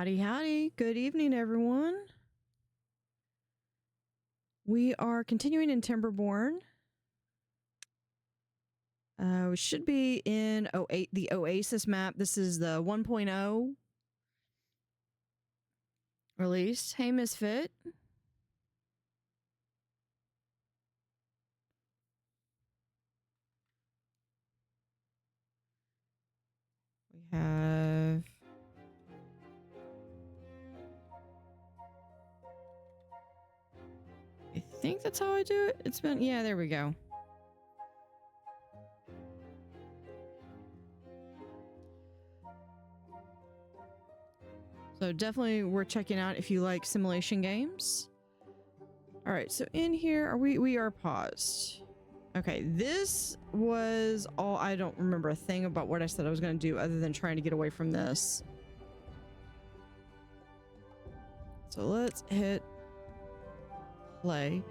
Howdy, howdy. Good evening, everyone. We are continuing in Timberborn. We should be in the Oasis map. This is the 1.0 release. Hey, Misfit. We have... I think that's how I do it. It's been... Yeah, there we go. So definitely worth checking out if you like simulation games. All right, so in here, we are paused. Okay, this was all. I don't remember a thing about what I said I was going to do other than trying to get away from this. So let's hit play.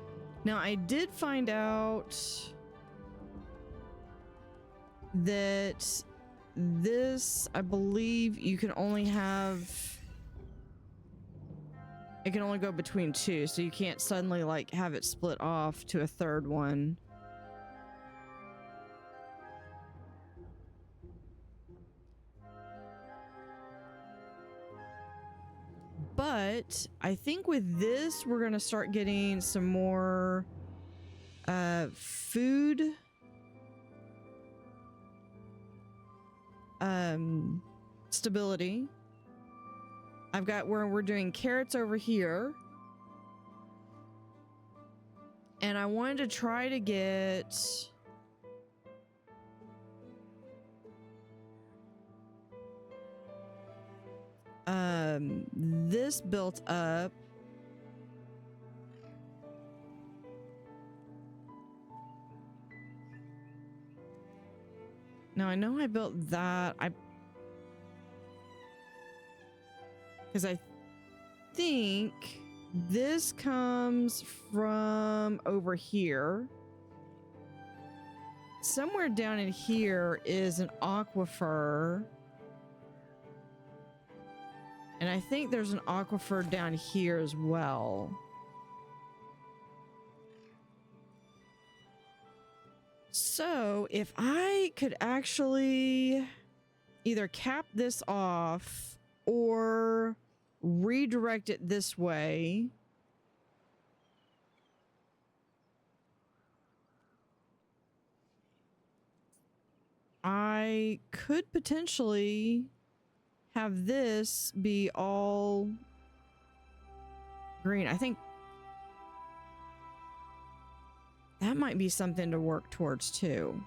Now, I did find out that this, I believe you can only have... It can only go between two, so you can't suddenly, like, have it split off to a third one. But I think with this, we're going to start getting some more food stability. I've got where we're doing carrots over here. And I wanted to try to get... this built up. Now I know I built that. Because I think this comes from over here. Somewhere down in here is an aquifer. And I think there's an aquifer down here as well. So if I could actually either cap this off or redirect it this way. I could potentially have this be all green. I think that might be something to work towards too.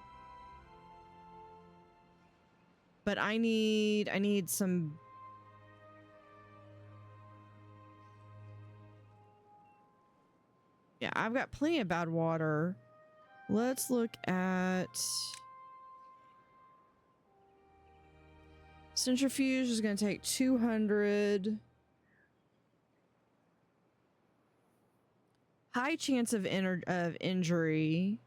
But I need some... Yeah, I've got plenty of bad water. Let's look at... Centrifuge is going to take 200. High chance of injury.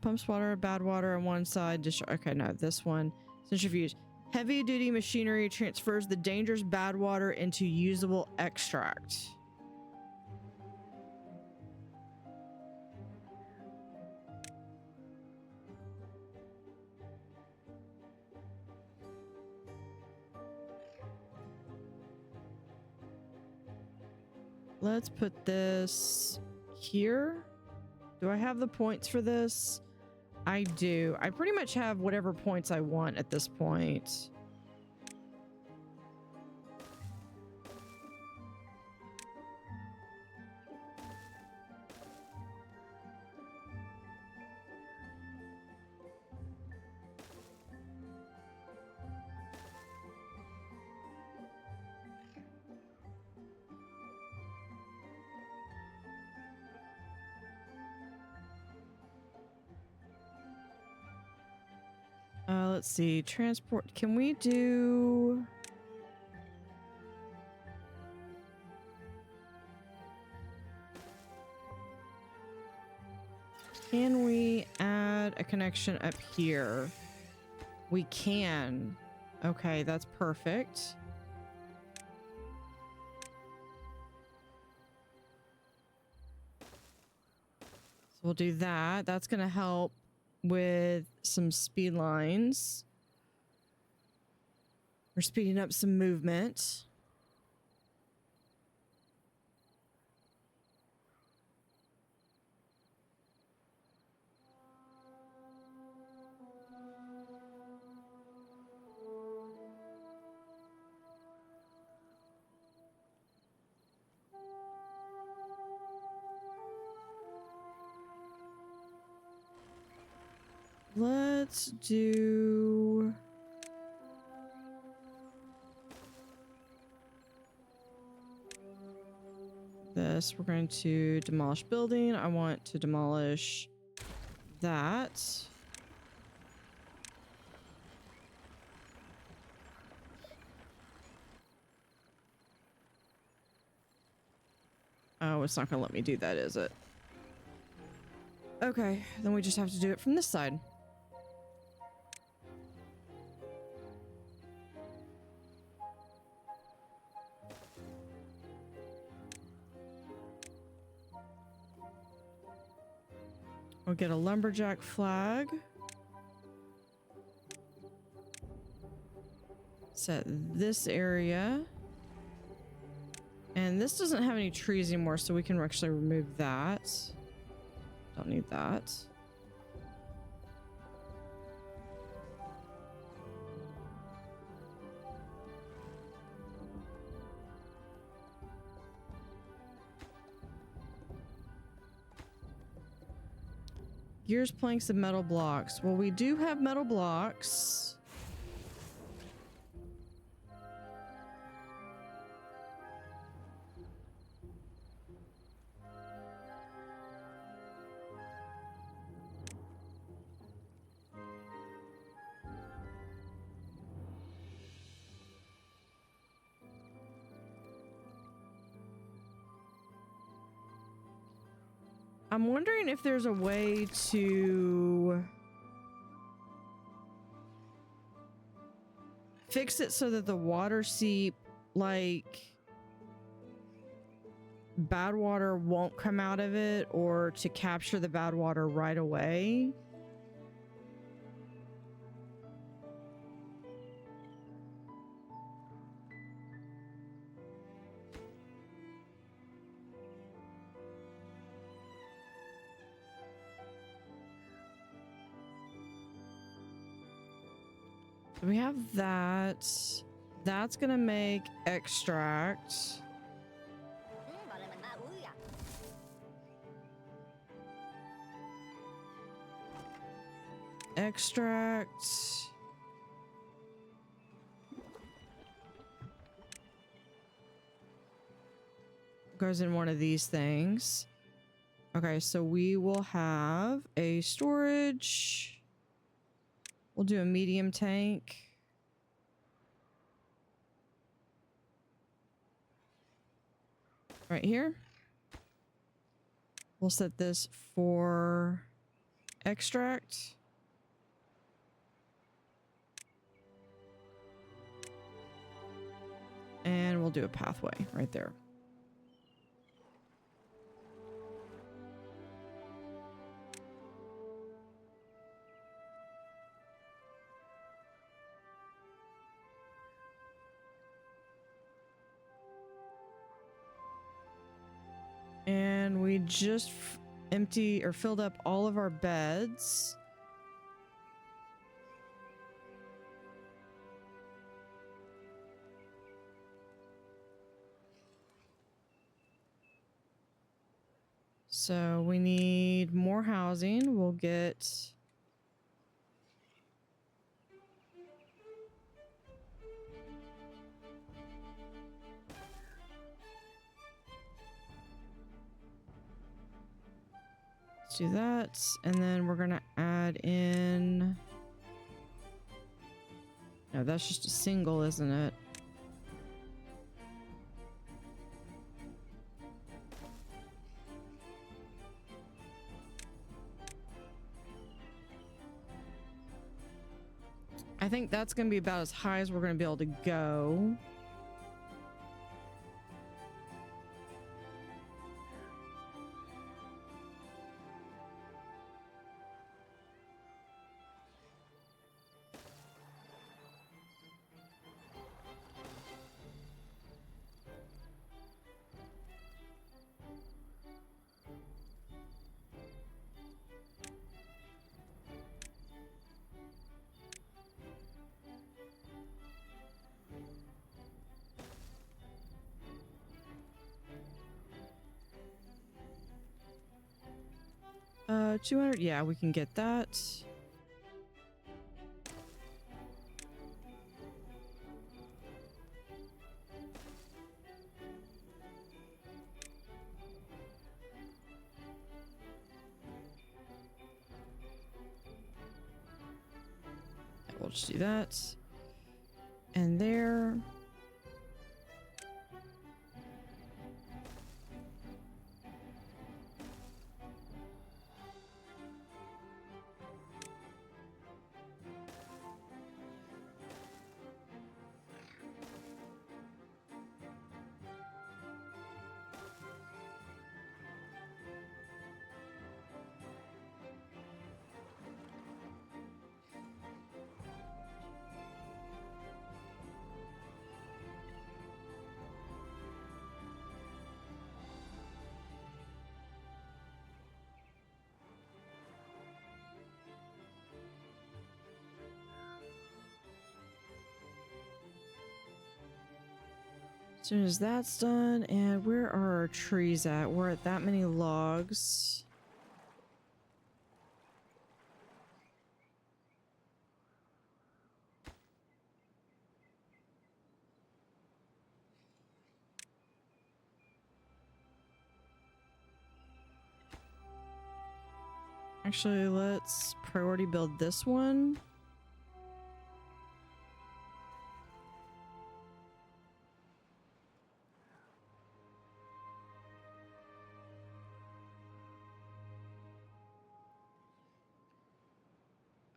Pumps water, bad water on one side. Okay, no, this one. Centrifuge. Heavy duty machinery transfers the dangerous bad water into usable extract. Let's put this here. Do I have the points for this? I do. I pretty much have whatever points I want at this point. Let's see. Transport. Can we do... Can we add a connection up here? We can. Okay, that's perfect. So we'll do that. That's going to help with some speed lines. We're speeding up some movement. Let's do... this. We're going to demolish building. I want to demolish that. Oh, it's not going to let me do that, is it? Okay, then we just have to do it from this side. We'll get a lumberjack flag. Set this area. And this doesn't have any trees anymore, so we can actually remove that. Don't need that. Gears, planks, and metal blocks. Well, we do have metal blocks. I'm wondering if there's a way to fix it so that the water seep, like, bad water won't come out of it, or to capture the bad water right away. We have that. That's gonna make extract. Extract. Goes in one of these things. Okay, so we will have a storage. We'll do a medium tank. Right here. We'll set this for extract. And we'll do a pathway right there. And we just empty or filled up all of our beds. So we need more housing. We'll get... let's do that. And then we're going to add in... no, that's just a single, isn't it? I think that's going to be about as high as we're going to be able to go. Uh, 200, yeah, we can get that. We'll just do that. And there. As soon as that's done, and where are our trees at? We're at that many logs. Actually, let's priority build this one.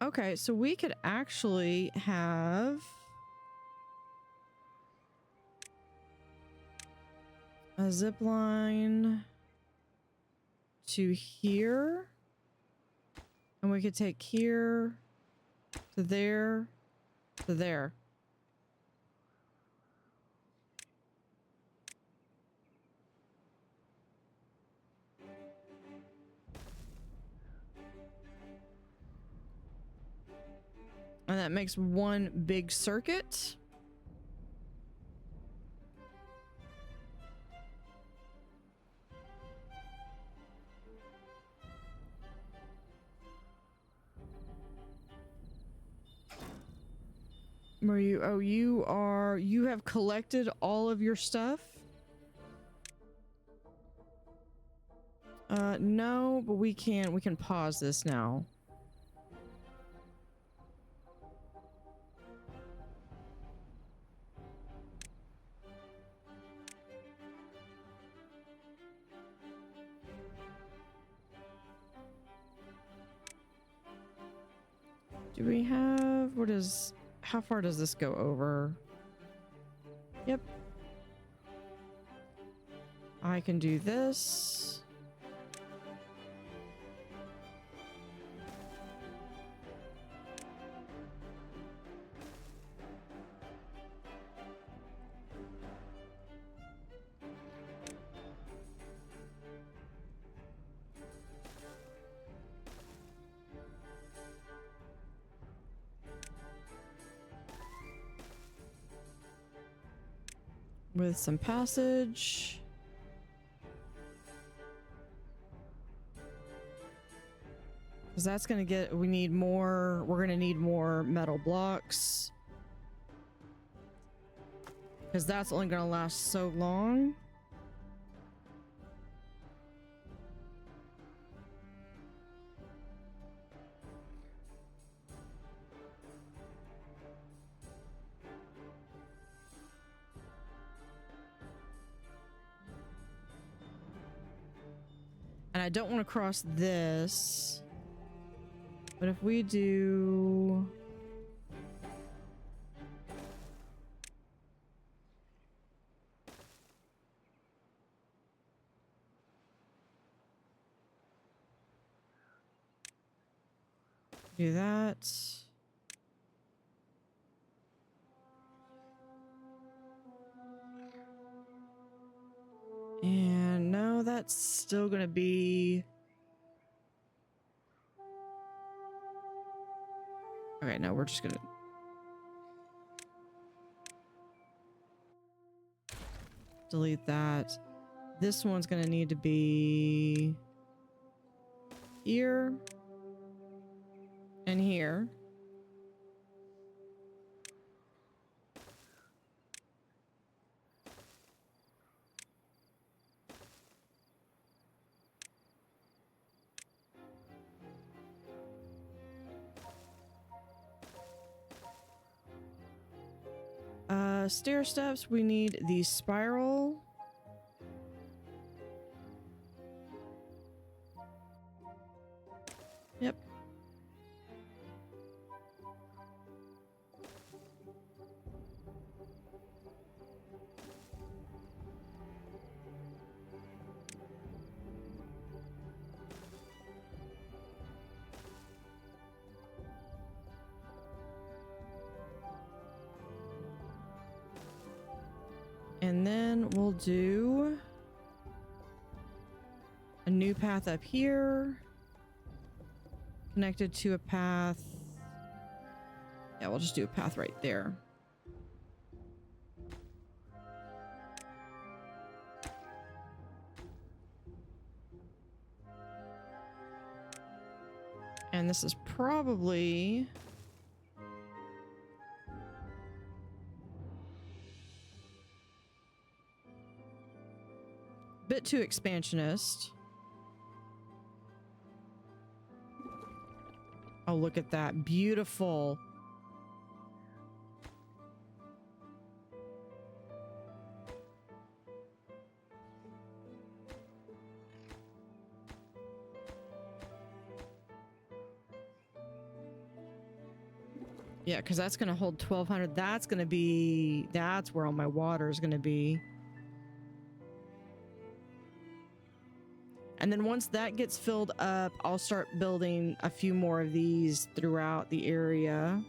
Okay, so we could actually have a zip line to here, and we could take here to there to there. And that makes one big circuit. Where you? Oh, you have collected all of your stuff? No, but we can pause this now. Do we have, how far does this go over? Yep. I can do this. With some passage. Because that's going to get, we're going to need more metal blocks. Because that's only going to last so long. And I don't want to cross this. But if we do Do that. And no, that's still gonna be... Okay, no, we're just gonna... delete that. This one's gonna need to be... here. And here. Stair steps, we need the spiral. Yep. And then we'll do a new path up here, connected to a path. Yeah, we'll just do a path right there. And this is probably... bit too expansionist. Oh, look at that. Beautiful. Yeah, because that's going to hold 1,200. That's going to be... that's where all my water is going to be. And then once that gets filled up, I'll start building a few more of these throughout the area.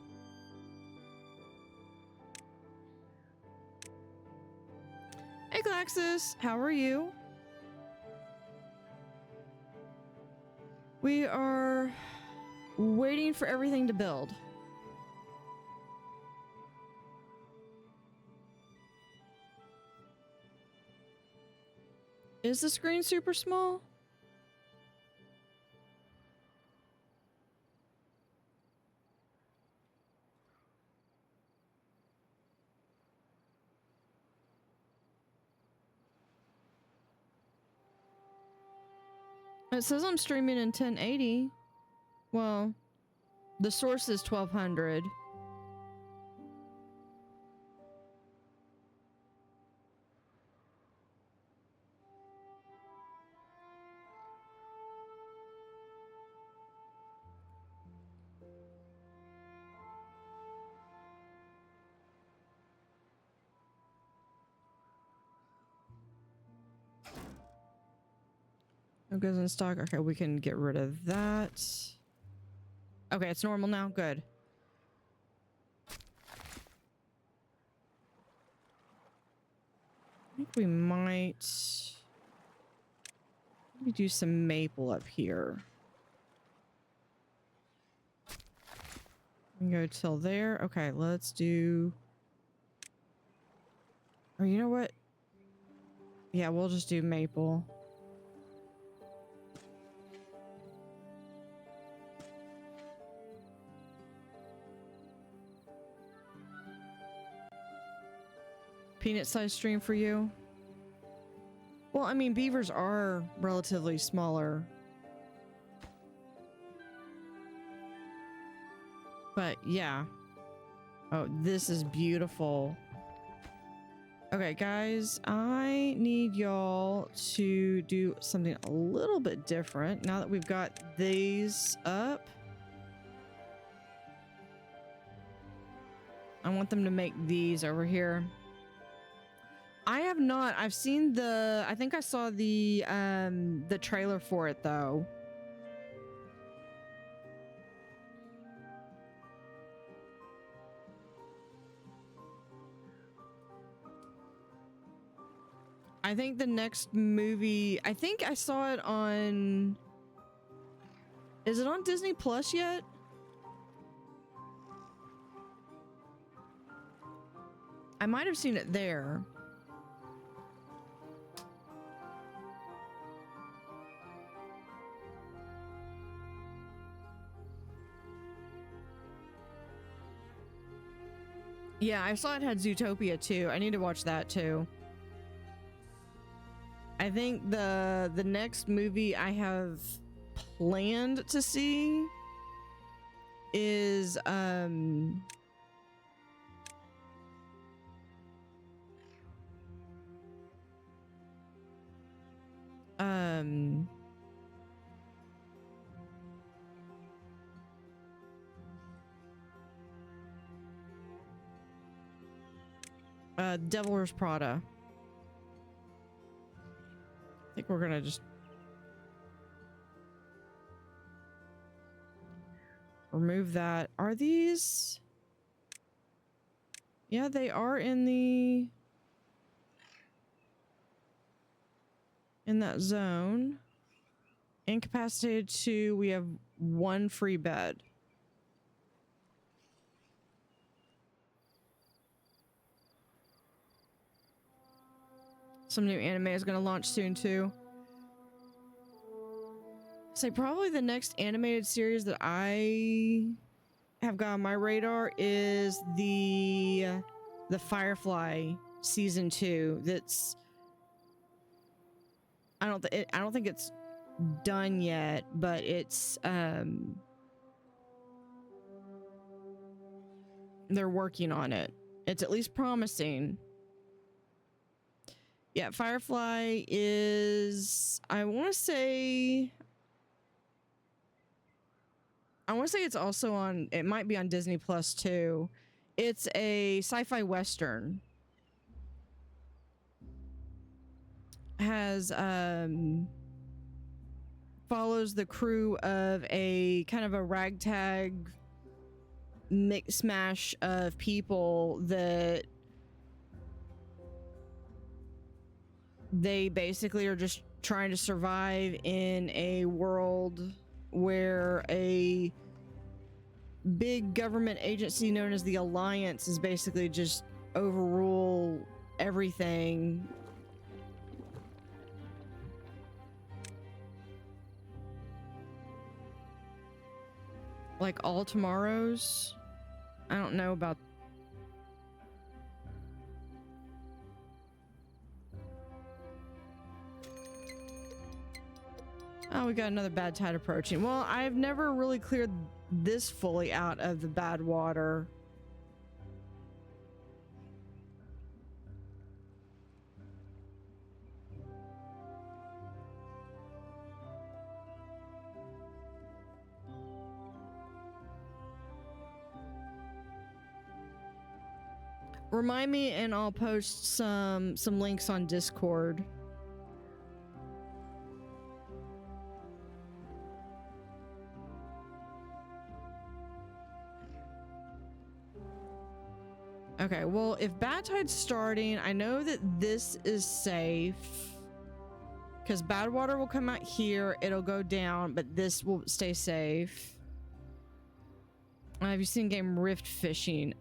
Hey, Glaxus, how are you? We are waiting for everything to build. Is the screen super small? It says I'm streaming in 1080. Well, the source is 1200. No goes in stock. Okay, we can get rid of that. Okay, it's normal now. Good. I think we might... let me do some maple up here. We can go till there. Okay, let's do... or you know what? Yeah, we'll just do maple. Peanut size stream for you? Well, I mean, beavers are relatively smaller. But yeah. Oh, this is beautiful. Okay, guys, I need y'all to do something a little bit different now that we've got these up. I want them to make these over here. I have not. I've seen the... I think I saw the trailer for it, though. I think the next movie, I think I saw it on, is it on Disney Plus yet? I might have seen it there. Yeah, I saw it had Zootopia too. I need to watch that too. I think the next movie I have planned to see is Devil Wears Prada. I think we're gonna just remove that. Are these? Yeah, they are in that zone. Incapacitated 2, we have 1 free bed. Some new anime is going to launch soon too. So probably the next animated series that I have got on my radar is the Firefly season 2. That's I don't think it's done yet, but it's they're working on it. It's at least promising. Yeah, Firefly is, I want to say it's also on, it might be on Disney Plus too. It's a sci-fi western. Has follows the crew of a kind of a ragtag mix mash of people that they basically are just trying to survive in a world where a big government agency known as the Alliance is basically just overrule everything. Like All Tomorrows. I don't know about. Oh, we got another bad tide approaching. Well, I've never really cleared this fully out of the bad water. Remind me and I'll post some links on Discord. Okay, well, if bad tide's starting, I know that this is safe because bad water will come out here, it'll go down, but this will stay safe. Have you seen game Rift Fishing?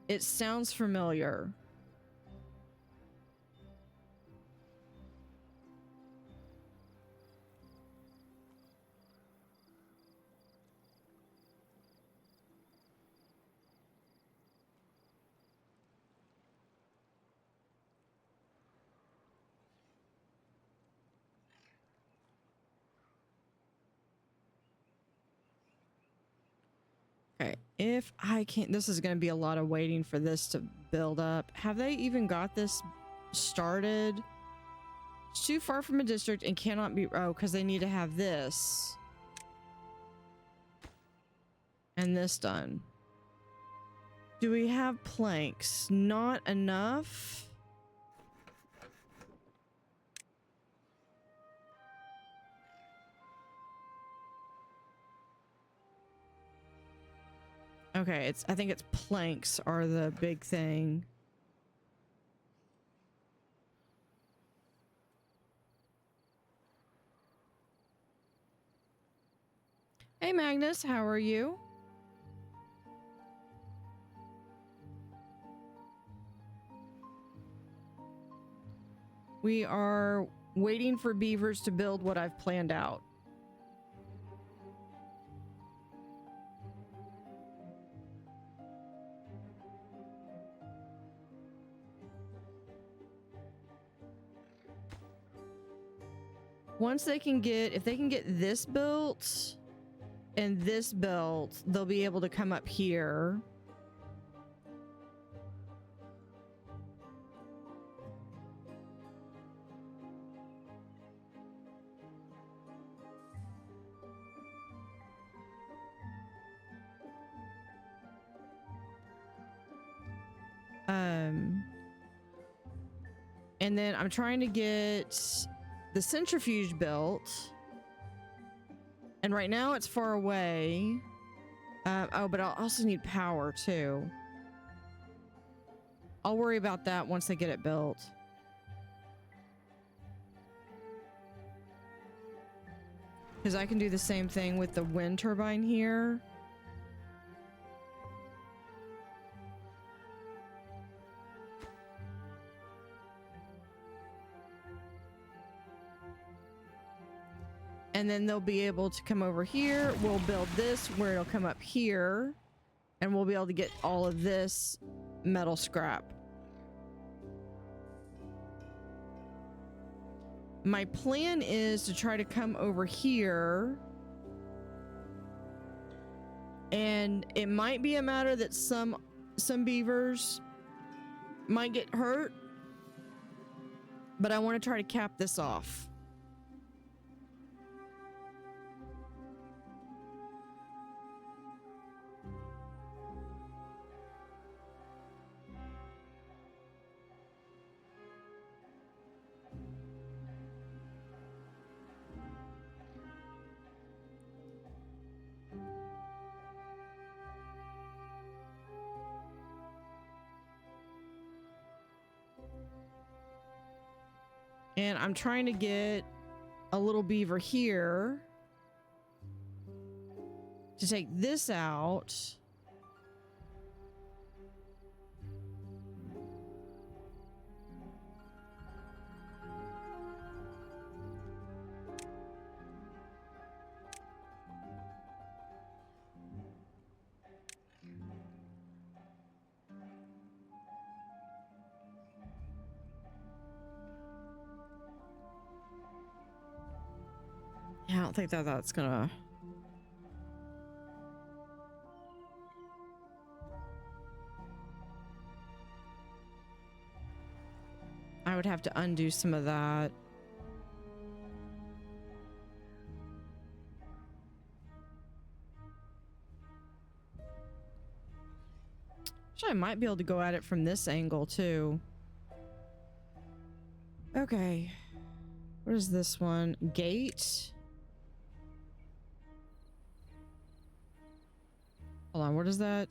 It sounds familiar. Okay, if I can't, this is going to be a lot of waiting for this to build up. Have they even got this started? It's too far from a district and cannot be, oh, because they need to have this. And this done. Do we have planks? Not enough. Okay, I think it's planks are the big thing. Hey Magnus, how are you? We are waiting for beavers to build what I've planned out. Once they can get, if they can get this built and this built, they'll be able to come up here. And then I'm trying to get the centrifuge built. And right now it's far away. Oh, but I'll also need power too. I'll worry about that once they get it built. Because I can do the same thing with the wind turbine here. And then they'll be able to come over here. We'll build this where it'll come up here. And we'll be able to get all of this metal scrap. My plan is to try to come over here. And it might be a matter that some beavers might get hurt. But I want to try to cap this off. And I'm trying to get a little beaver here to take this out. Yeah, I don't think that that's gonna... I would have to undo some of that. Actually, I might be able to go at it from this angle too. Okay. What is this one? Gate? Hold on, what is that?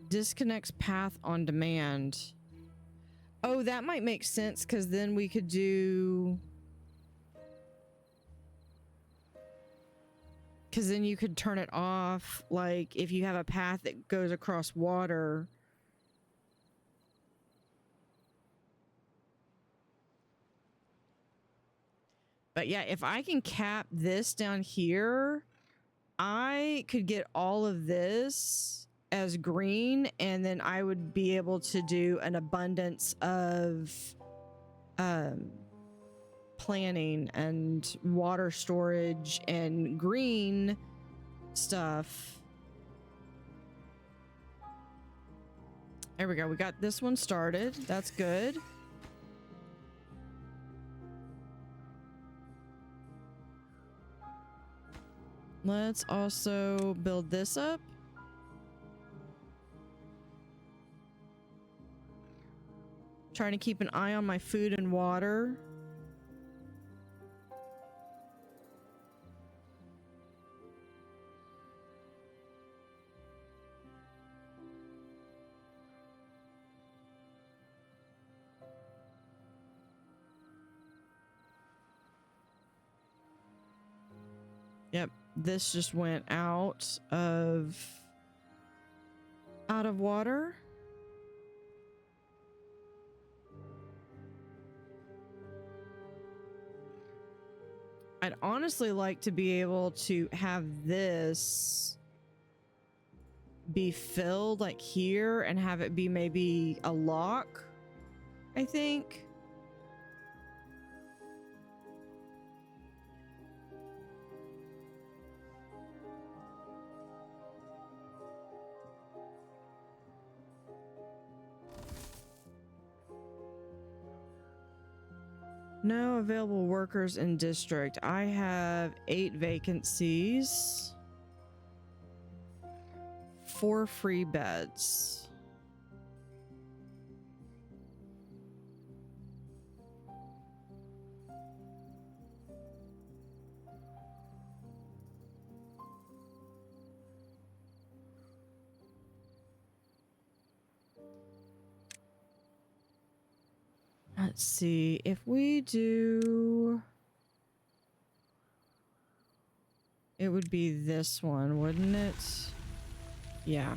Disconnects path on demand. Oh, that might make sense because then we could do... Because then you could turn it off, like, if you have a path that goes across water. But yeah, if I can cap this down here, I could get all of this as green, and then I would be able to do an abundance of planning and water storage and green stuff. There we go. We got this one started. That's good. Let's also build this up. Trying to keep an eye on my food and water. Yep, this just went out of water. I'd honestly like to be able to have this be filled like here and have it be maybe a lock, I think. No available workers in district. I have 8 vacancies. 4 free beds. Let's see if we do. It would be this one, wouldn't it? Yeah.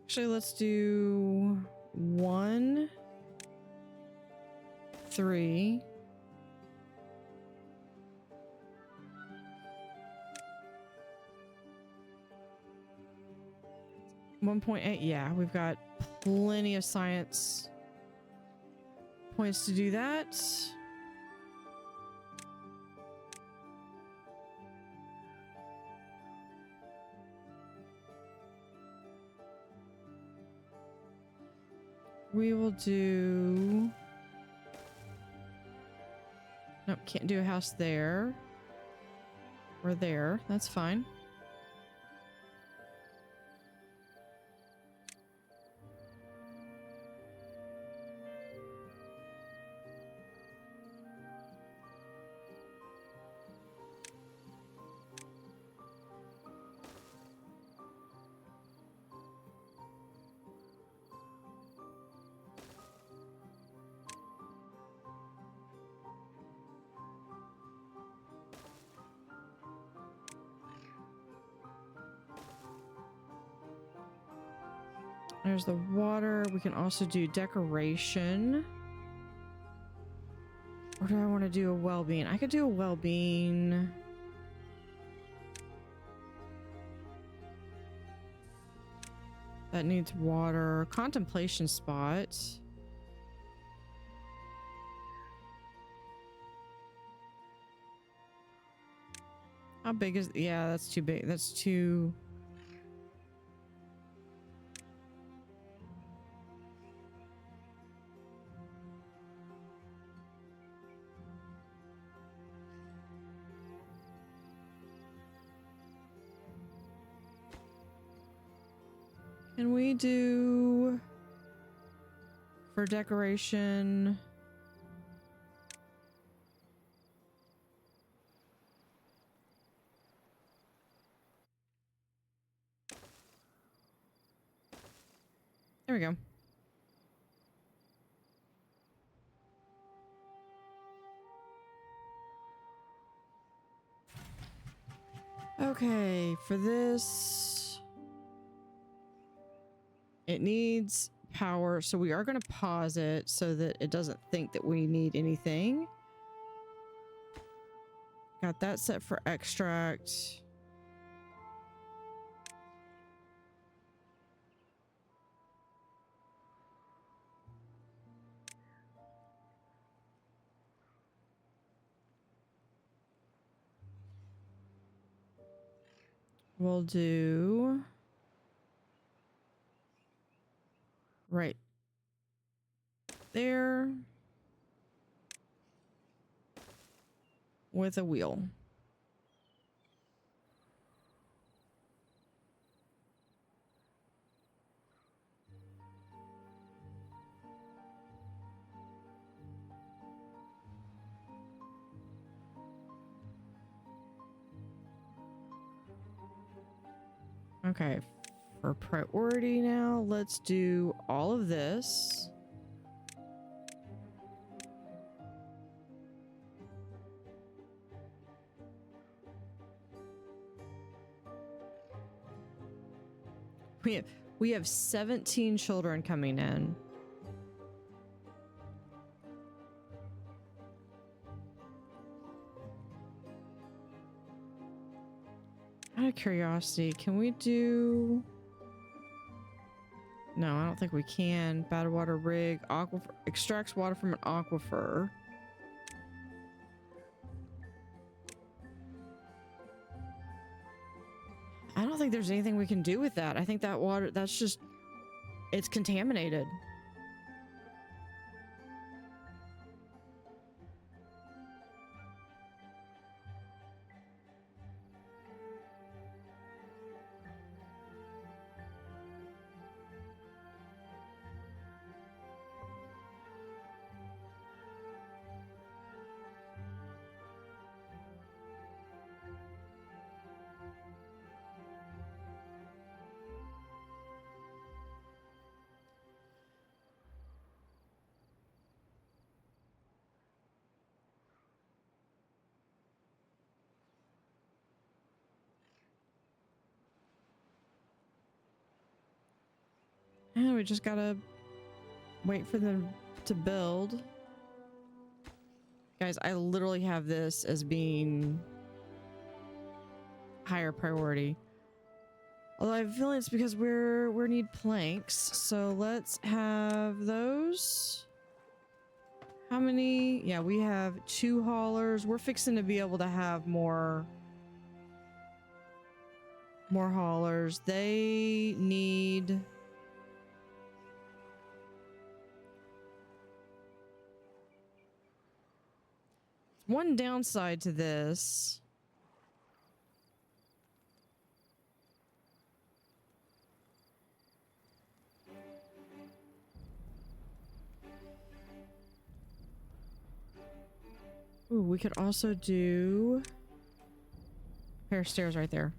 Actually, let's do 1, 3. 1.8. Yeah, we've got plenty of science points to do that. We will do... Nope, can't do a house there. Or there. That's fine. There's the water. We can also do decoration. Or do I want to do a well-being? I could do a well-being. That needs water. Contemplation spot. How big is... Yeah, that's too big. That's too... Can we do for decoration? There we go. Okay, for this... It needs power, so we are going to pause it so that it doesn't think that we need anything. Got that set for extract. We'll do... Right there with a wheel. Okay. For priority now, let's do all of this. We have 17 children coming in. Out of curiosity, can we do... No, I don't think we can. Battle water rig, aquifer, extracts water from an aquifer. I don't think there's anything we can do with that. I think that water, that's just, it's contaminated. Yeah, we just gotta wait for them to build. Guys, I literally have this as being higher priority. Although I have a feeling it's because we need planks. So let's have those. How many? Yeah, we have 2 haulers. We're fixing to be able to have more haulers. They need... One downside to this. Ooh, we could also do a pair of stairs right there.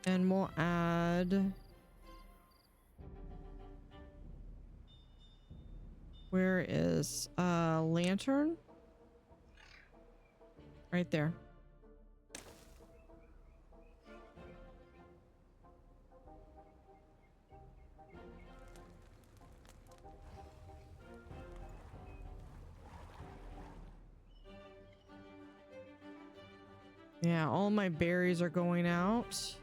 And we'll add... Where is lantern? Right there. Yeah, all my berries are going out.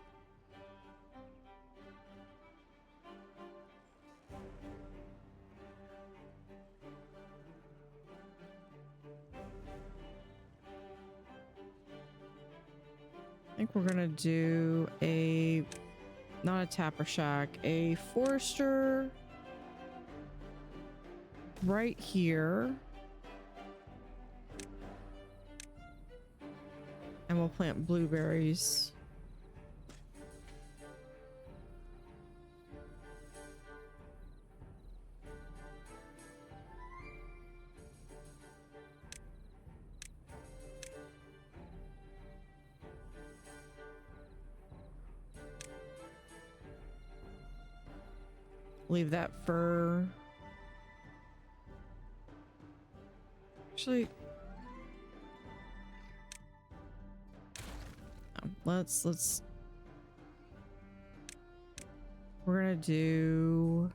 I think we're gonna do a, not a tapper shack, a forester right here. And we'll plant blueberries. Leave that for... Actually... Let's... We're gonna do...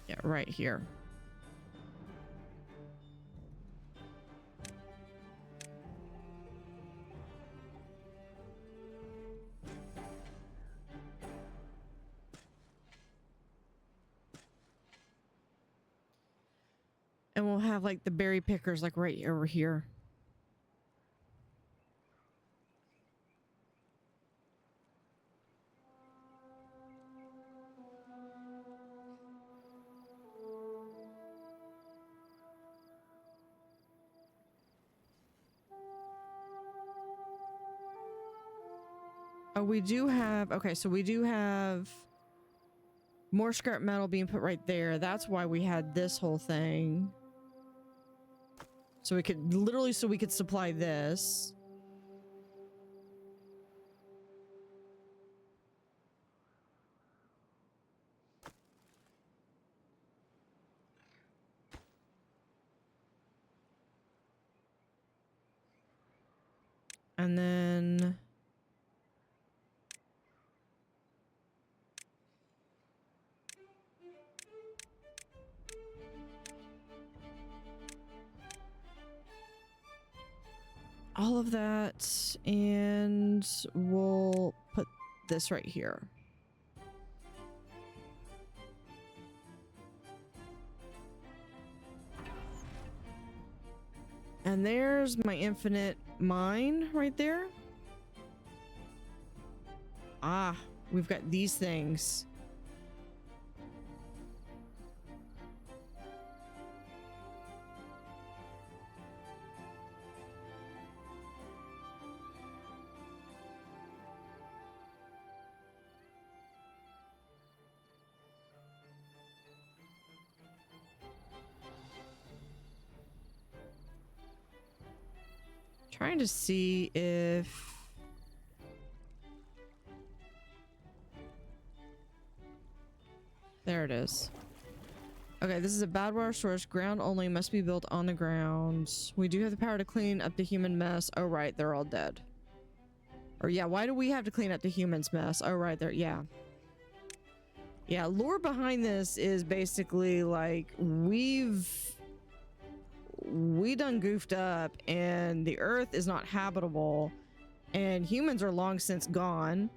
Yeah, right here. And we'll have like the berry pickers like right over here. Oh, we do have, okay, so we do have more scrap metal being put right there. That's why we had this whole thing. So we could, literally, so we could supply this. And then all of that, and we'll put this right here. And there's my infinite mine right there. Ah, we've got these things. Trying to see if there it is. Okay, this is a bad water source. Ground only, must be built on the ground. We do have the power to clean up the human mess. Oh right, they're all dead. Or yeah, why do we have to clean up the humans mess? Oh right, they're yeah. Yeah, lore behind this is basically like we done goofed up and the earth is not habitable and humans are long since gone,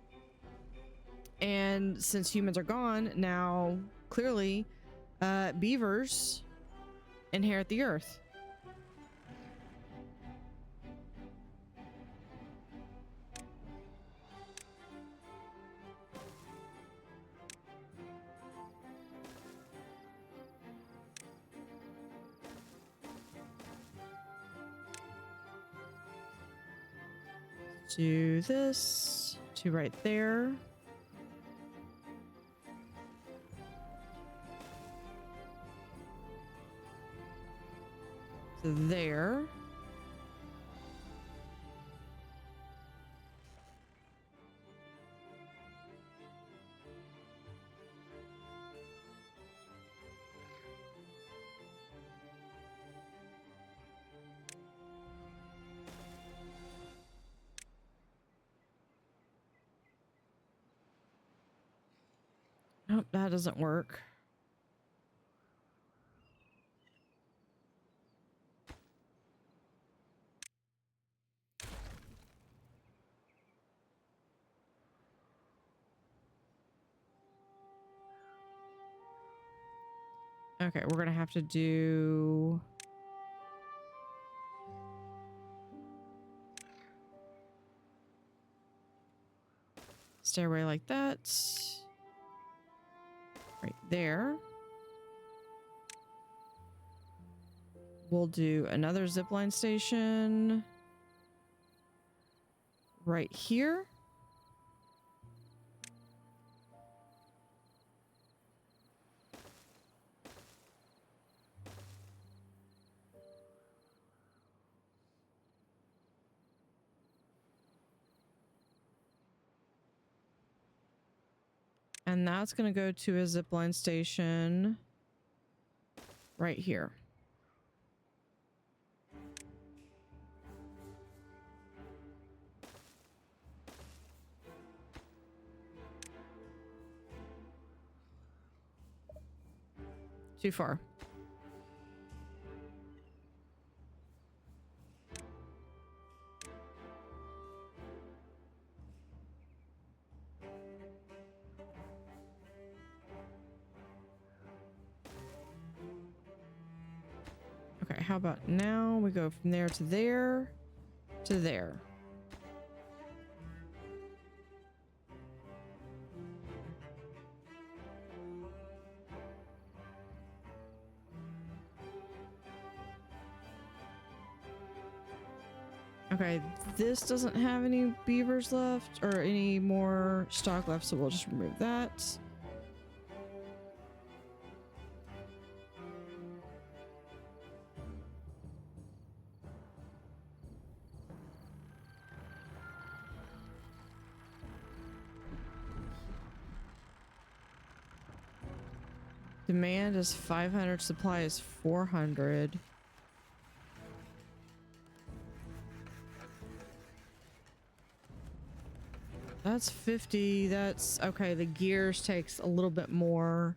and since humans are gone now, clearly beavers inherit the earth. Do this to right there. So there. Nope, that doesn't work. Okay, we're gonna have to do stairway like that. Right there. We'll do another zipline station right here. And that's going to go to a zipline station right here. Too far. Okay, how about now we go from there to there to there. Okay, this doesn't have any beavers left or any more stock left, so we'll just remove that. Demand is 500, supply is 400. That's 50. That's okay. The gears takes a little bit more.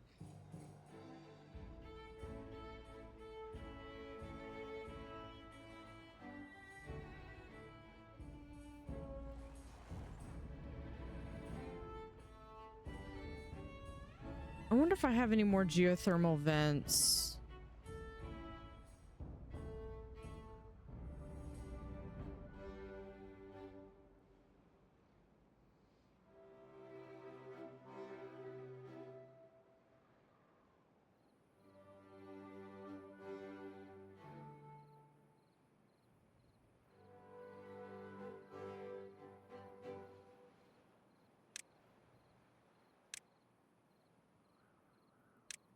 I wonder if I have any more geothermal vents.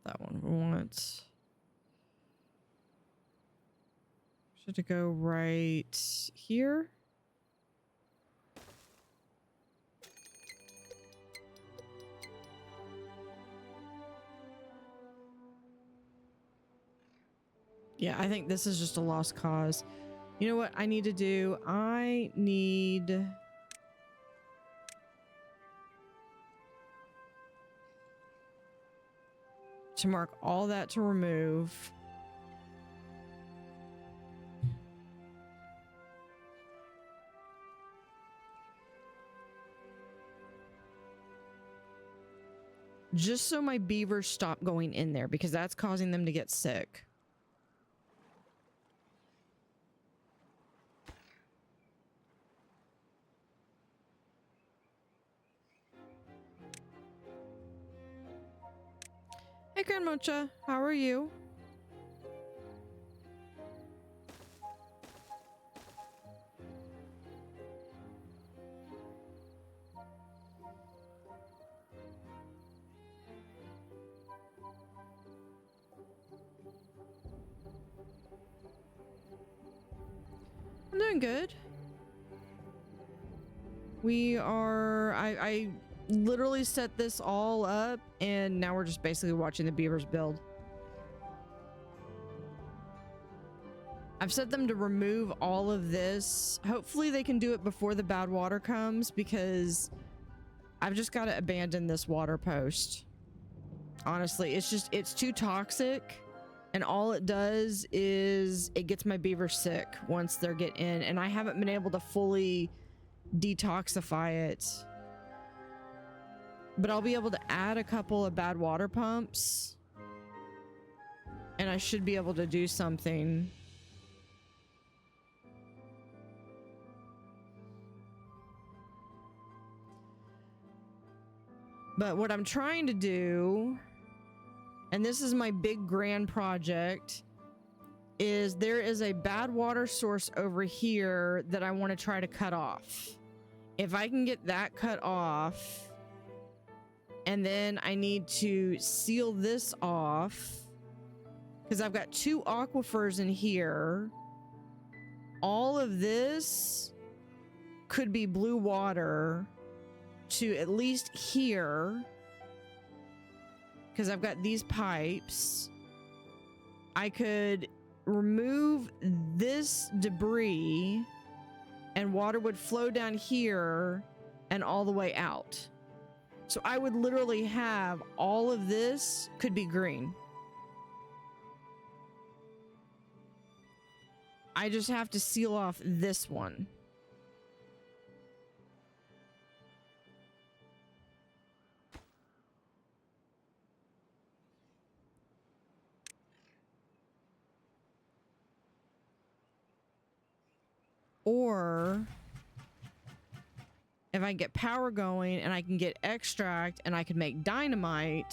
That one we want. Should it go right here? Yeah, I think this is just a lost cause. You know what I need to do? I need to mark all that to remove. Just so my beavers stop going in there, because that's causing them to get sick. Hey, Grandmocha, how are you? I'm doing good. We are... I literally set this all up, and now we're just basically watching the beavers build. I've set them to remove all of this. Hopefully they can do it before the bad water comes, because I've just got to abandon this water post. Honestly, it's too toxic, and all it does is it gets my beavers sick once they get in, and I haven't been able to fully detoxify it. But I'll be able to add a couple of bad water pumps, and I should be able to do something. But what I'm trying to do, and this is my big grand project, is there is a bad water source over here that I want to try to cut off. If I can get that cut off, and then I need to seal this off, because I've got 2 aquifers in here. All of this could be blue water to at least here, because I've got these pipes. I could remove this debris and water would flow down here and all the way out. So I would literally have all of this could be green. I just have to seal off this one. Or if I get power going and I can get extract and I can make dynamite,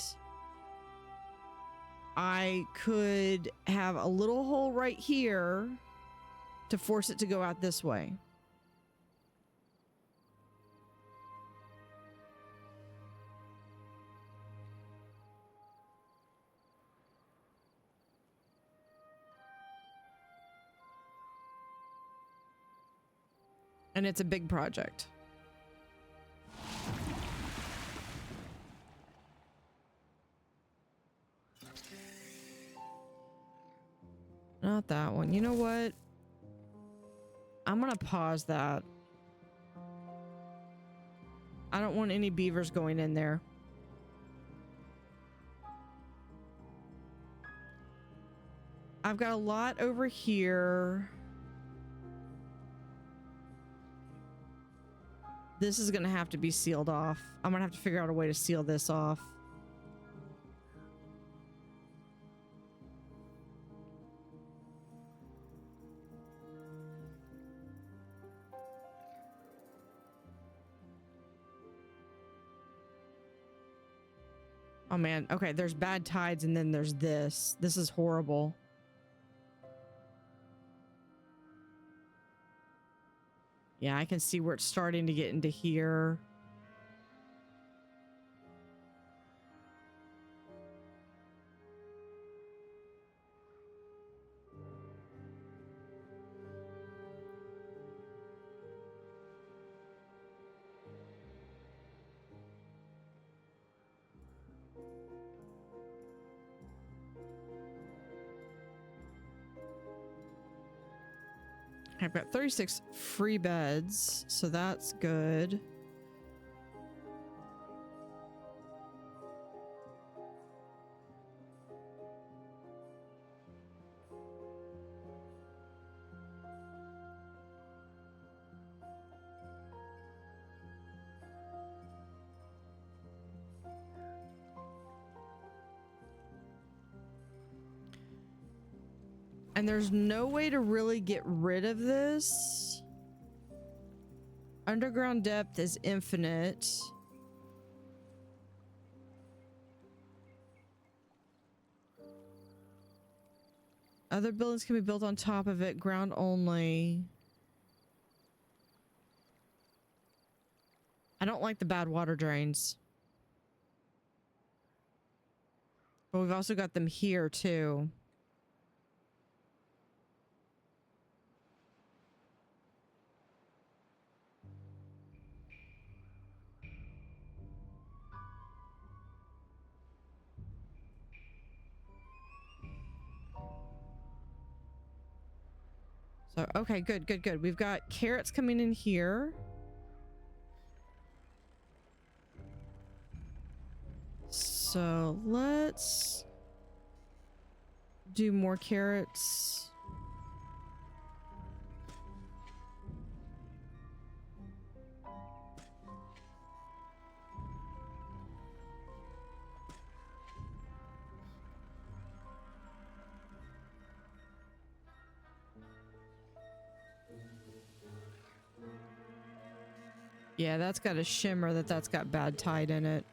I could have a little hole right here to force it to go out this way. And it's a big project. Not that one. You know what? I'm gonna pause that. I don't want any beavers going in there. I've got a lot over here. This is gonna have to be sealed off. I'm gonna have to figure out a way to seal this off. Oh man, okay, there's bad tides and then there's this. This is horrible. Yeah, I can see where it's starting to get into here. I've got 36 free beds, so that's good. And there's no way to really get rid of this. Underground depth is infinite. Other buildings can be built on top of it, ground only. I don't like the bad water drains. But we've also got them here too. So, okay, good, good, good. We've got carrots coming in here. So let's do more carrots. Yeah, that's got a shimmer that's got bad tide in it.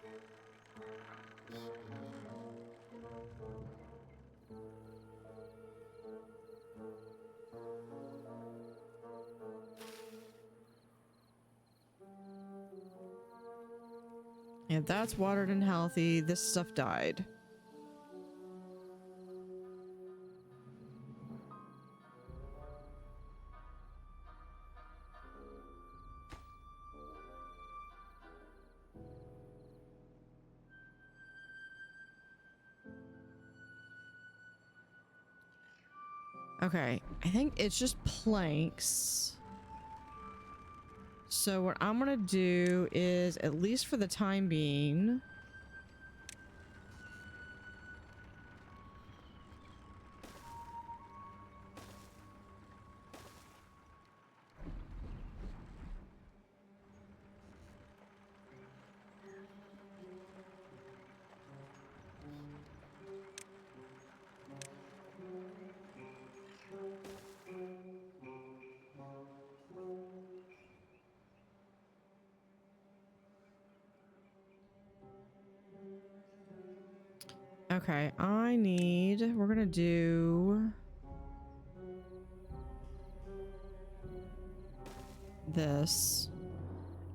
Yeah, that's watered and healthy. This stuff died. Okay, I think it's just planks. So what I'm gonna do is, at least for the time being, okay, we're gonna do this.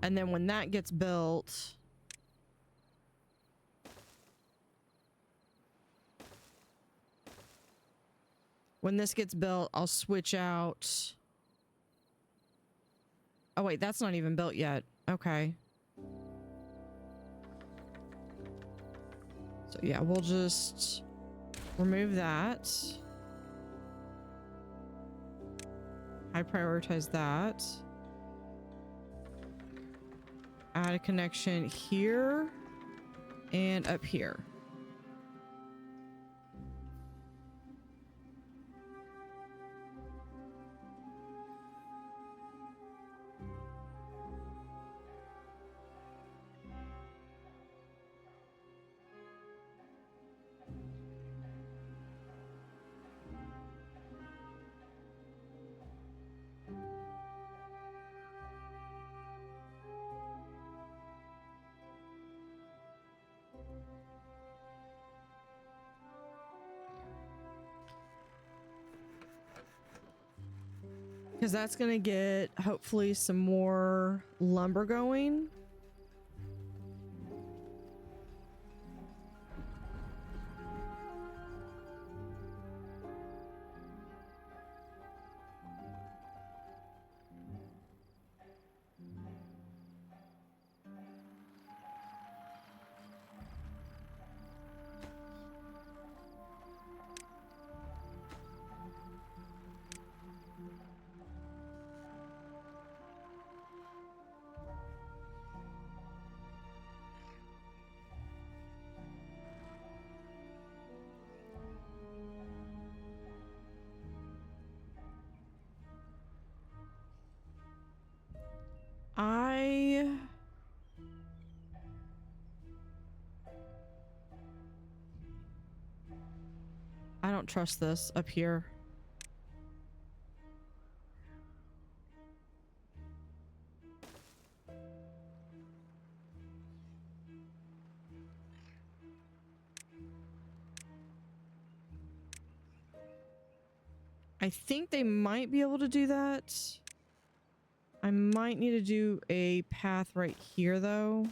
And then when that gets built, when this gets built, I'll switch out. Oh wait, that's not even built yet. Okay. So yeah, we'll just remove that. I prioritize that. add a connection here and up here. Because that's going to get, hopefully, some more lumber going. I don't trust this up here. I think they might be able to do that. I might need to do a path right here, though.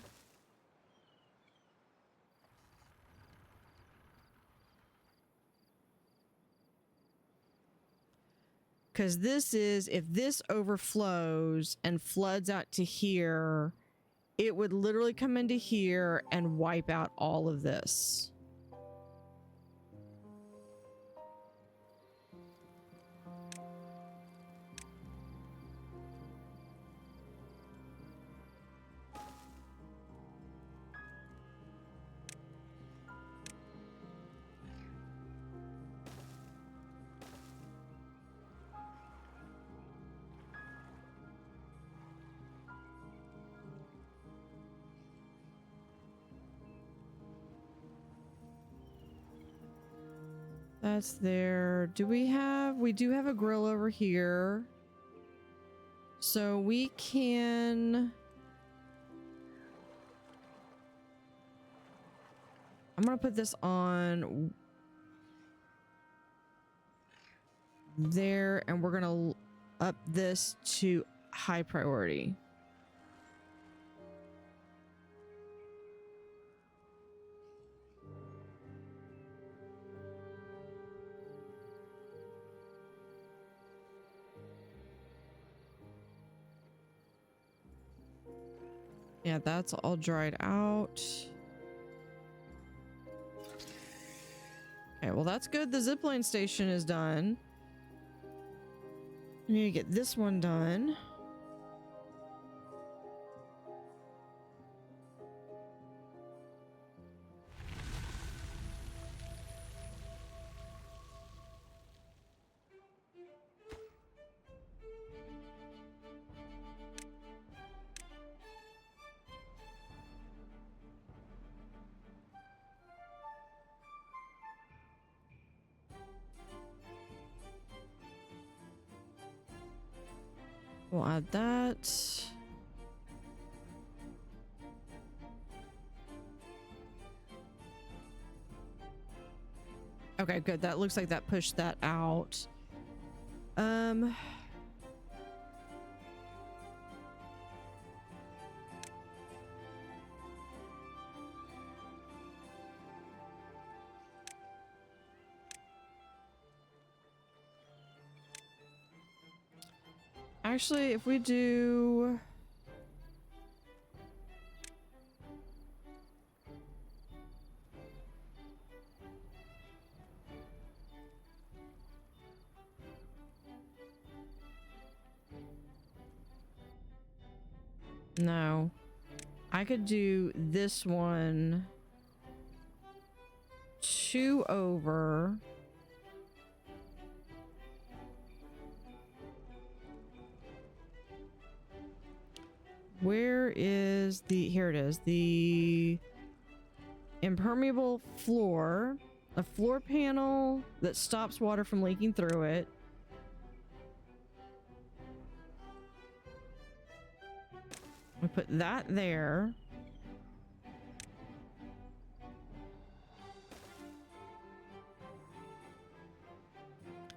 Because this is, if this overflows and floods out to here, it would literally come into here and wipe out all of this. That's there. Do we have... We do have a grill over here. So we can... I'm gonna put this on there, and we're gonna up this to high priority. Yeah, that's all dried out. Okay, well that's good. The zipline station is done. I need to get this one done. We'll add that. Okay, good. That looks like that pushed that out. Actually, if we do... No. I could do this one 2 over. Where is the, here it is, the impermeable floor, a floor panel that stops water from leaking through it. We put that there.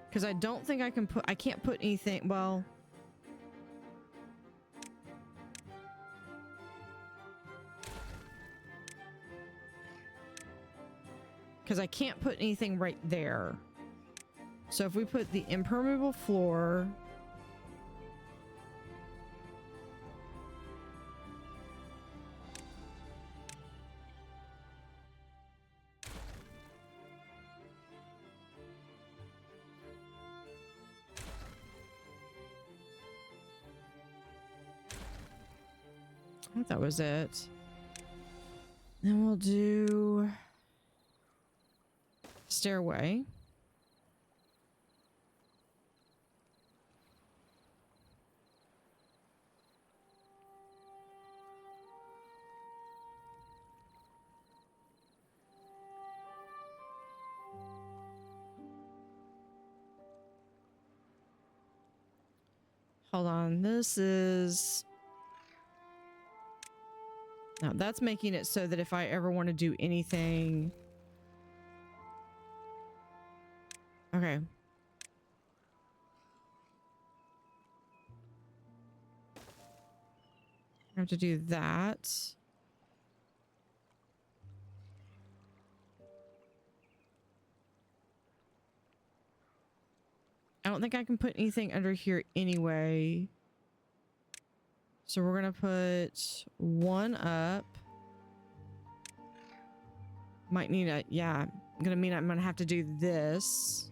Because I don't think I can put, I can't put anything, well. Because I can't put anything right there. So if we put the impermeable floor. I think that was it. Then we'll do stairway. Hold on, this is... Now that's making it so that if I ever want to do anything... Okay. I have to do that. I don't think I can put anything under here anyway. So we're gonna put one up. Might need a, yeah, I'm gonna have to do this.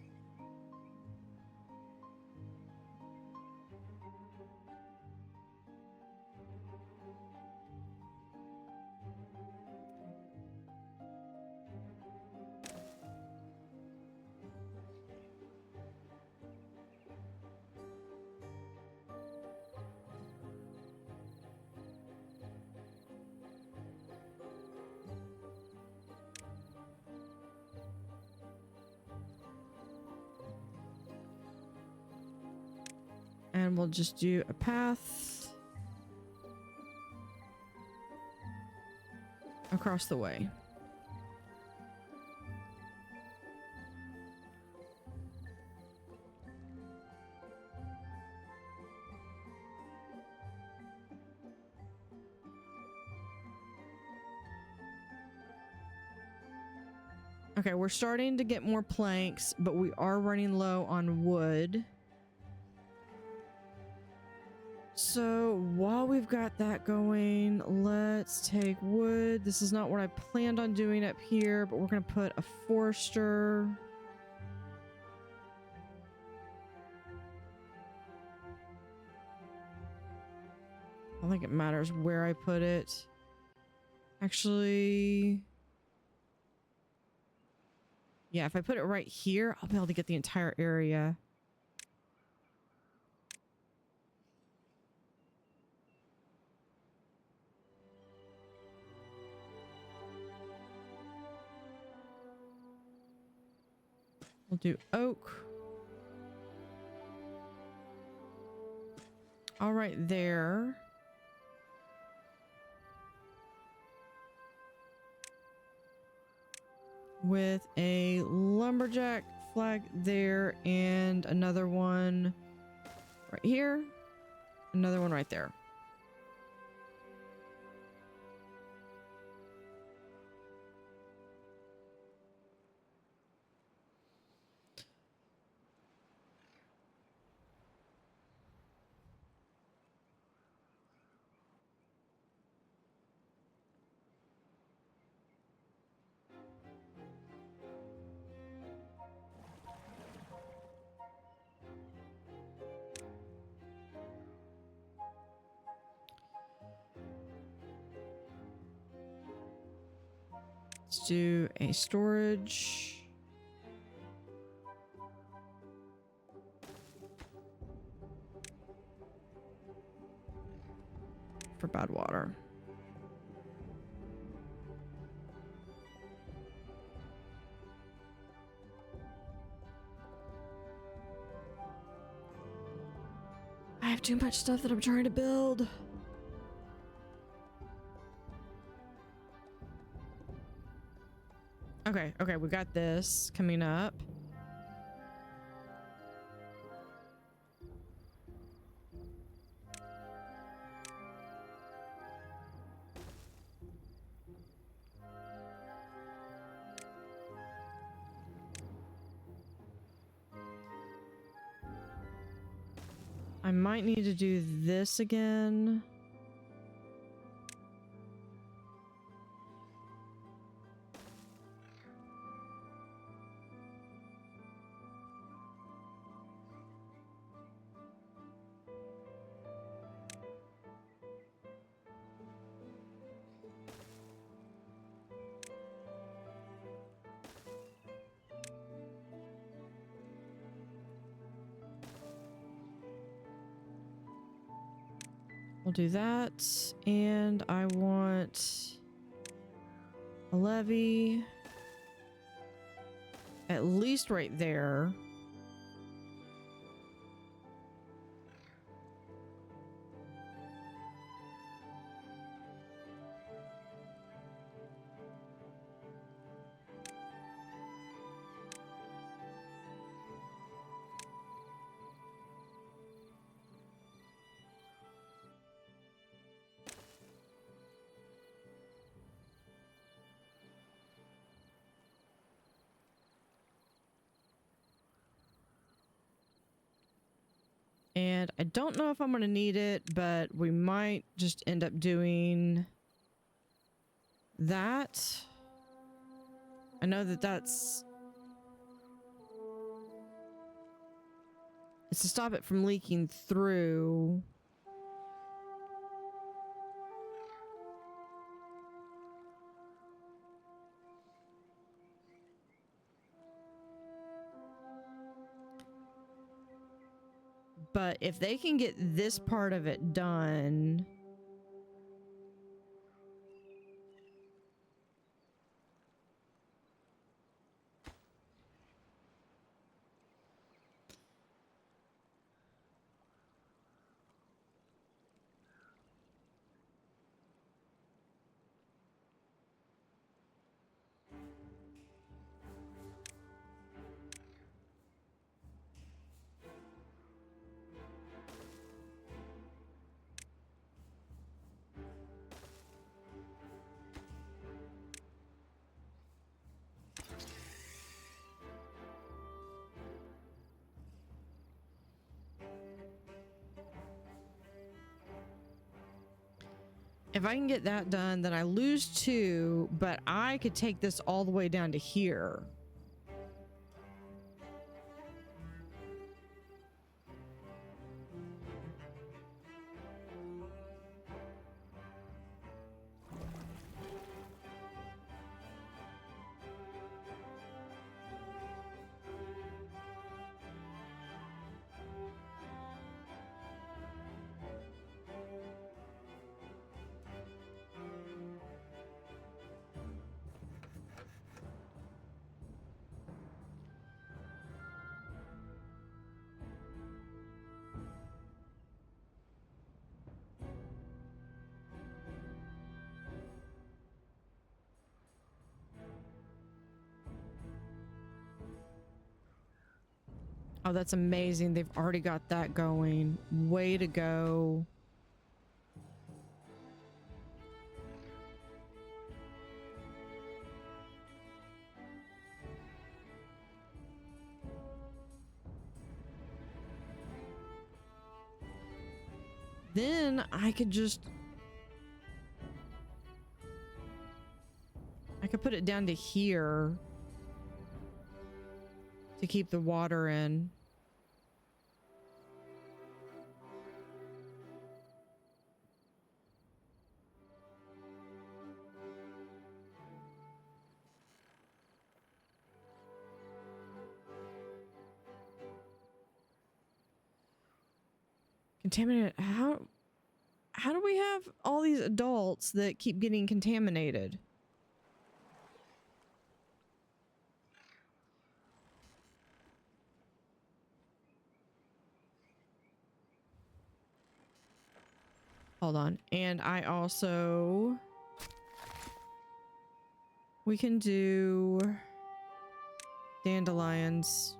And we'll just do a path across the way. Okay, we're starting to get more planks, but we are running low on wood. So while we've got that going, let's take wood. This is not what I planned on doing up here, but we're going to put a forester. I don't think it matters where I put it. Actually, yeah, if I put it right here, I'll be able to get the entire area. We'll do oak. All right, there. With a lumberjack flag there and another one right here. Another one right there. Let's do a storage. For bad water. I have too much stuff that I'm trying to build. Okay, okay, we got this coming up. I might need to do this again. We'll do that, and I want a levee at least right there. And I don't know if I'm going to need it, but we might just end up doing that. I know that that's... it's to stop it from leaking through. But if they can get this part of it done... If I can get that done, then I lose 2, but I could take this all the way down to here. Oh, that's amazing. They've already got that going. Way to go. Then I could just... I could put it down to here to keep the water in. Contaminated. How do we have all these adults that keep getting contaminated? Hold on. And I also... We can do dandelions.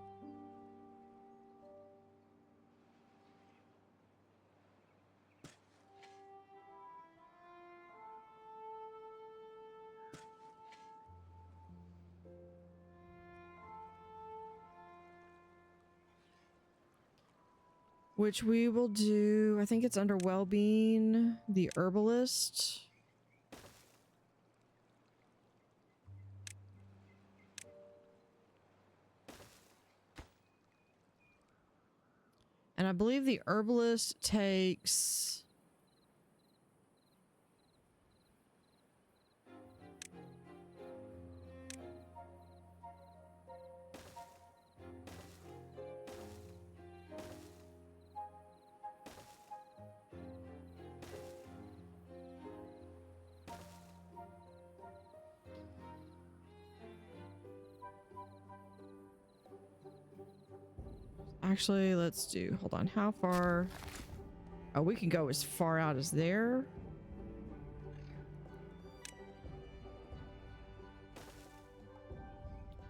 Which we will do, I think it's under well-being, the herbalist. And I believe the herbalist takes... Actually, let's do, hold on, how far? Oh, we can go as far out as there.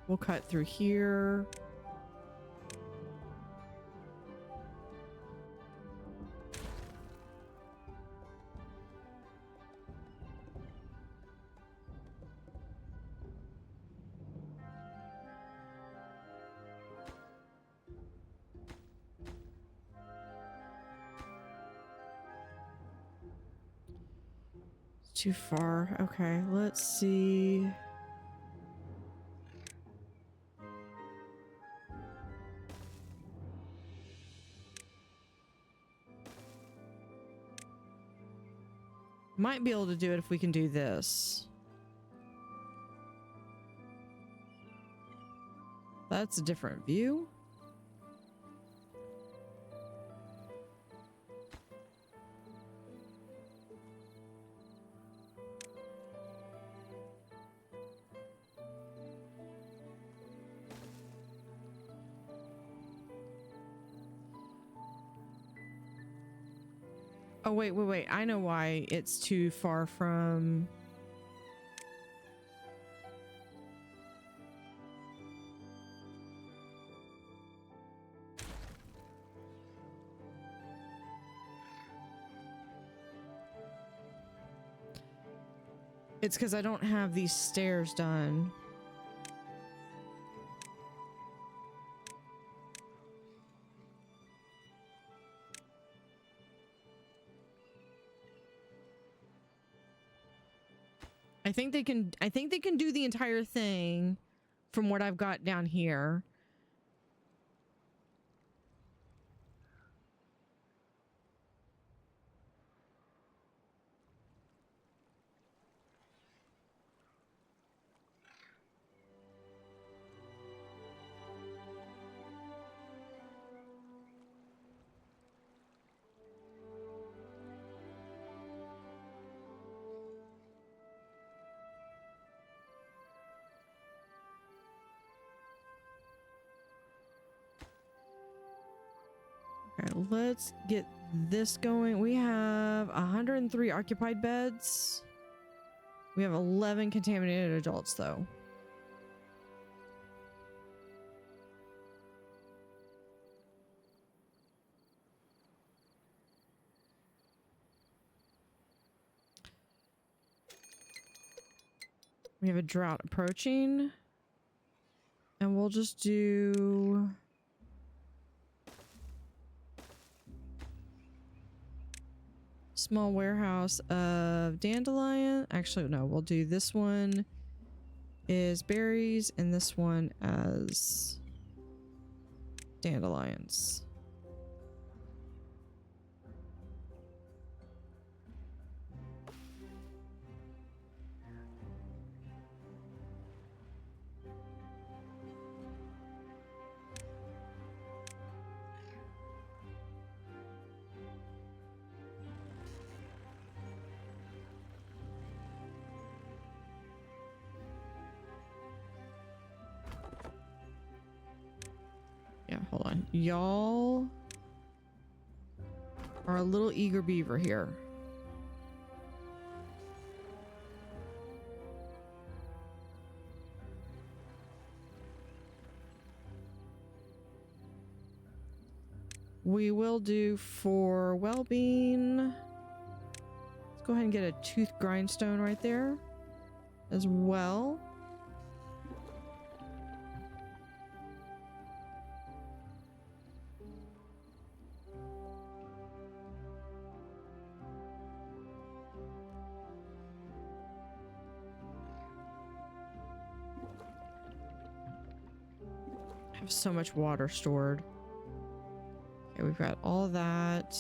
We'll cut through here. Too far. Okay, let's see. Might be able to do it if we can do this. That's a different view. Oh, wait. I know why it's too far from... It's because I don't have these stairs done. I think they can do the entire thing from what I've got down here. Okay, let's get this going. We have 103 occupied beds. We have 11 contaminated adults, though. We have a drought approaching. And we'll just do... small warehouse of dandelion. Actually, no, we'll do this one is berries and this one as dandelions. hold on. Y'all are a little eager beaver here. We will do for well-being. Let's go ahead and get a tooth grindstone right there as well. I have so much water stored. Okay, we've got all that.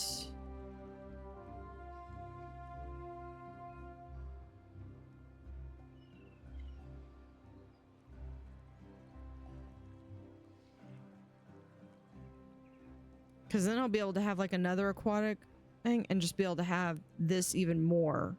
Because then I'll be able to have like another aquatic thing and just be able to have this even more.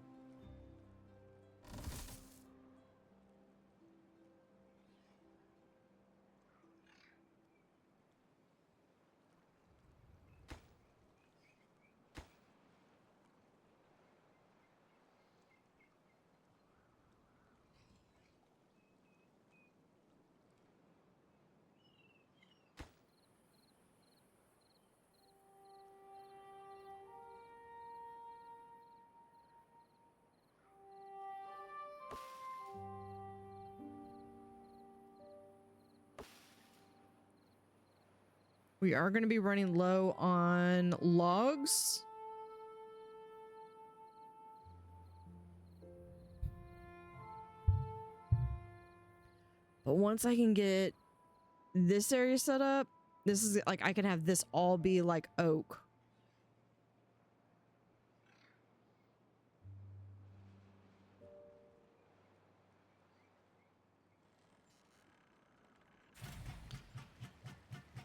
We are going to be running low on logs. But once I can get this area set up, this is like I can have this all be like oak.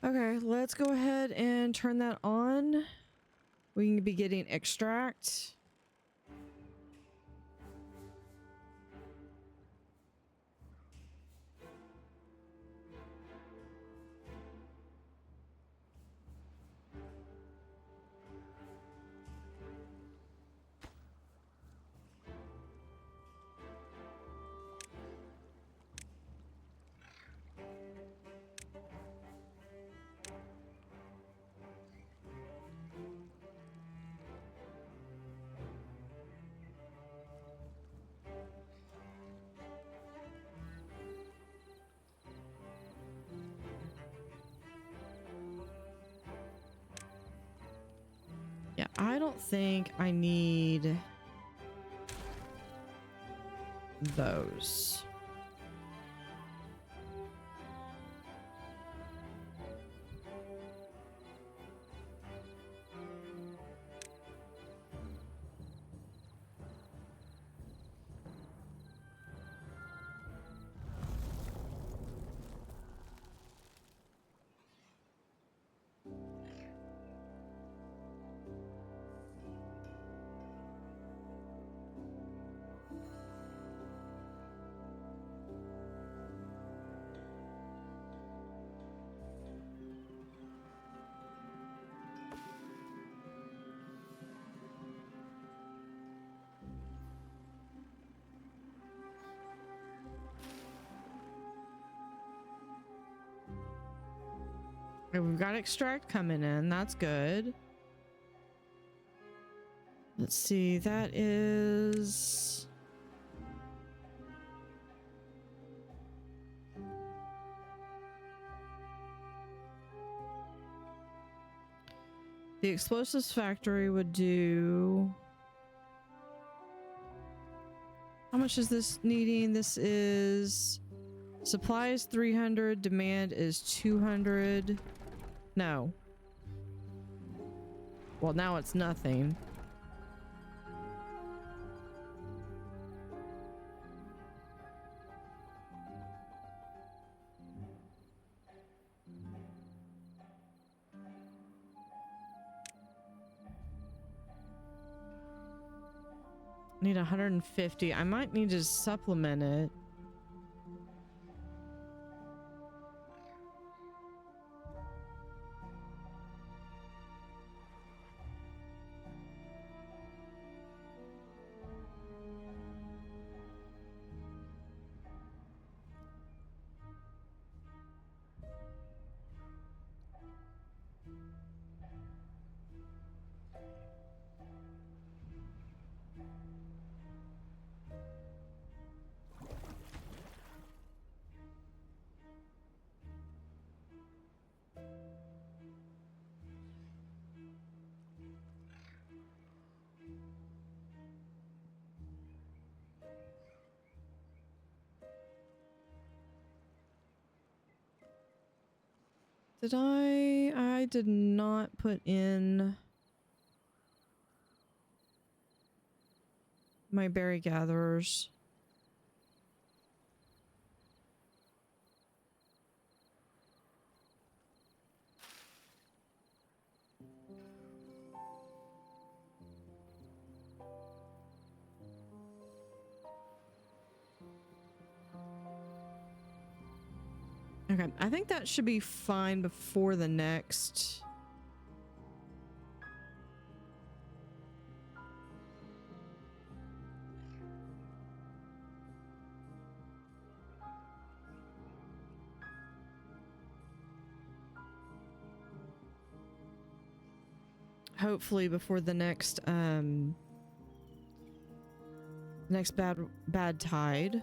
Okay, let's go ahead and turn that on. We can be getting extract. Yeah, I don't think I need those. Okay, we've got extract coming in. That's good. Let's see. That is... The explosives factory would do... How much is this needing? This is... Supply is 300. Demand is 200. No. Well, now it's nothing. Need 150. I might need to supplement it. Did I did not put in my berry gatherers. Okay, I think that should be fine before the next. Hopefully before the next bad tide.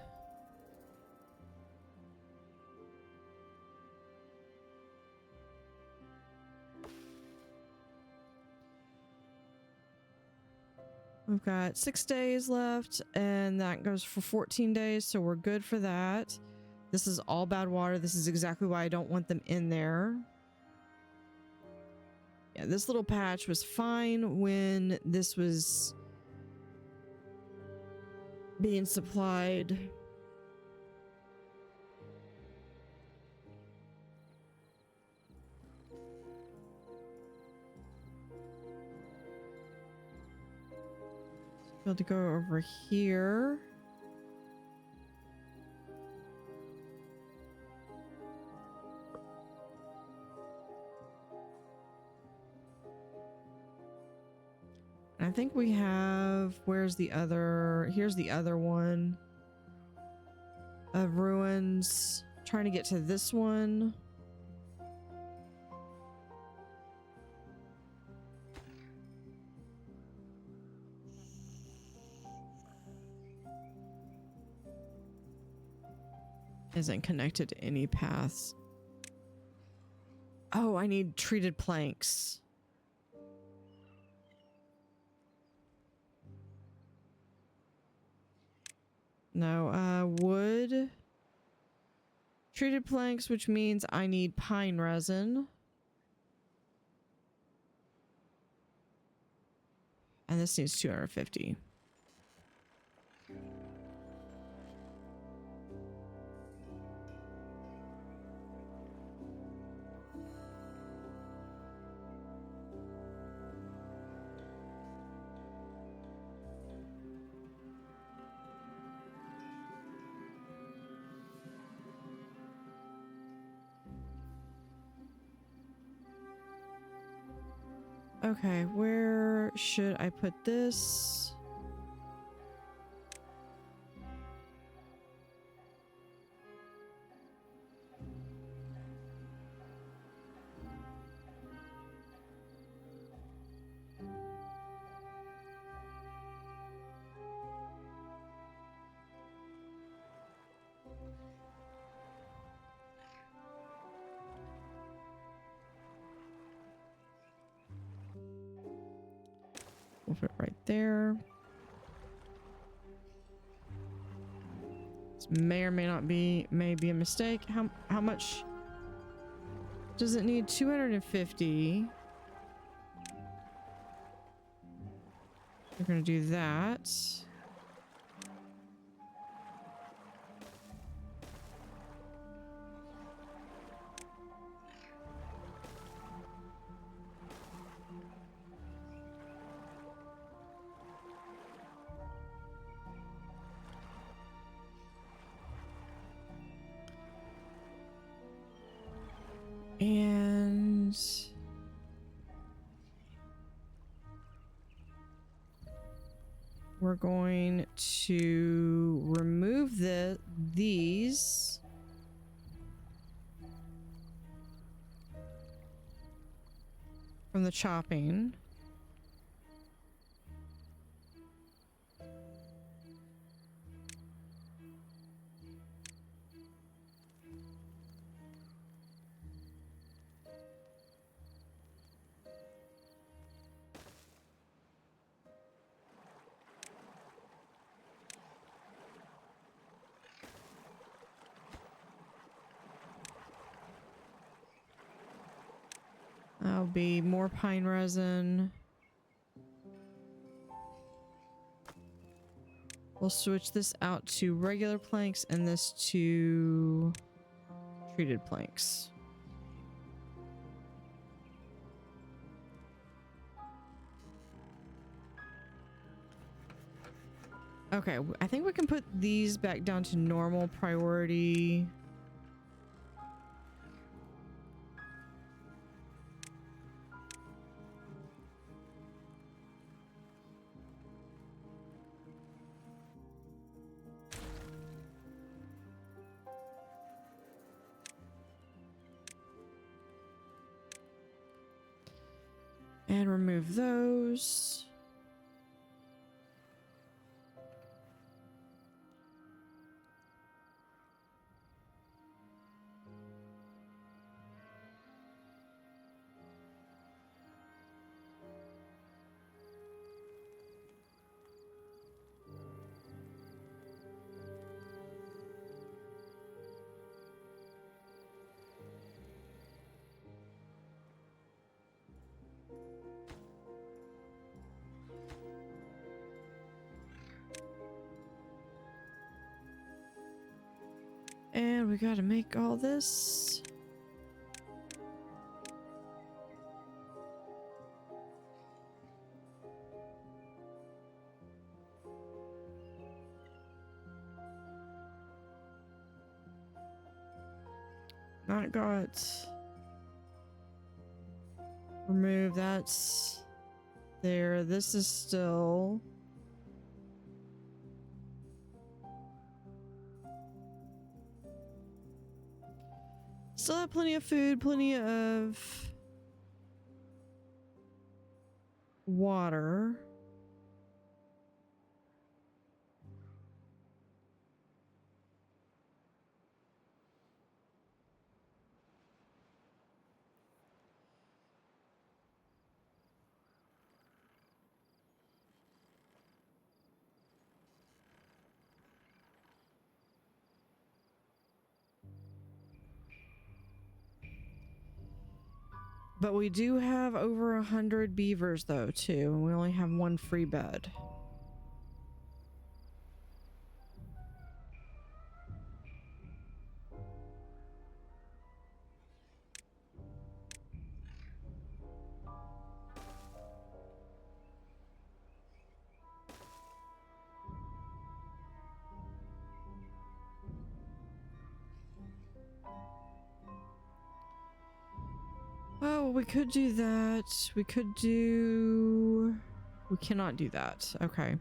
We've got 6 days left, and that goes for 14 days, so we're good for that. This is all bad water. This is exactly why I don't want them in there. Yeah, this little patch was fine when this was being supplied. Able to go over here. I think we have, where's the other, here's the other one of ruins. Trying to get to this one. Isn't connected to any paths. Oh, I need treated planks. No, wood. Treated planks, which means I need pine resin. And this needs 250. Okay, where should I put this? We'll put it right there. This may or may not be, may be a mistake. How much does it need? 250. We're gonna do that. And we're going to remove these. From the chopping. That'll be more pine resin. We'll switch this out to regular planks and this to treated planks. Okay, I think we can put these back down to normal priority. And remove those. And we gotta make all this. Not got. Remove that's there. This is still. Still have plenty of food, plenty of water. But we do have over 100 beavers though too, and we only have one free bed. Oh, we could do that. We could do... We cannot do that. Okay.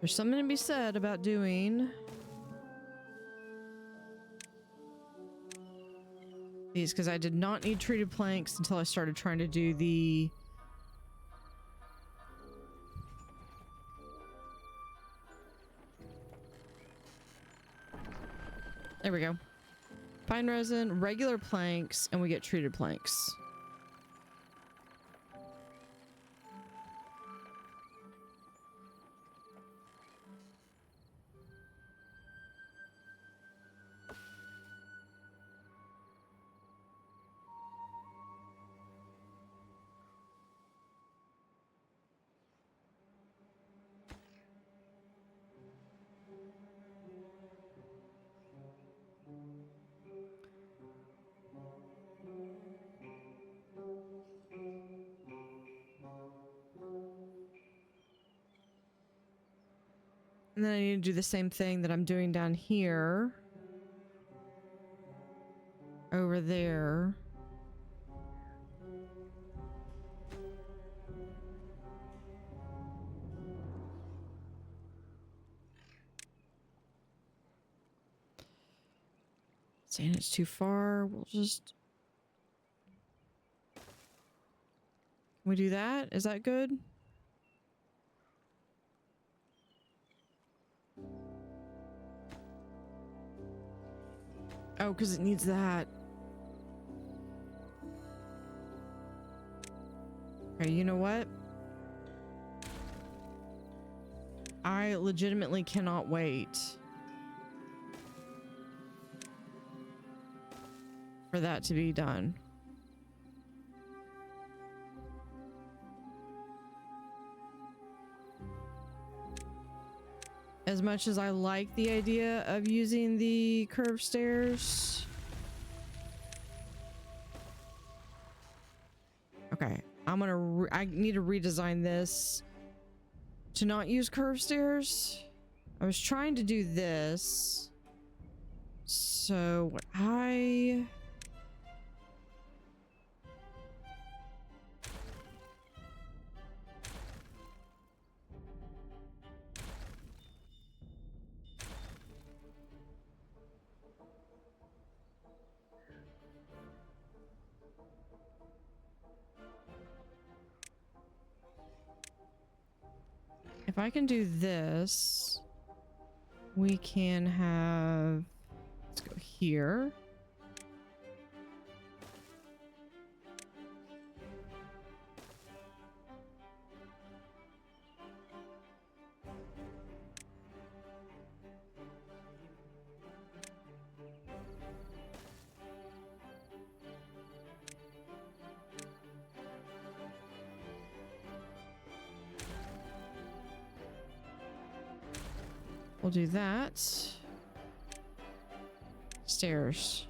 There's something to be said about doing these, because I did not need treated planks until I started trying to do the... There we go. Pine resin, regular planks, and we get treated planks. And then I need to do the same thing that I'm doing down here. Over there. Saying it's too far, we'll just... Can we do that? Is that good? Oh, because it needs that. Okay, you know what? I legitimately cannot wait for that to be done. As much as I like the idea of using the curved stairs. Okay, I need to redesign this to not use curved stairs. I was trying to do this. So if I can do this, we can have, let's go here. We'll do that. Stairs.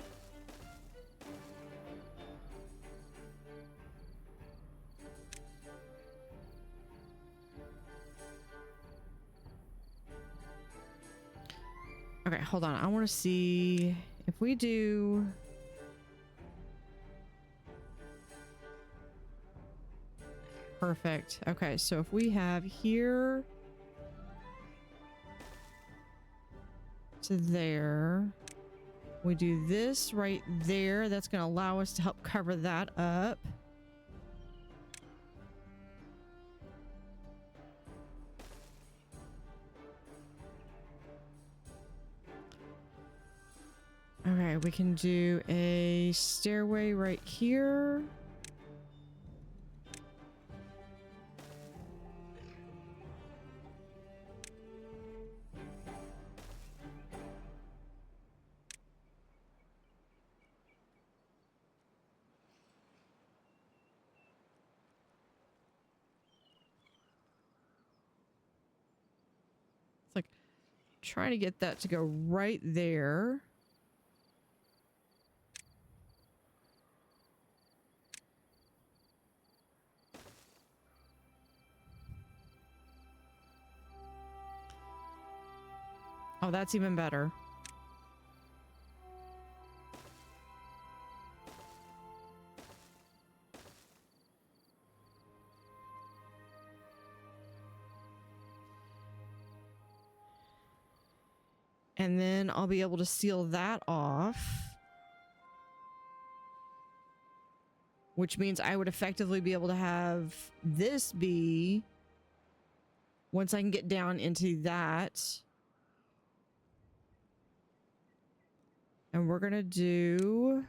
Okay, hold on. I want to see if we do... Perfect. Okay, so if we have here to there, we do this right there. That's going to allow us to help cover that up. Okay, we can do a stairway right here. It's like trying to get that to go right there. Oh, that's even better. And then I'll be able to seal that off. Which means I would effectively be able to have this be, once I can get down into that. And we're gonna do...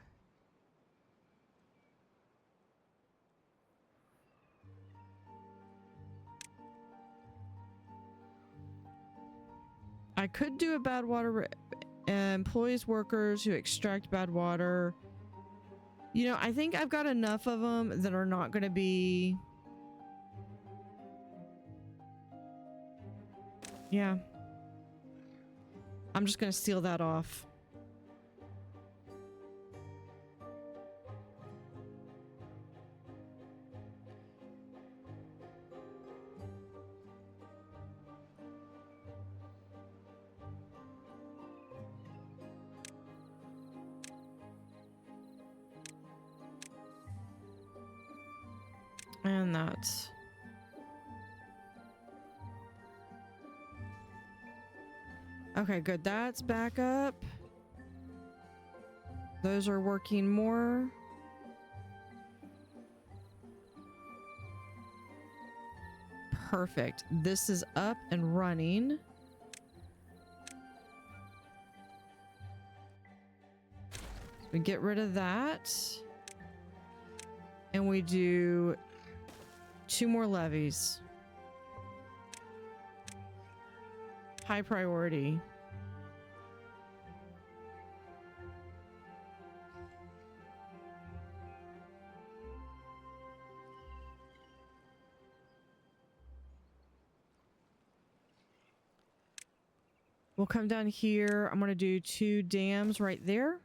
I could do a bad water... employees, workers who extract bad water. You know, I think I've got enough of them that are not gonna be... Yeah. I'm just gonna seal that off. And that's... Okay, good. That's back up. Those are working more. Perfect. This is up and running. We get rid of that. And we do 2 more levies. High priority. We'll come down here. I'm going to do 2 dams right there.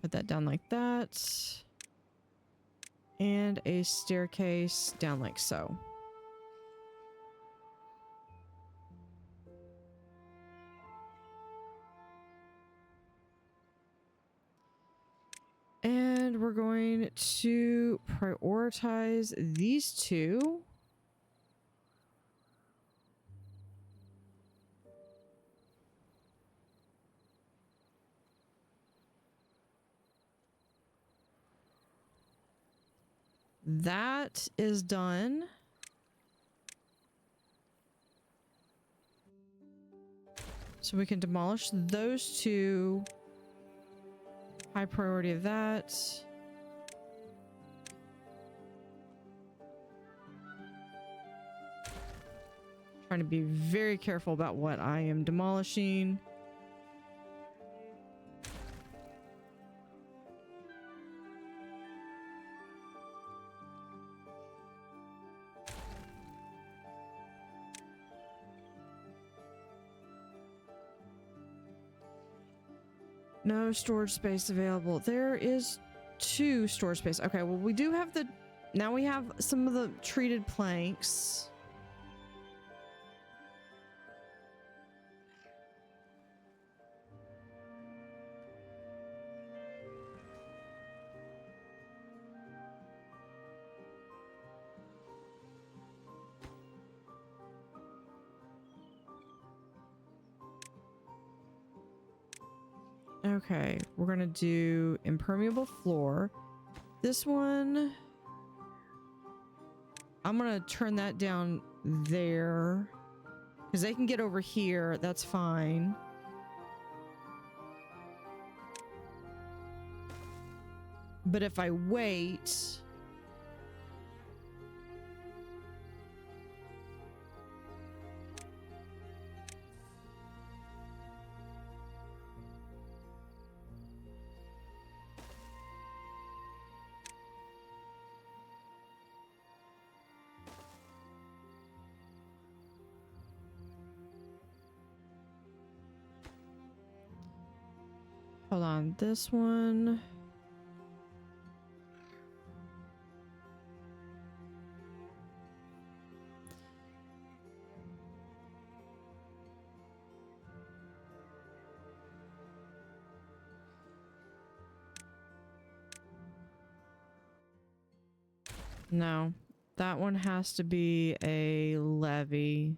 Put that down like that. And a staircase down like so. And we're going to prioritize these 2. That is done. So we can demolish those 2. High priority of that. Trying to be very careful about what I am demolishing. No storage space available. There is 2 storage space. Okay, well, we do have the... Now we have some of the treated planks. Okay, we're gonna do impermeable floor. This one, I'm gonna turn that down there because they can get over here. That's fine. But if I wait, hold on, this one. No, that one has to be a levy.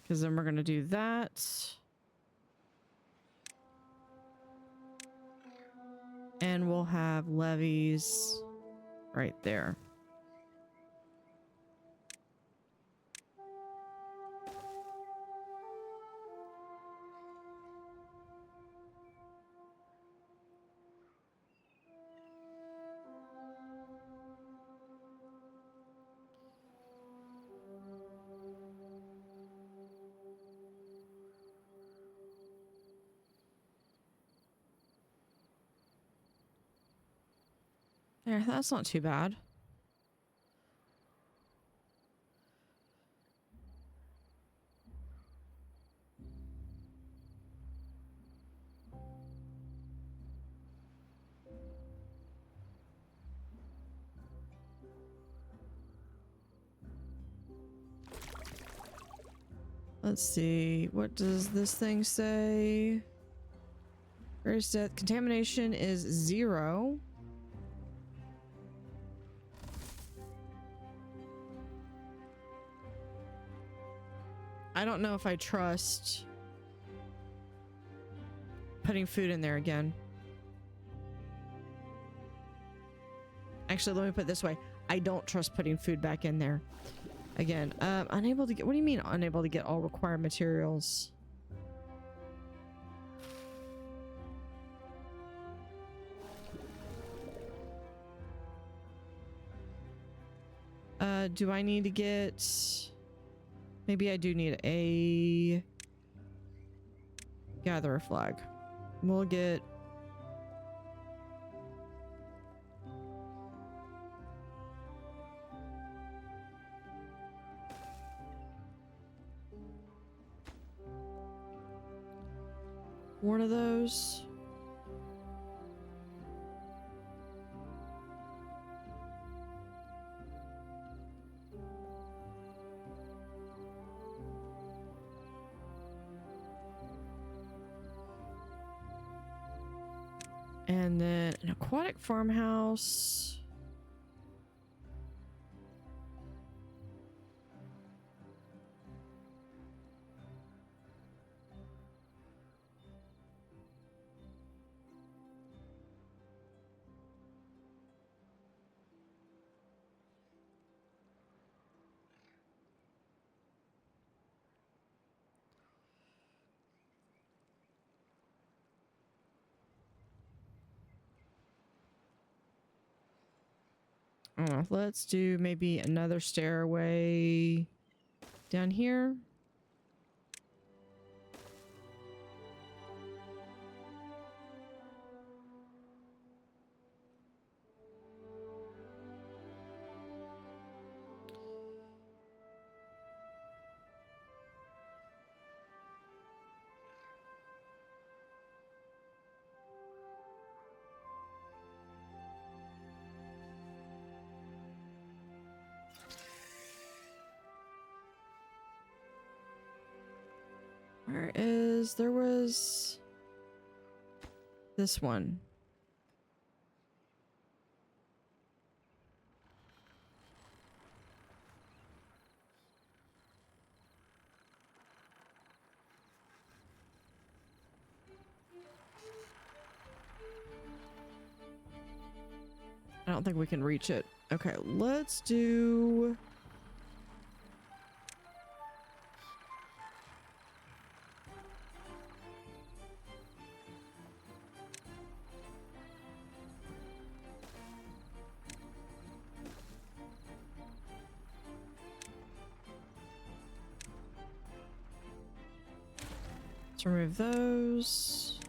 Because then we're going to do that. And we'll have levies right there. There, that's not too bad. Let's see, what does this thing say? Where's death? Contamination is 0. I don't know if I trust putting food in there again. Actually, let me put it this way. I don't trust putting food back in there. Again, unable to get... What do you mean unable to get all required materials? Do I need to get... Maybe I do need a gatherer flag. We'll get... one of those. And then an aquatic farmhouse. Let's do maybe another stairway down here. Where is... There was... this one. I don't think we can reach it. Okay, let's do... let's remove those.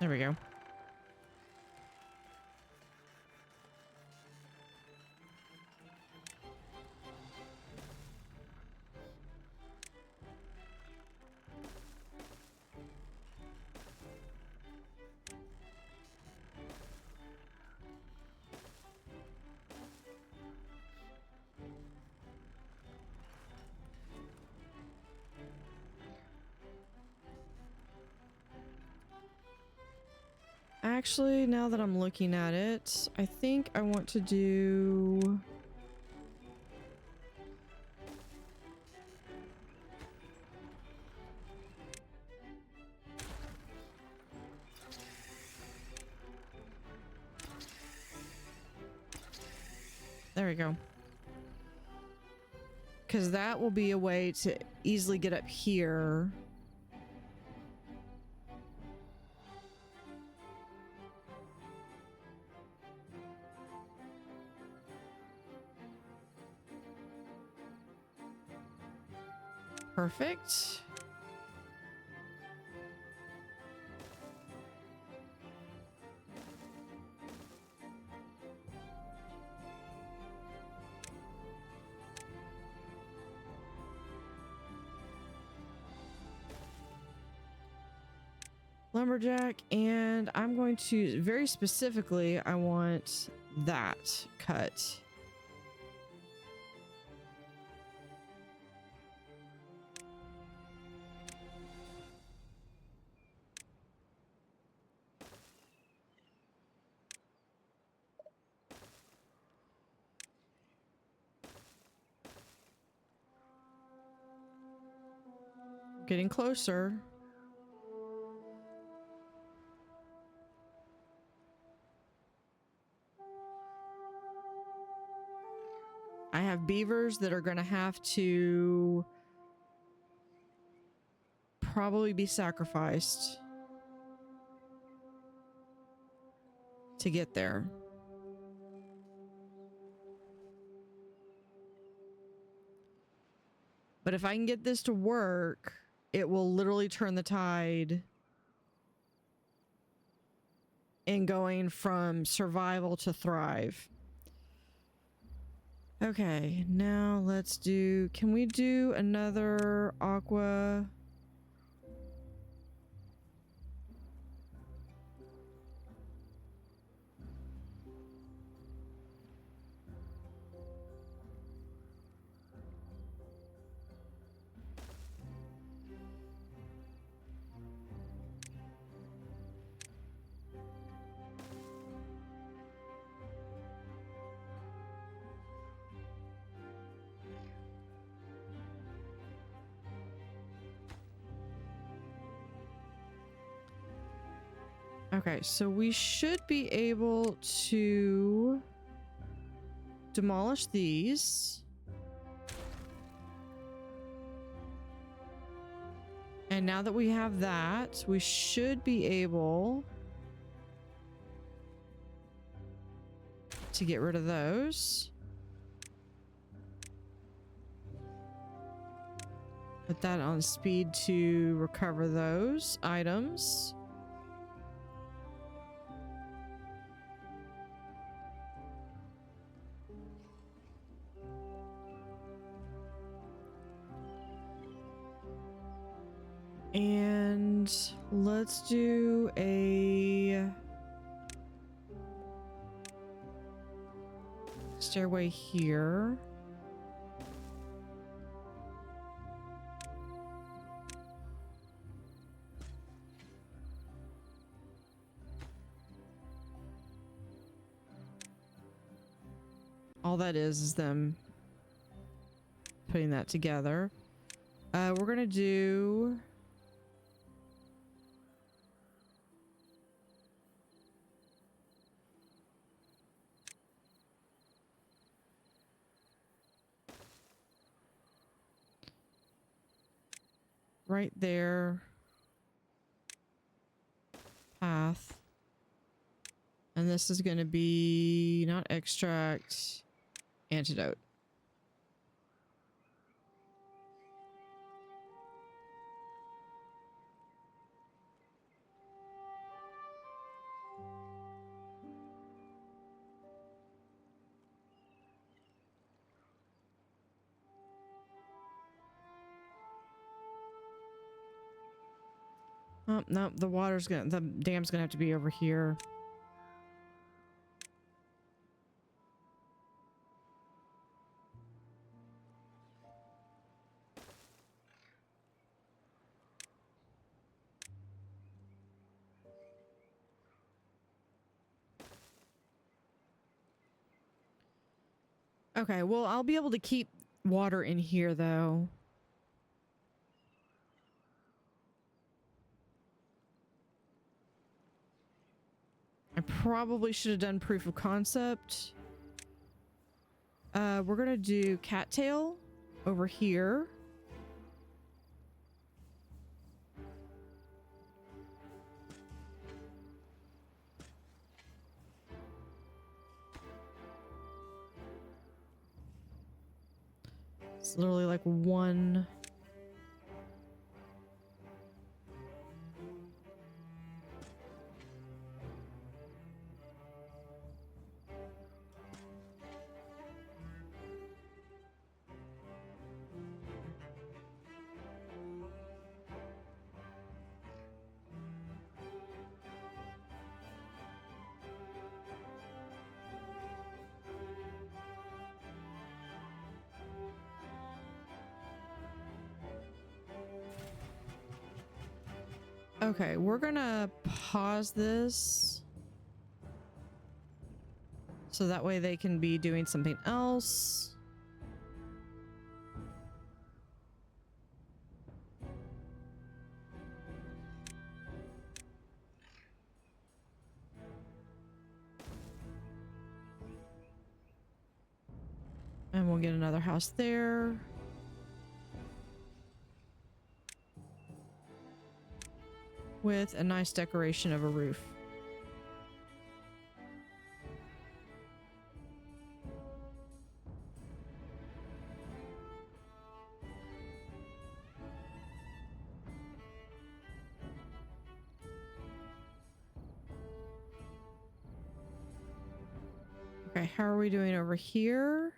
There we go. Actually, now that I'm looking at it, I think I want to do... There we go. Because that will be a way to easily get up here. Perfect. Lumberjack, and I'm going to, very specifically, I want that cut. Getting closer. I have beavers that are going to have to probably be sacrificed to get there. But if I can get this to work, it will literally turn the tide in going from survival to thrive. Okay, now let's do... Can we do another aqua? Okay, so we should be able to demolish these. And now that we have that, we should be able to get rid of those. Put that on speed to recover those items. And let's do a stairway here. All that is them putting that together. We're gonna do right there, path, and this is going to be not extract, antidote. Oh, no, the dam's gonna have to be over here. Okay, well, I'll be able to keep water in here, though. I probably should have done proof of concept. We're gonna do cattail over here. It's literally like one. Okay, we're gonna pause this so that way they can be doing something else. And we'll get another house there. With a nice decoration of a roof. Okay, how are we doing over here?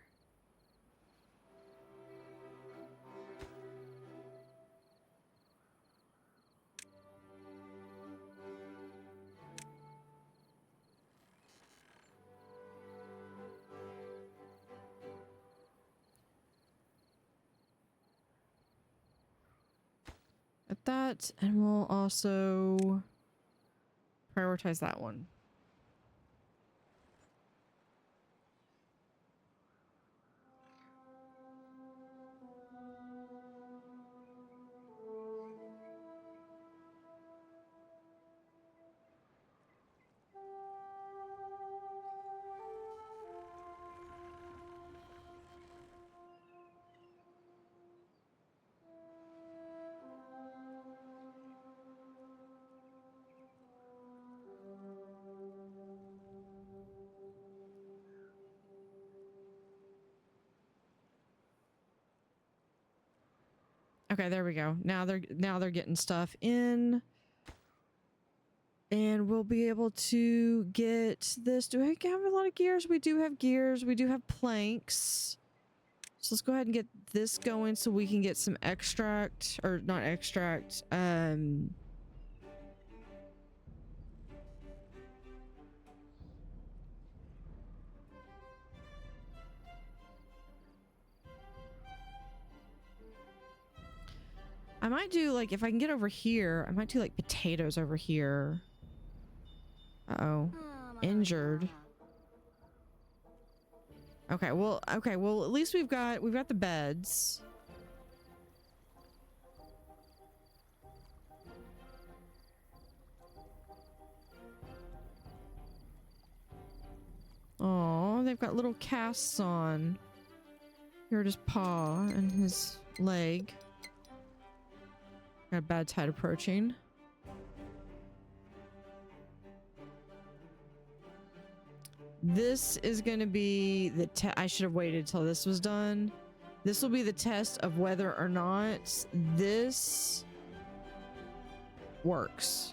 At that, and we'll also prioritize that one. Okay, there we go. Now they're getting stuff in. And we'll be able to get this. Do I have a lot of gears? We do have gears. We do have planks. So let's go ahead and get this going so we can get some extract, or not extract, I might do, like, if I can get over here, I might do, like, potatoes over here. Uh-oh. Injured. Okay, well, at least we've got the beds. Oh, they've got little casts on. Here at his paw and his leg. Got a bad tide approaching. This is going to be the I should have waited till this was done. This will be the test of whether or not this works.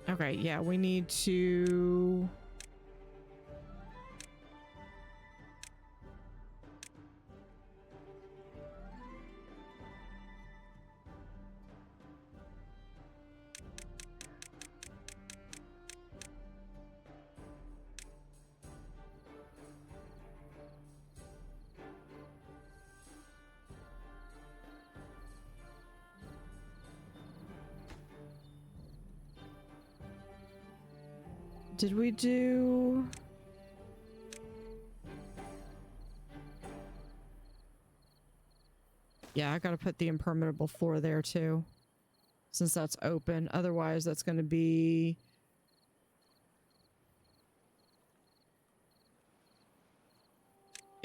Okay, yeah, we need to... Did we do... Yeah, I gotta put the impermeable floor there too, since that's open. Otherwise, that's gonna be...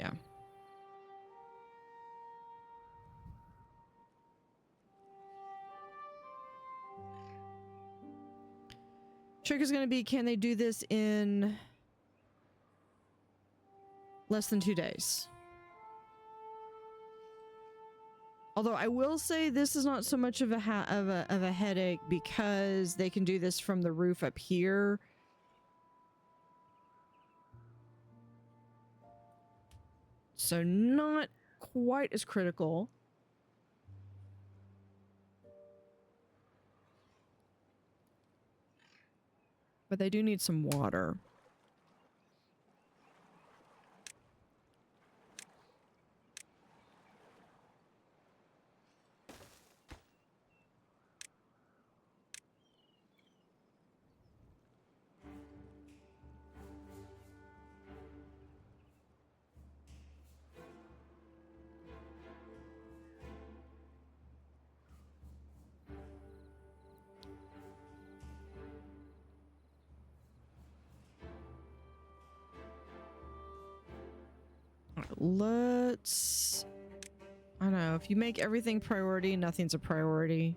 Yeah. Trick is gonna be, can they do this in less than 2 days? Although I will say this is not so much of a headache because they can do this from the roof up here. So not quite as critical. But they do need some water. let's... I don't know. If you make everything priority, nothing's a priority.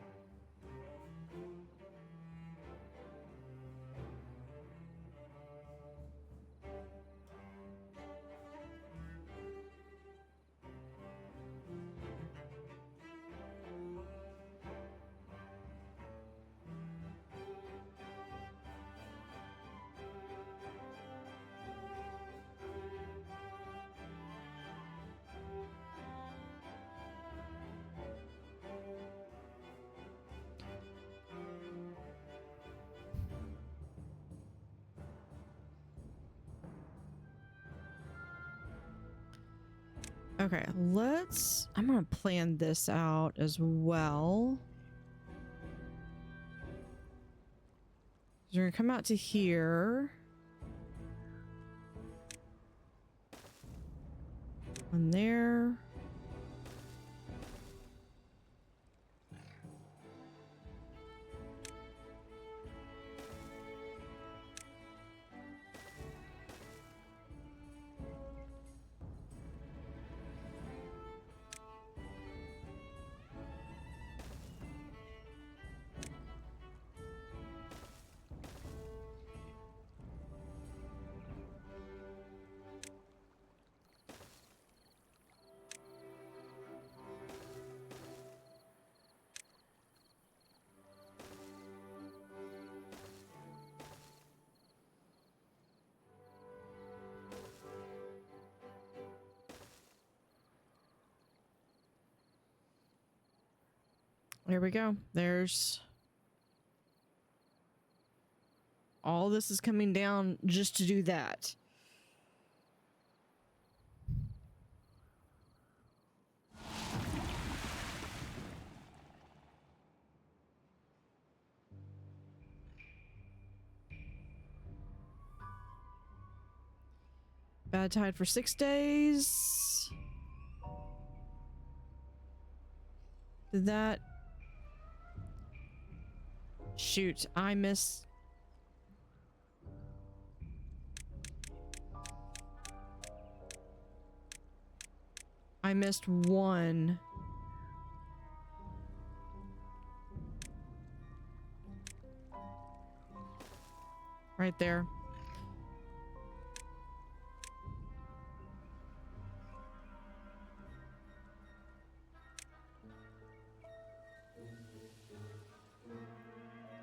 Okay, let's... I'm gonna plan this out as well. So we're gonna come out to here. One there. There we go. There's... all this is coming down just to do that. Bad tide for 6 days. Did that... shoot, I missed... I missed one. Right there.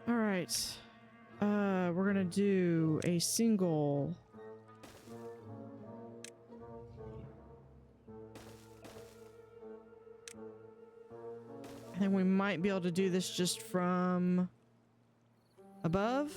All right. We're gonna do a single. I think we might be able to do this just from above.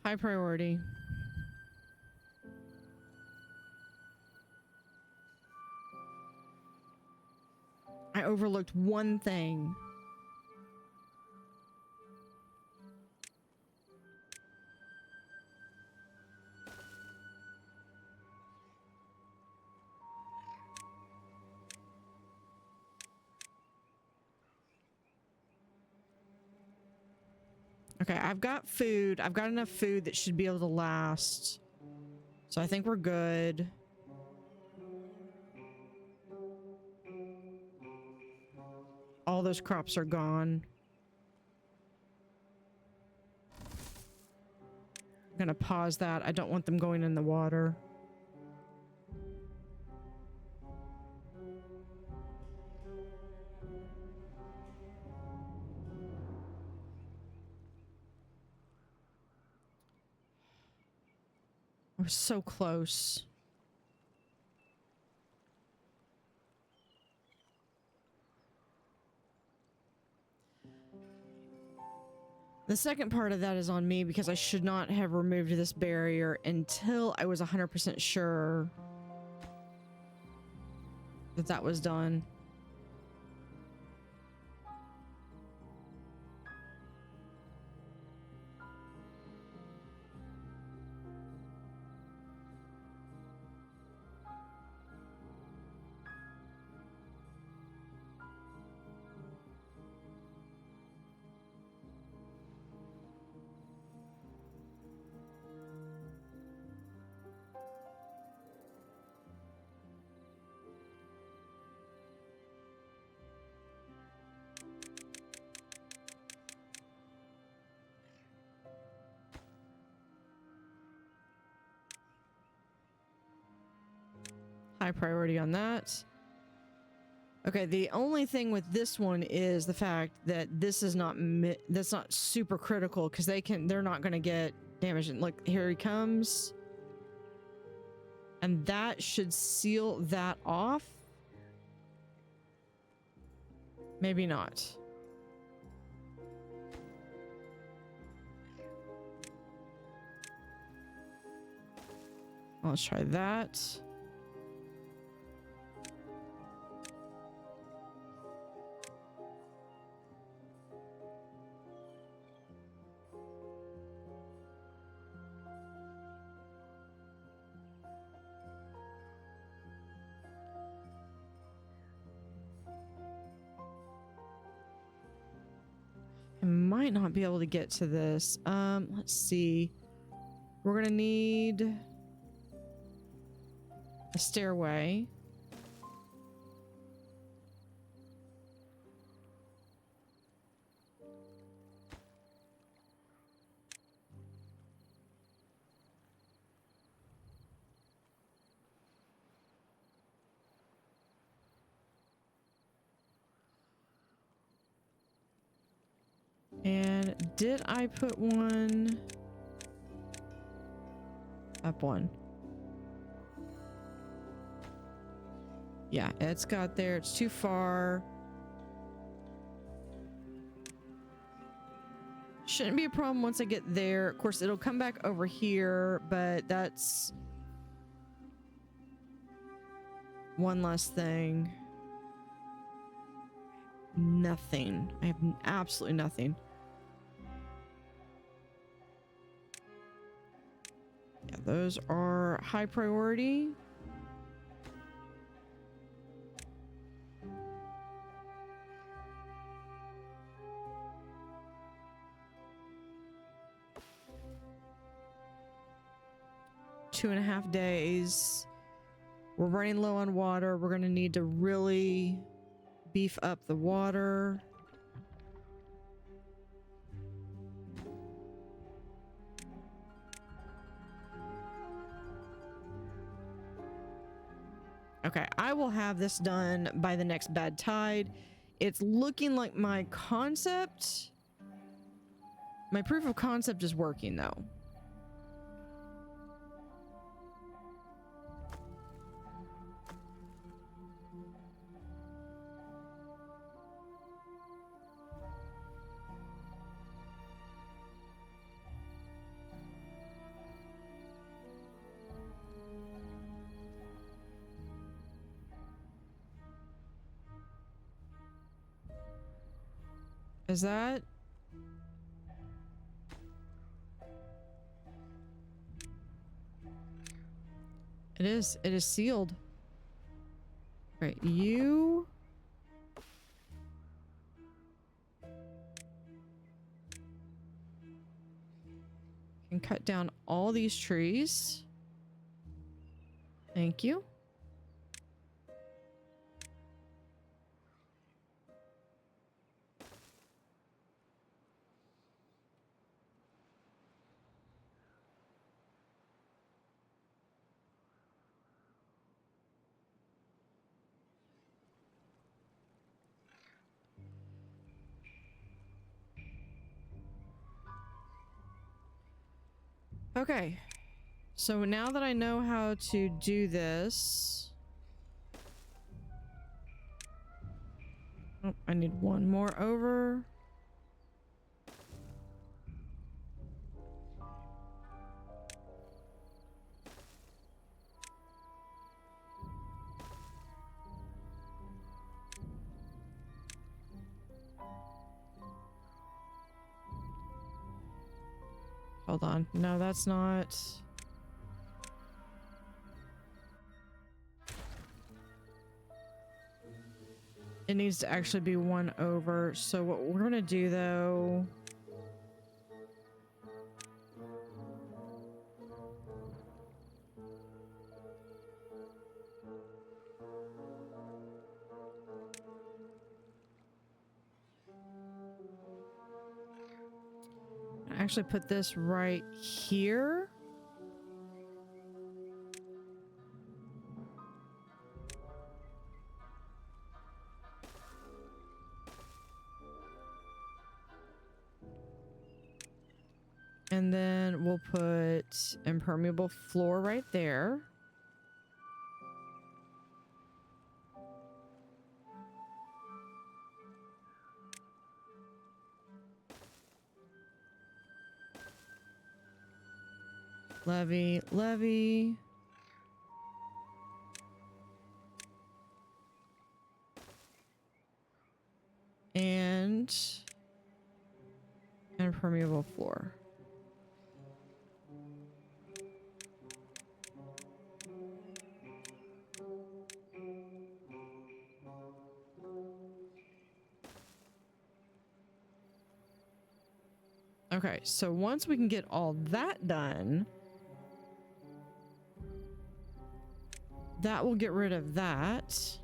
High priority. I overlooked one thing. Okay, I've got food. I've got enough food that should be able to last. So I think we're good. All those crops are gone. I'm gonna pause that. I don't want them going in the water. We're so close. The second part of that is on me because I should not have removed this barrier until I was 100% sure that that was done. High priority on that. Okay, the only thing with this one is the fact that this is not that's not super critical because they're not going to get damaged. And look, here he comes. And that should seal that off. Maybe not. Let's try that. I might not be able to get to this. Let's see. We're gonna need a stairway. And did I put one up one? Yeah, it's got there. It's too far. Shouldn't be a problem once I get there. Of course, it'll come back over here, but that's one less thing. Nothing. I have absolutely nothing. Yeah, those are high priority. Two and a half days. We're running low on water. We're going to need to really beef up the water. Okay, I will have this done by the next bad tide. It's looking like my concept, my proof of concept is working though. Is that? It is. It is sealed. Right, you... can cut down all these trees. Thank you. Okay, so now that I know how to do this... Oh, I need one more over. Hold on. No, that's not... It needs to actually be one over. So what we're gonna do though... actually put this right here. And then we'll put impermeable floor right there. Levee, levee. And impermeable floor. Okay, so once we can get all that done, that will get rid of that.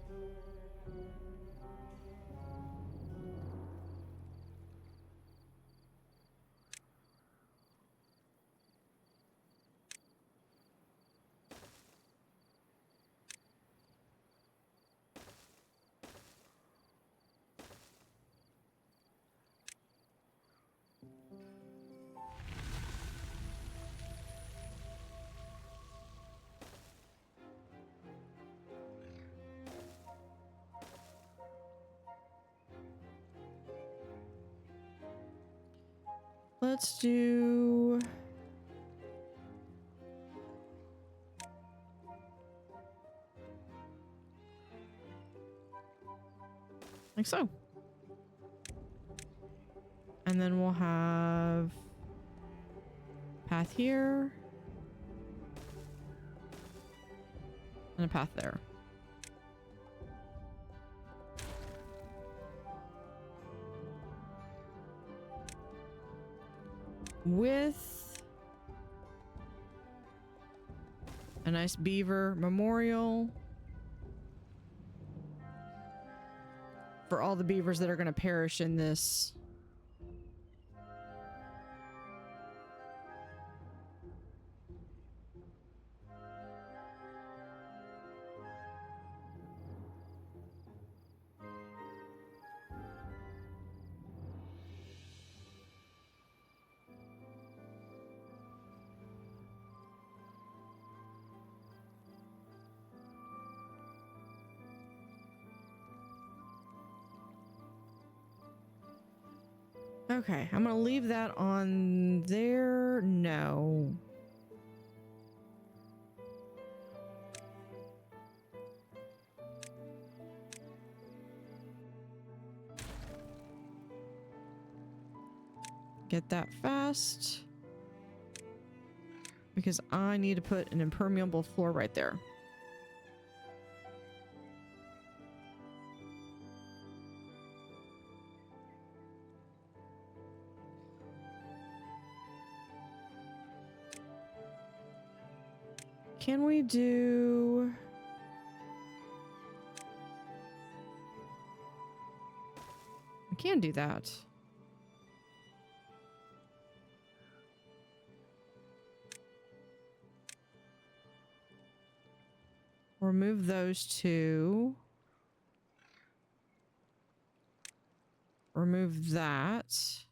Let's do... like so. And then we'll have path here and a path there. With a nice beaver memorial for all the beavers that are going to perish in this. Okay, I'm gonna leave that on there. No. Get that fast. Because I need to put an impermeable floor right there. Can we do... we can do that. Remove those two. Remove that.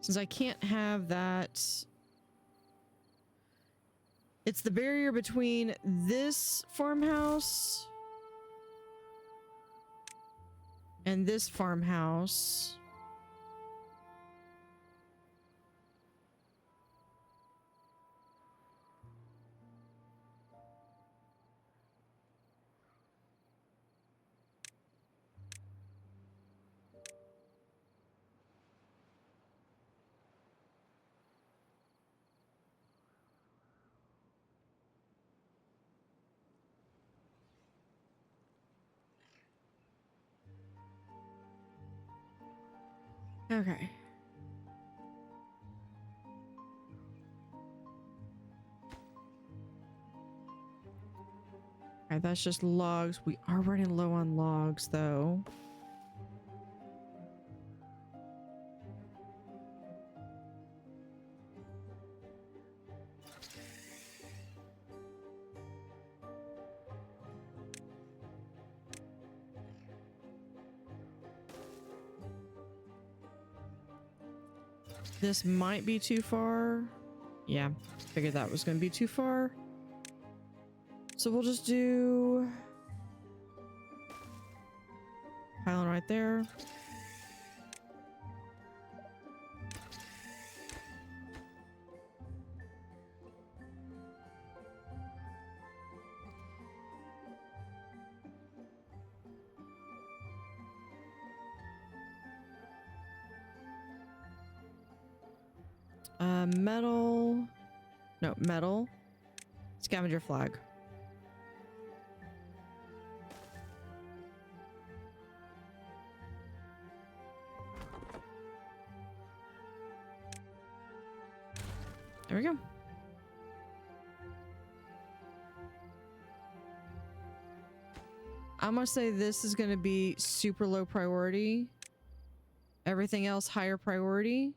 Since I can't have that... it's the barrier between this farmhouse and this farmhouse. Okay. Alright, that's just logs. We are running low on logs, though. This might be too far. Yeah, figured that was going to be too far. So we'll just do pylon right there. Metal. No, metal. Scavenger flag. There we go. I'm gonna say this is gonna be super low priority. Everything else higher priority.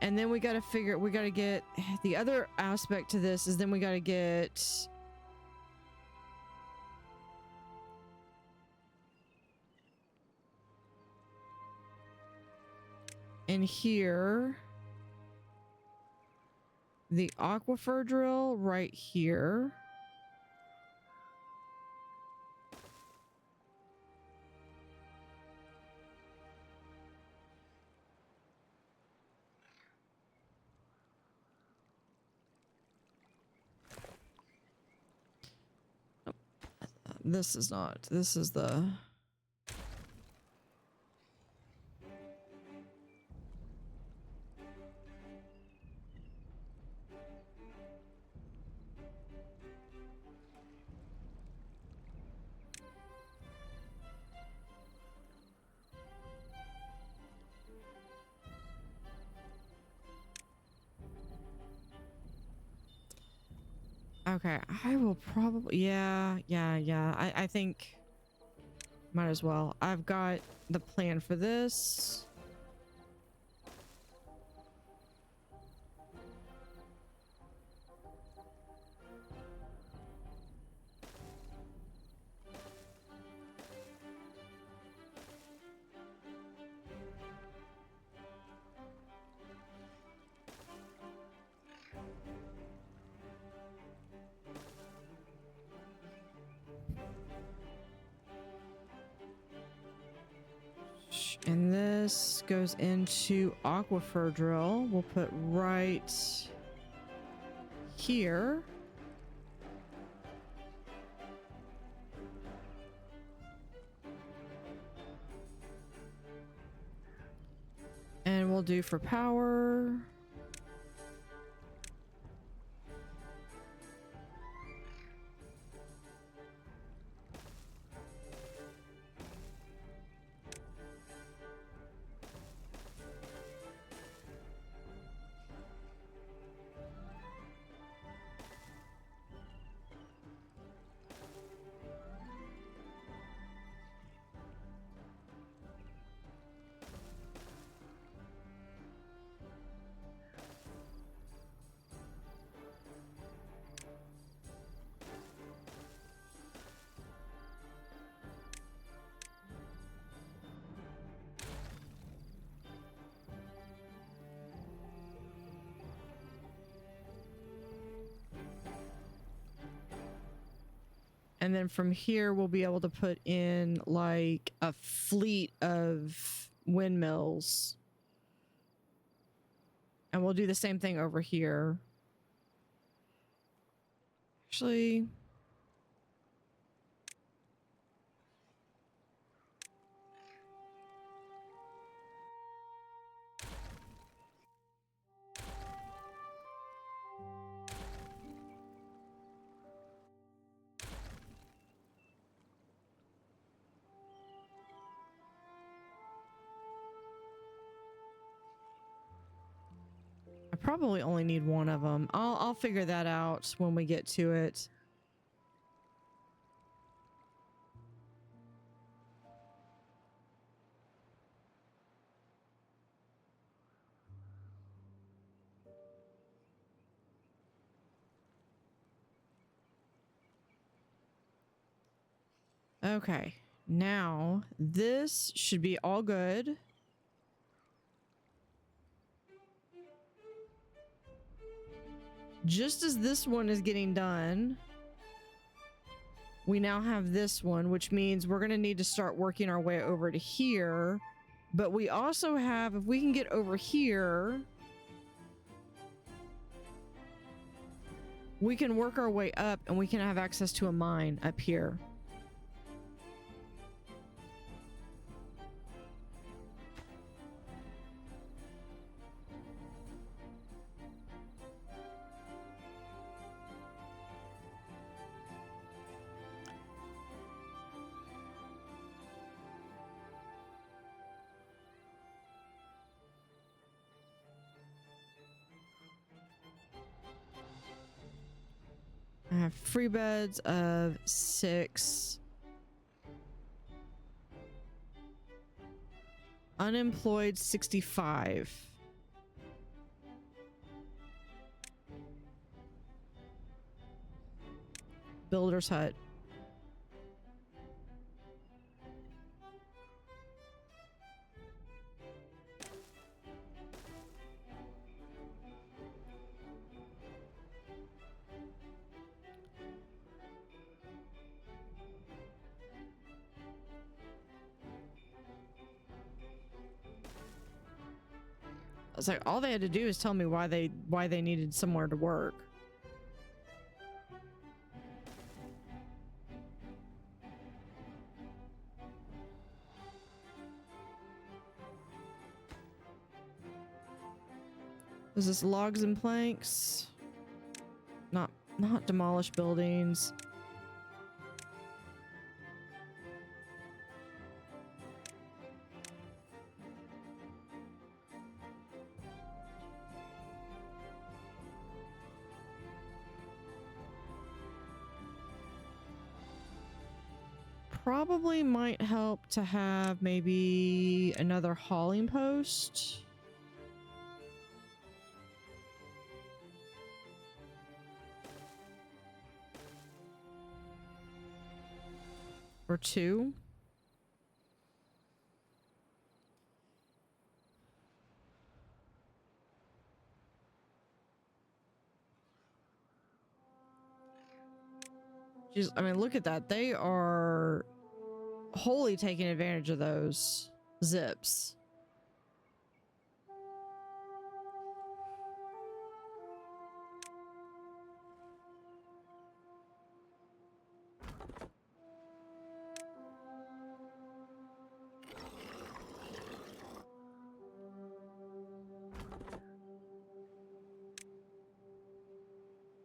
And then we got to figure, we got to get the other aspect to this is then we got to get in here the aquifer drill right here. This is not. This is the... Okay, I will probably... Yeah. I think... Might as well. I've got the plan for this. And this goes into aquifer drill. We'll put right here. And we'll do for power. And then from here, we'll be able to put in like a fleet of windmills. And we'll do the same thing over here. Actually... I probably only need one of them. I'll figure that out when we get to it. Okay, now this should be all good. Just as this one is getting done, we now have this one, which means we're going to need to start working our way over to here. But we also have, if we can get over here, we can work our way up and we can have access to a mine up here. I have free beds of 6. Unemployed 65. Builder's hut. It's like all they had to do is tell me why they needed somewhere to work. Is this logs and planks? Not demolished buildings. Probably might help to have maybe another hauling post. Or 2. Jeez, I mean, look at that. They are wholly taking advantage of those zips.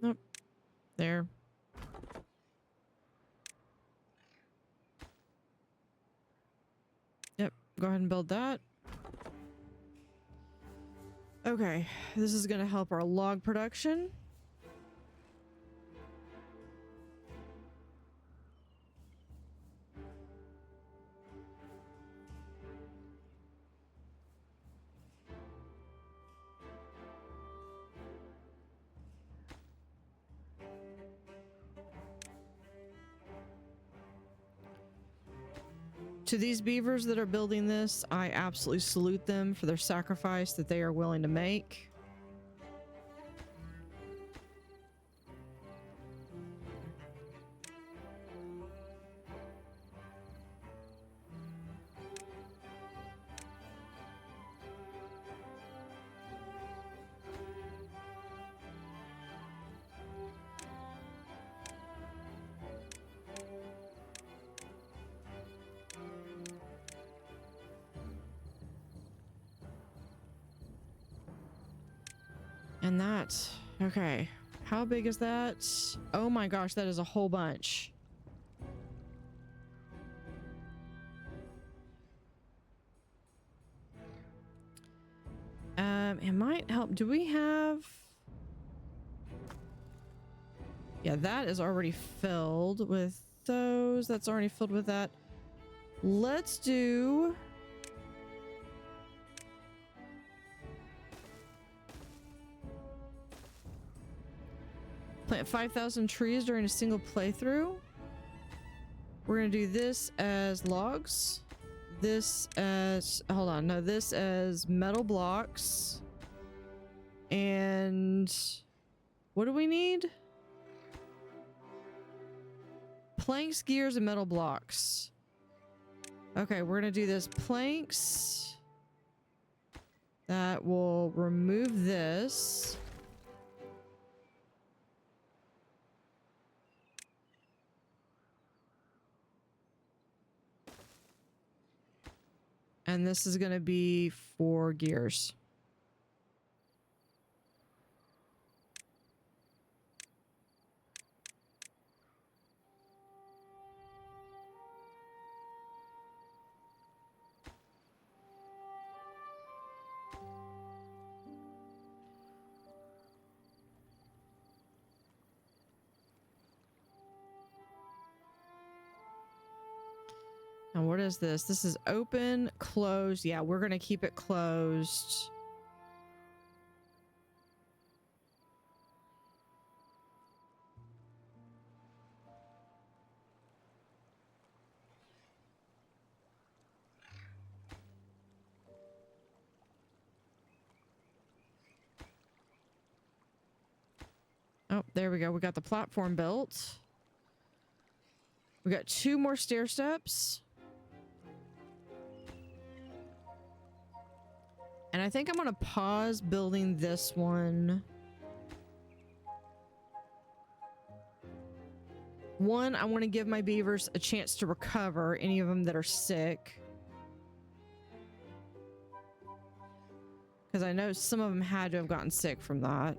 Nope. There. Yep, go ahead and build that. Okay, this is going to help our log production. To these beavers that are building this, I absolutely salute them for their sacrifice that they are willing to make. And that, okay. How big is that? Oh my gosh, that is a whole bunch. It might help. Do we have... Yeah, that is already filled with those. That's already filled with that. Let's do... Plant 5,000 trees during a single playthrough. We're gonna do this as logs. This as, hold on, no, this as metal blocks. And what do we need? Planks, gears, and metal blocks. Okay, we're gonna do this planks. That will remove this. And this is gonna be 4 gears. And what is this? This is open, closed. Yeah, we're gonna keep it closed. Oh, there we go. We got the platform built. We got 2 more stair steps. And I think I'm gonna pause building this one. One, I want to give my beavers a chance to recover, any of them that are sick. Because I know some of them had to have gotten sick from that.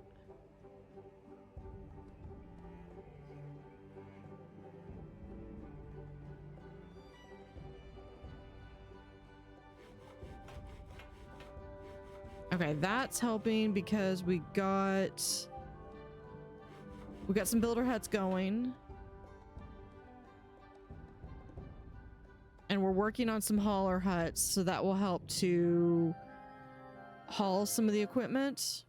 Okay, that's helping because we got some builder huts going. And we're working on some hauler huts, so that will help to haul some of the equipment.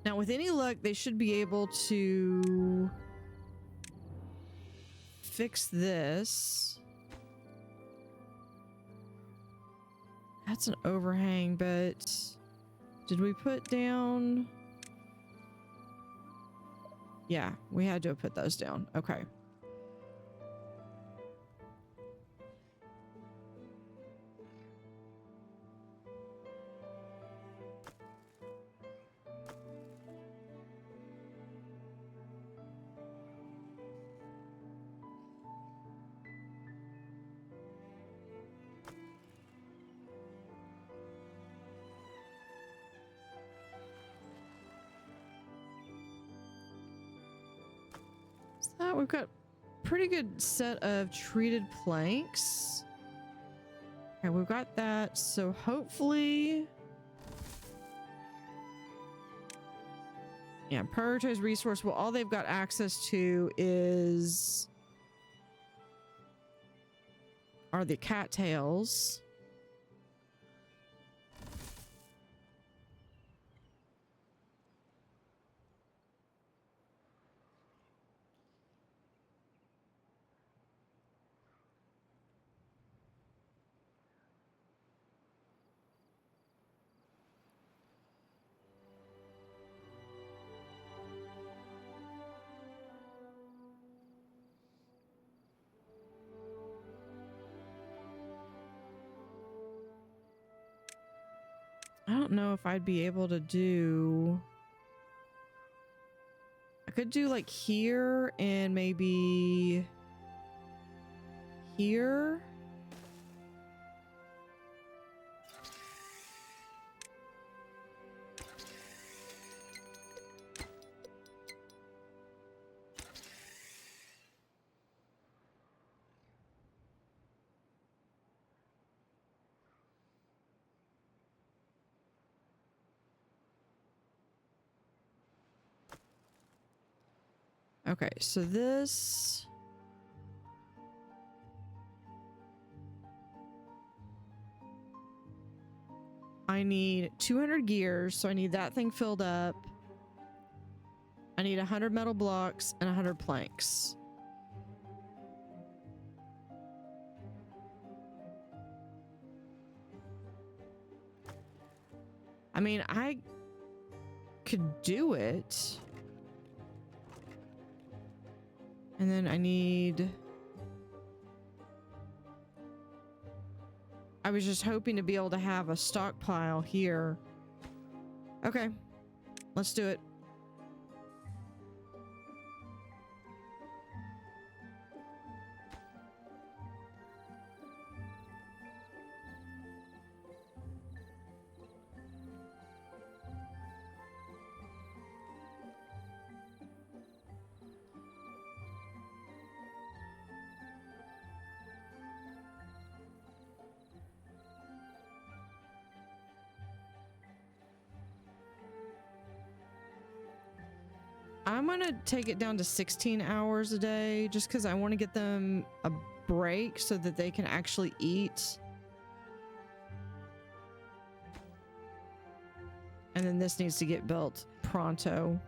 Now, with any luck, they should be able to fix this. That's an overhang, but did we put down? Yeah, we had to have put those down. Okay. So we've got a pretty good set of treated planks. Okay, we've got that. So hopefully, yeah, prioritize resource. Well, all they've got access to are the cattails. I don't know if I'd be able to do... I could do like here and maybe here. Okay, so this... I need 200 gears, so I need that thing filled up. I need 100 metal blocks and 100 planks. I mean, I could do it. And then I need... I was just hoping to be able to have a stockpile here. Okay, let's do it. I'm gonna take it down to 16 hours a day just because I want to get them a break so that they can actually eat. And then this needs to get built pronto.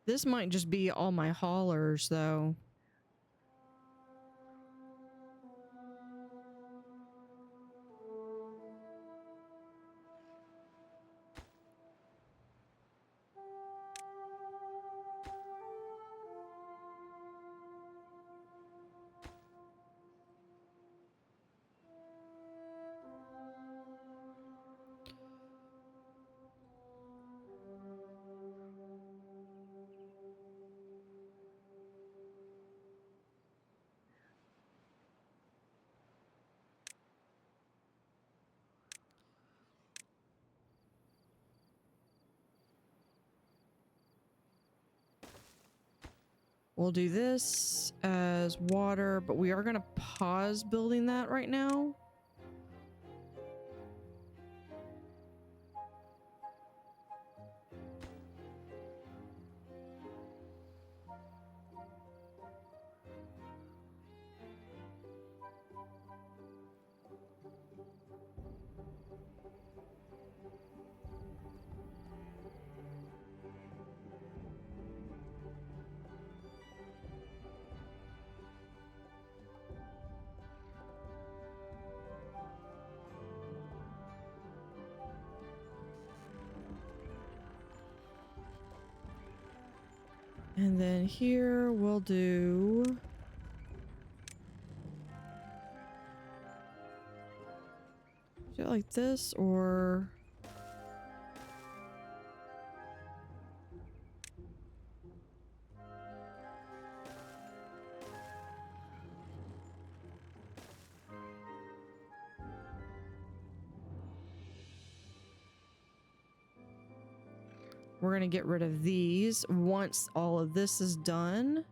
This might just be all my haulers, though. We'll do this as water, but we are going to pause building that right now. And then here we'll do... Do it like this, or... We're going to get rid of these once all of this is done.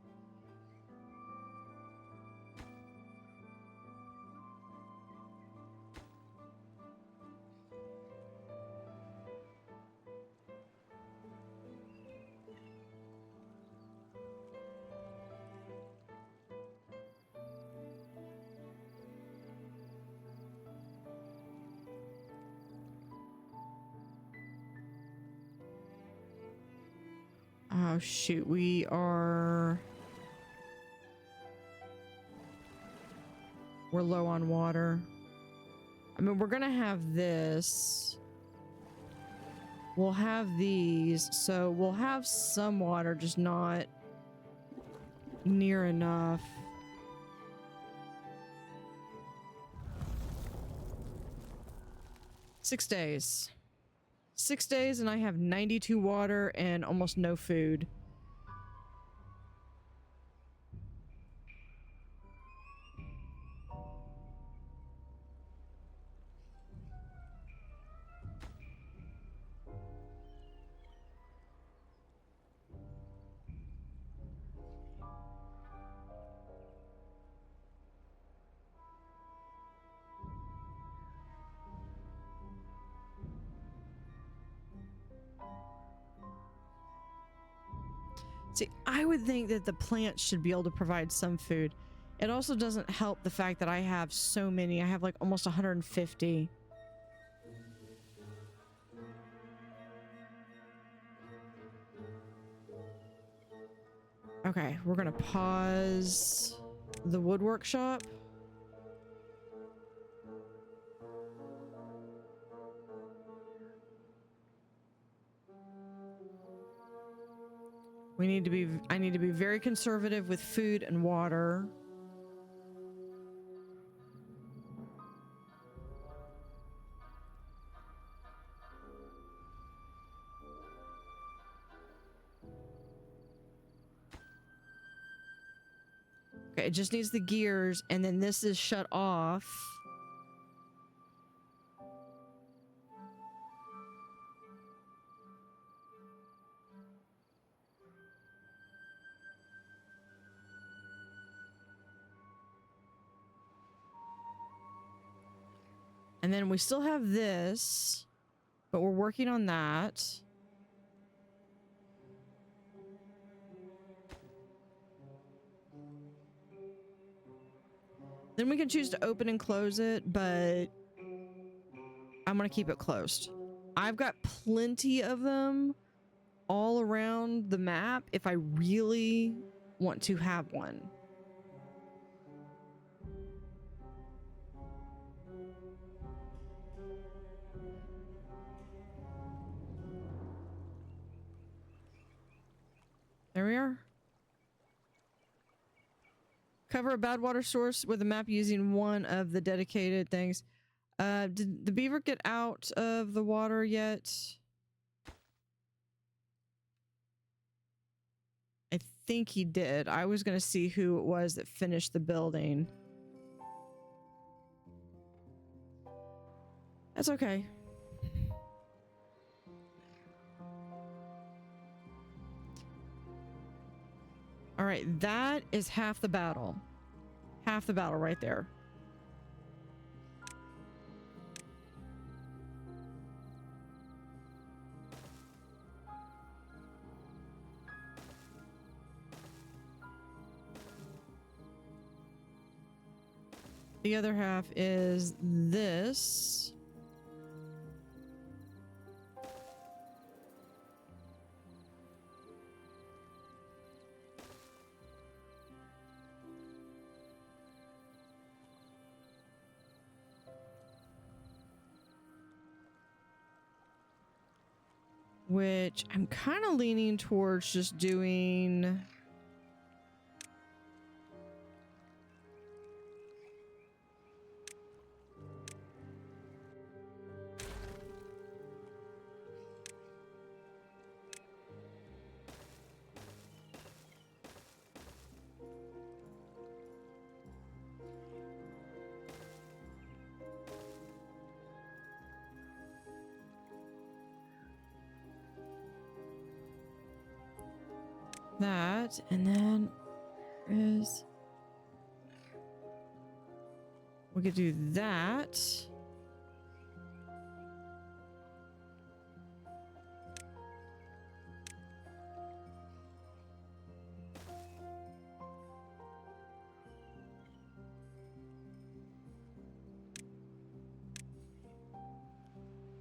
Oh shoot, we're low on water. I mean, we're gonna have this. We'll have these, so we'll have some water, just not near enough. Six days. 6 days and I have 92 water and almost no food. See, I would think that the plants should be able to provide some food. It also doesn't help the fact that I have so many. I have like almost 150. Okay, we're gonna pause the wood workshop. I need to be very conservative with food and water. Okay, it just needs the gears, and then this is shut off. And then we still have this, but we're working on that. Then we can choose to open and close it, but I'm gonna keep it closed. I've got plenty of them all around the map if I really want to have one. There we are. Cover a bad water source with a map using one of the dedicated things. Did the beaver get out of the water yet? I think he did. I was going to see who it was that finished the building. That's okay. All right, that is half the battle. Half the battle right there. The other half is this. Which I'm kind of leaning towards just doing... that, and then is we could do that.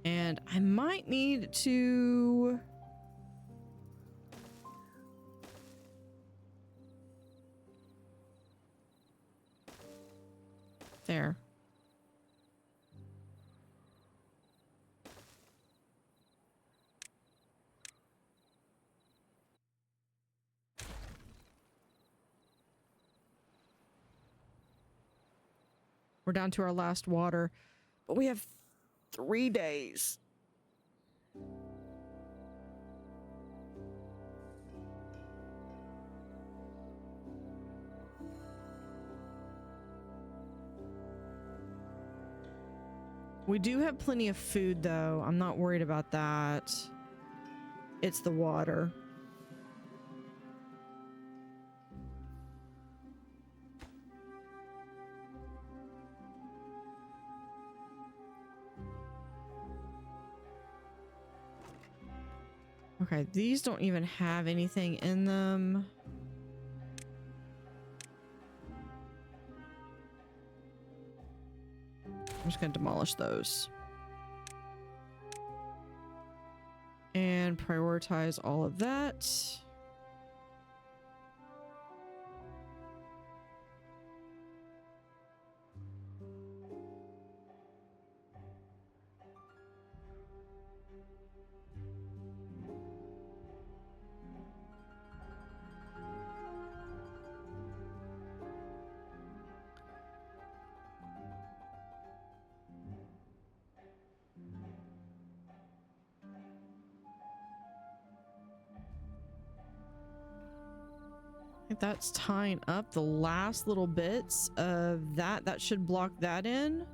And I might need to there. We're down to our last water, but we have 3 days. We do have plenty of food, though. I'm not worried about that. It's the water. Okay, these don't even have anything in them. I'm just gonna demolish those. And prioritize all of that. That's tying up the last little bits of that. That should block that in.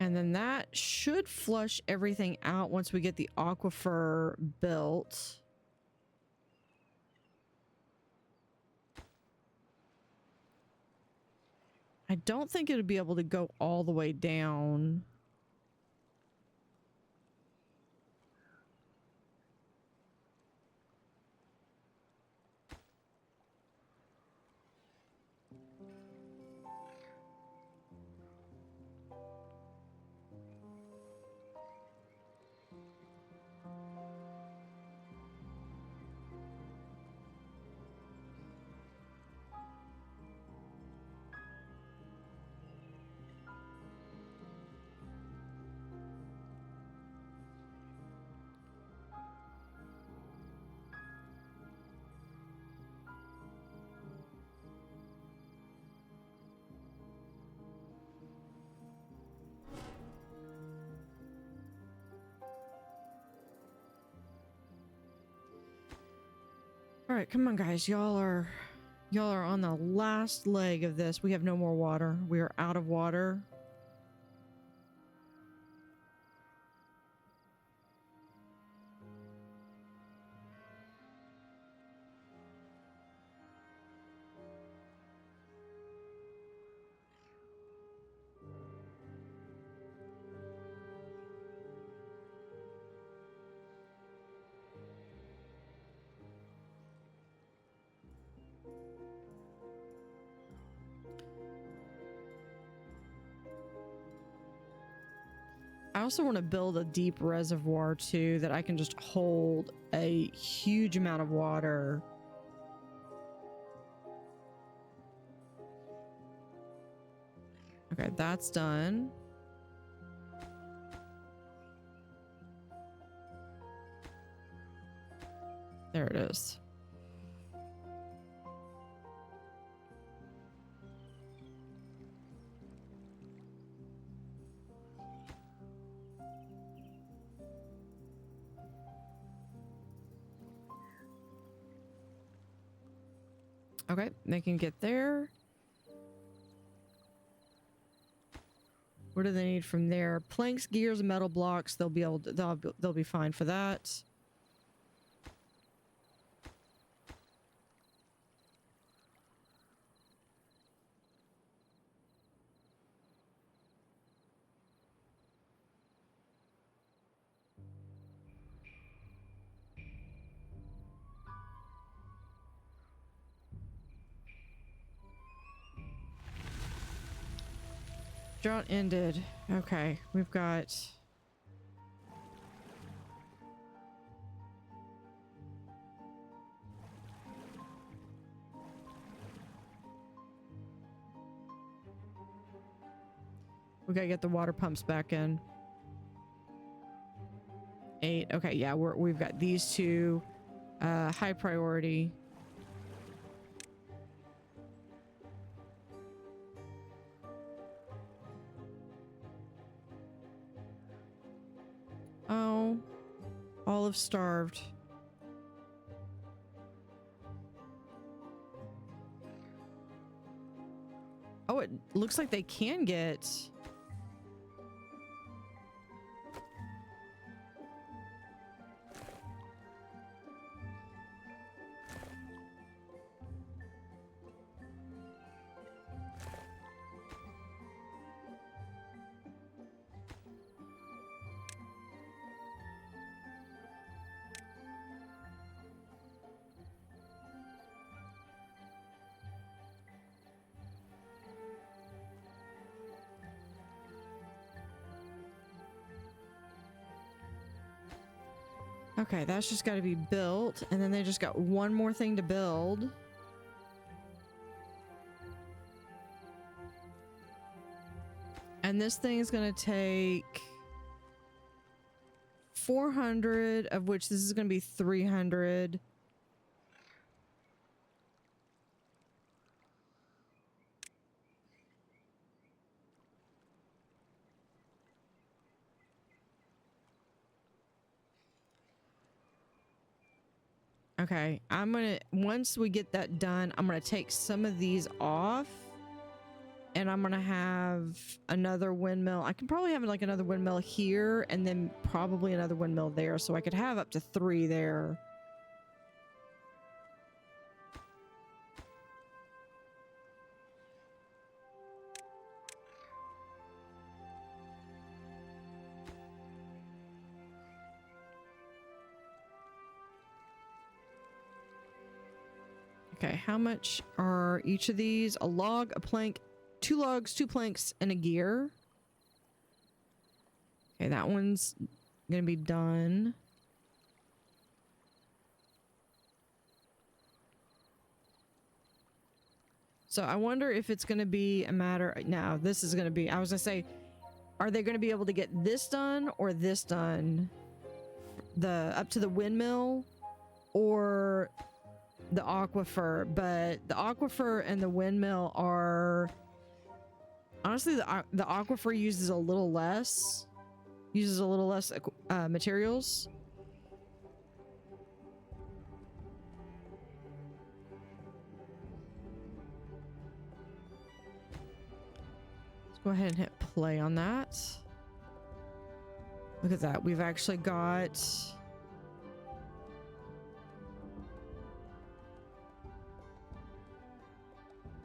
And then that should flush everything out once we get the aquifer built. I don't think it would be able to go all the way down. All right, come on, guys. Y'all are on the last leg of this. We have no more water. We are out of water. I also want to build a deep reservoir too that I can just hold a huge amount of water. Okay, that's done. There it is. Okay, they can get there. What do they need from there? Planks, gears, metal blocks. They'll be able to, they'll be fine for that. Drought ended. Okay, we've got... We gotta get the water pumps back in. 8. Okay, yeah, we've got these two high priority. Oh, Olive starved. Oh, it looks like they can get... Okay, that's just got to be built, and then they just got one more thing to build. And this thing is going to take 400, of which this is going to be 300. Okay, I'm gonna, once we get that done, I'm gonna take some of these off, and I'm gonna have another windmill. I can probably have like another windmill here, and then probably another windmill there, so I could have up to 3 there. Okay, how much are each of these? A log, a plank, 2 logs, 2 planks, and a gear. Okay, that one's gonna be done. So I wonder if it's gonna be a matter... Now, this is gonna be... I was gonna say, are they gonna be able to get this done or this done? The up to the windmill or the aquifer? But the aquifer and the windmill are... Honestly, the aquifer uses a little less. Uses a little less materials. Let's go ahead and hit play on that. Look at that. We've actually got...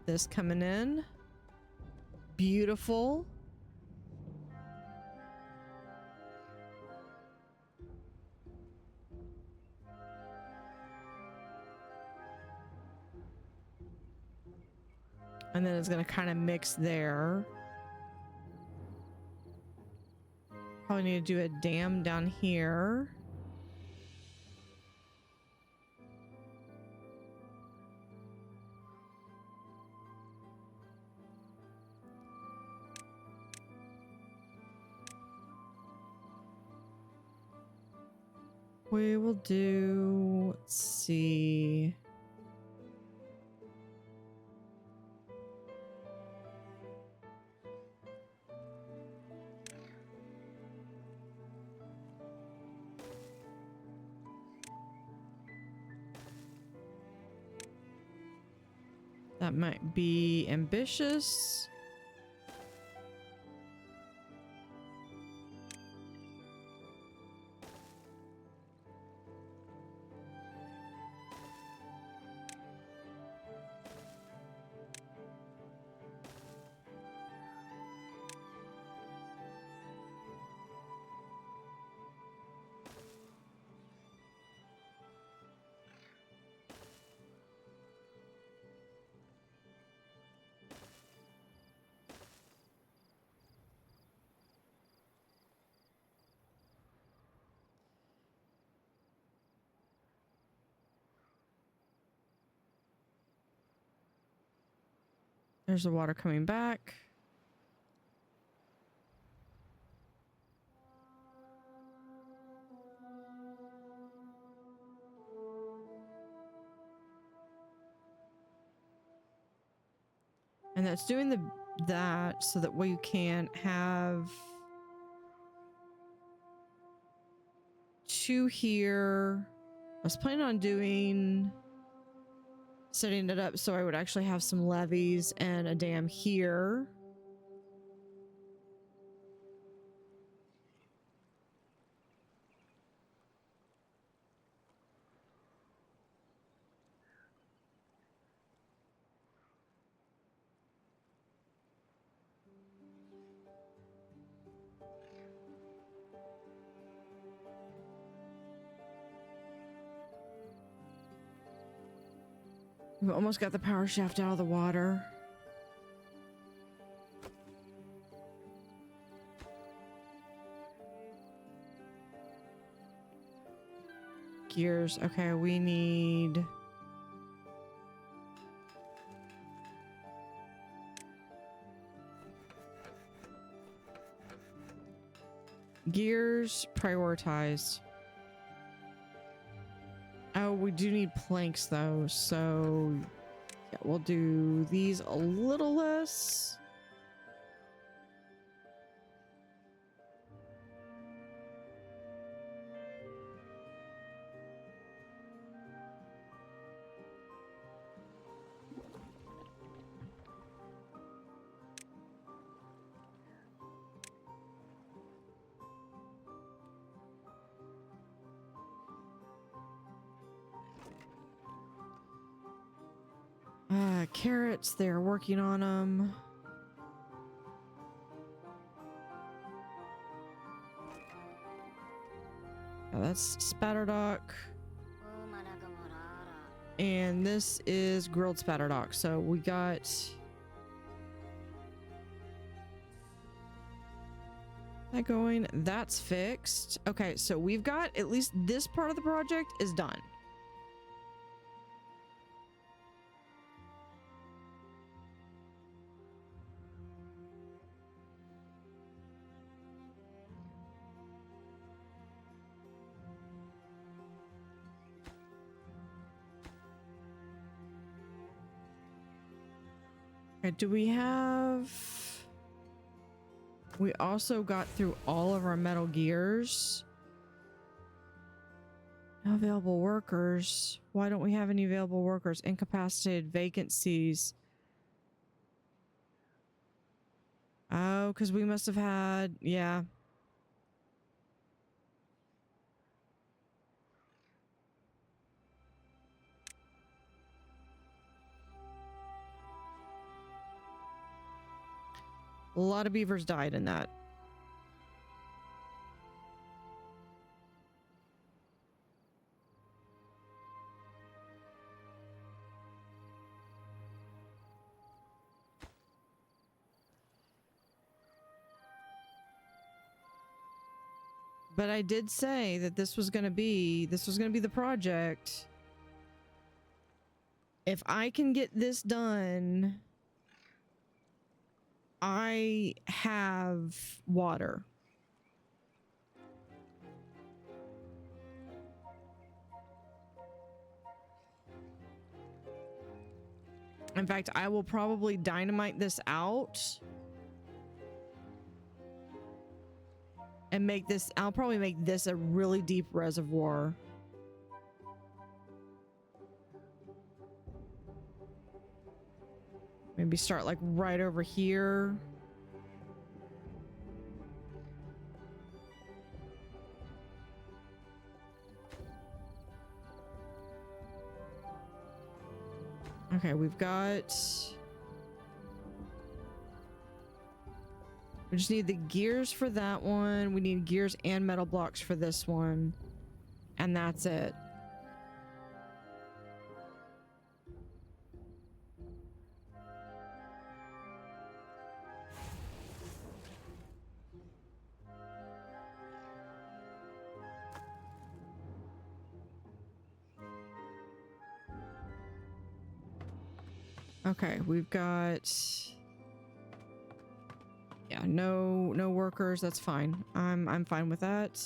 this coming in. Beautiful. And then it's going to kind of mix there. Probably need to do a dam down here. We will do, let's see. That might be ambitious. There's the water coming back. And that's doing that so that we can have 2 here. I was planning on setting it up so I would actually have some levees and a dam here. We almost got the power shaft out of the water. Gears. Okay, we need... gears prioritized. Oh, we do need planks though, so yeah, we'll do these a little less. Carrots, they're working on them. Oh, that's spatterdock. And this is grilled spatterdock. So we got... that going. That's fixed. Okay, so we've got at least this part of the project is done. Okay, do we have... we also got through all of our metal gears. No available workers. Why don't we have any available workers? Incapacitated vacancies. Oh, because we must have had... yeah. A lot of beavers died in that. But I did say that this was going to be the project. If I can get this done, I have water. In fact, I will probably dynamite this out and make this, I'll probably make this a really deep reservoir. Maybe start like right over here. Okay, we just need the gears for that one. We need gears and metal blocks for this one. And that's it. Okay, we've got... yeah, no workers, that's fine. I'm fine with that.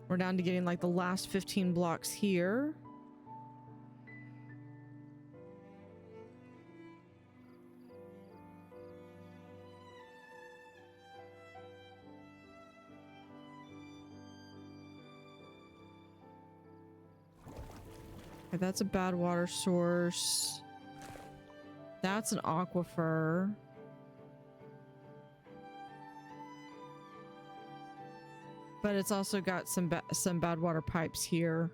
We're down to getting like the last 15 blocks here. Okay, that's a bad water source. That's an aquifer. But it's also got some bad water pipes here.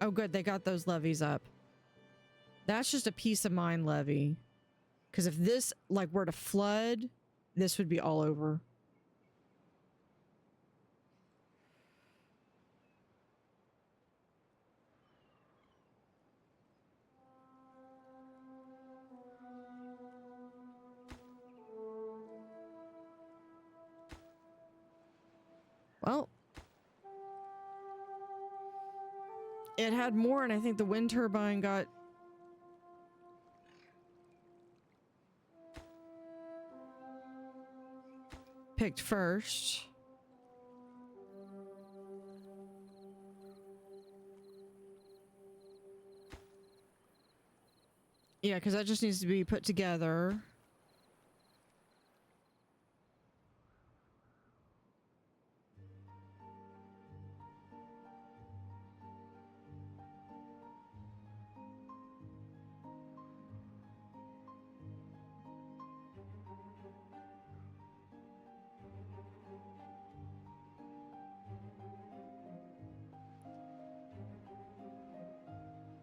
Oh good, they got those levees up. That's just a peace of mind levee. Because if this like were to flood, this would be all over. Well, it had more, and I think the wind turbine got picked first. Yeah, because that just needs to be put together.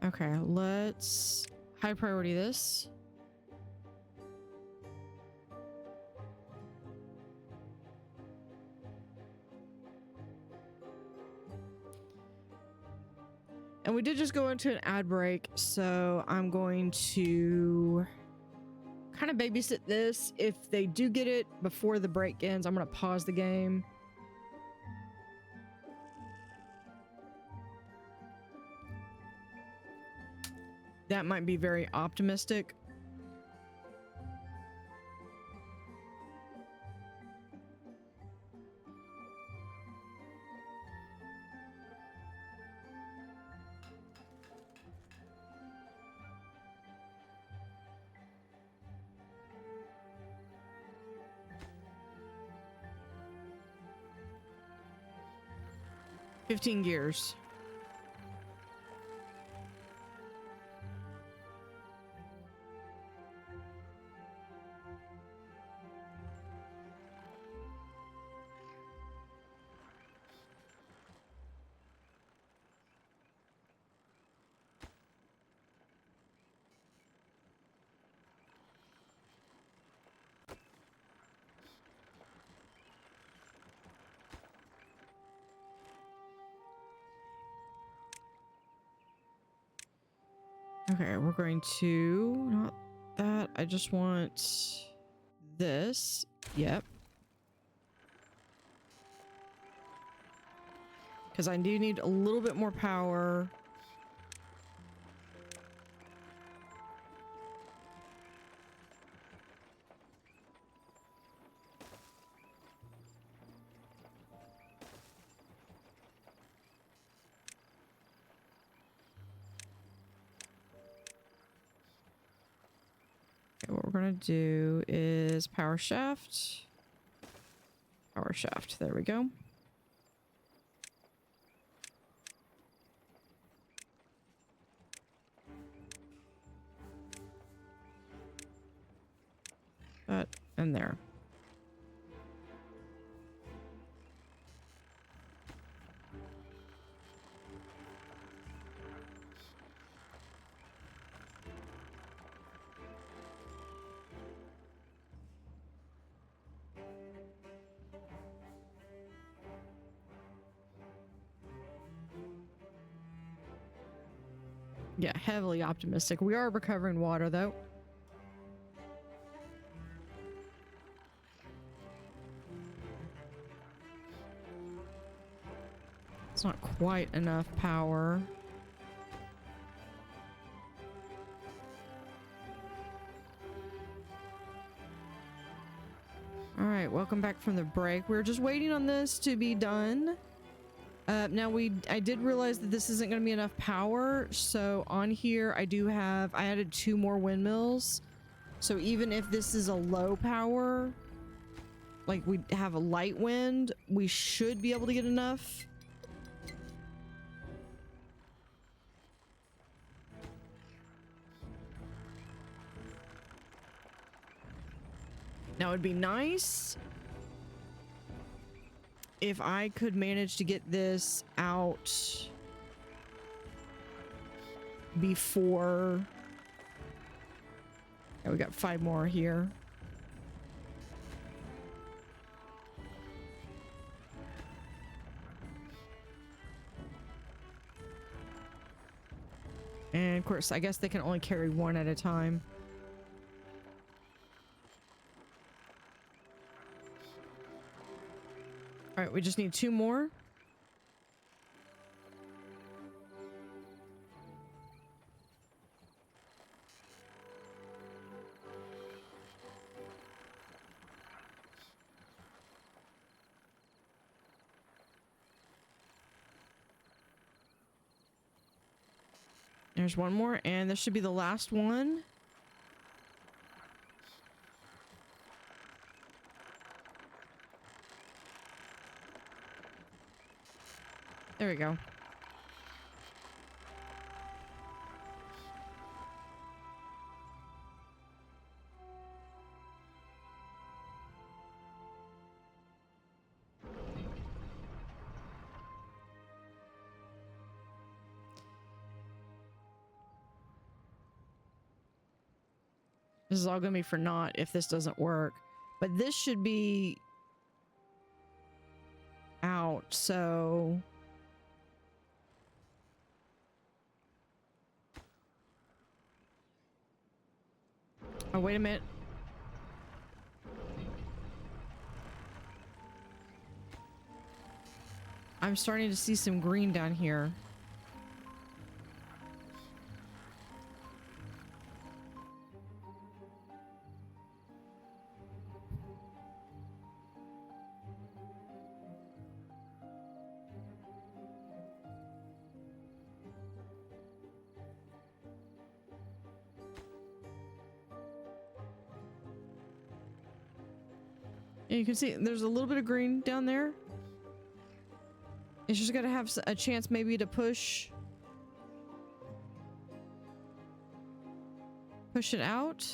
Okay, let's high priority this. And we did just go into an ad break, so I'm going to kind of babysit this. If they do get it before the break ends, I'm going to pause the game. That might be very optimistic. $15 gears. Okay, we're going to, not that, I just want this. Yep. Because I do need a little bit more power. What we're gonna do is power shaft. Power shaft, there we go. That and there. Yeah, heavily optimistic. We are recovering water, though. It's not quite enough power. All right, well, welcome back from the break. We're just waiting on this to be done. Now I did realize that this isn't going to be enough power, so on here I added 2 more windmills. So even if this is a low power, like we have a light wind, we should be able to get enough. Now it'd be nice if I could manage to get this out before... Yeah, we got 5 more here. And of course, I guess they can only carry 1 at a time. All right, we just need 2 more. There's 1 more, and this should be the last one. There we go. This is all gonna be for naught if this doesn't work. But this should be out, so... Oh, wait a minute. I'm starting to see some green down here. And you can see there's a little bit of green down there. It's just got to have a chance maybe to push it out.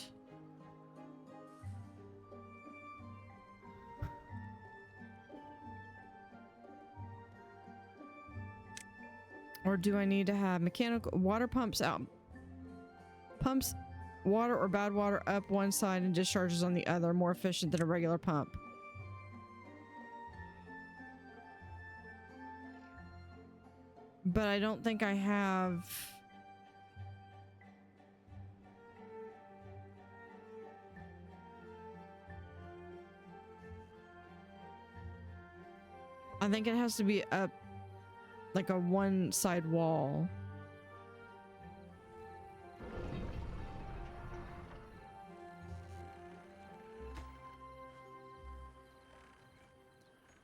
Or do I need to have mechanical water pumps out? Pumps water or bad water up one side and discharges on the other, more efficient than a regular pump. But I don't think I have... I think it has to be up like a one side wall.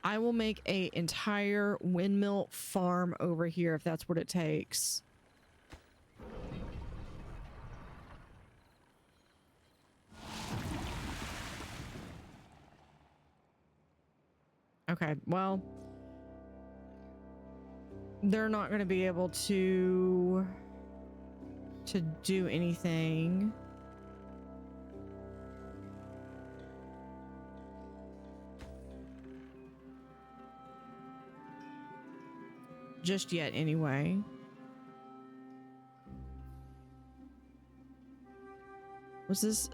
I will make an entire windmill farm over here if that's what it takes. Okay, well, they're not going to be able to do anything. Just yet, anyway. Was this?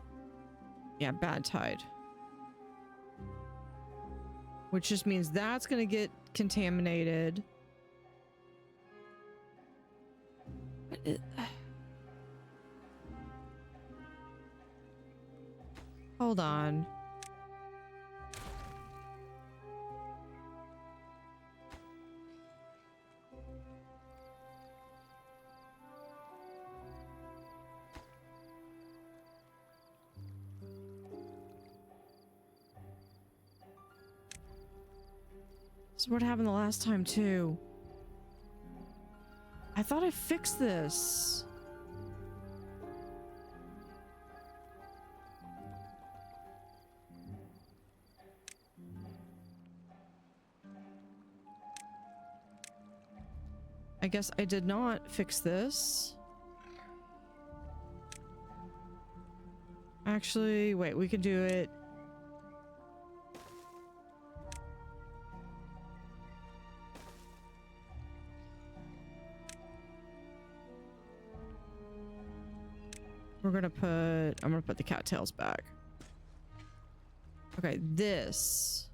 Yeah, bad tide. Which just means that's gonna get contaminated. Hold on. This is what happened the last time too. I thought I fixed this. I guess I did not fix this. Actually, wait, we can do it. We're gonna put, I'm gonna put the cattails back. Okay, this.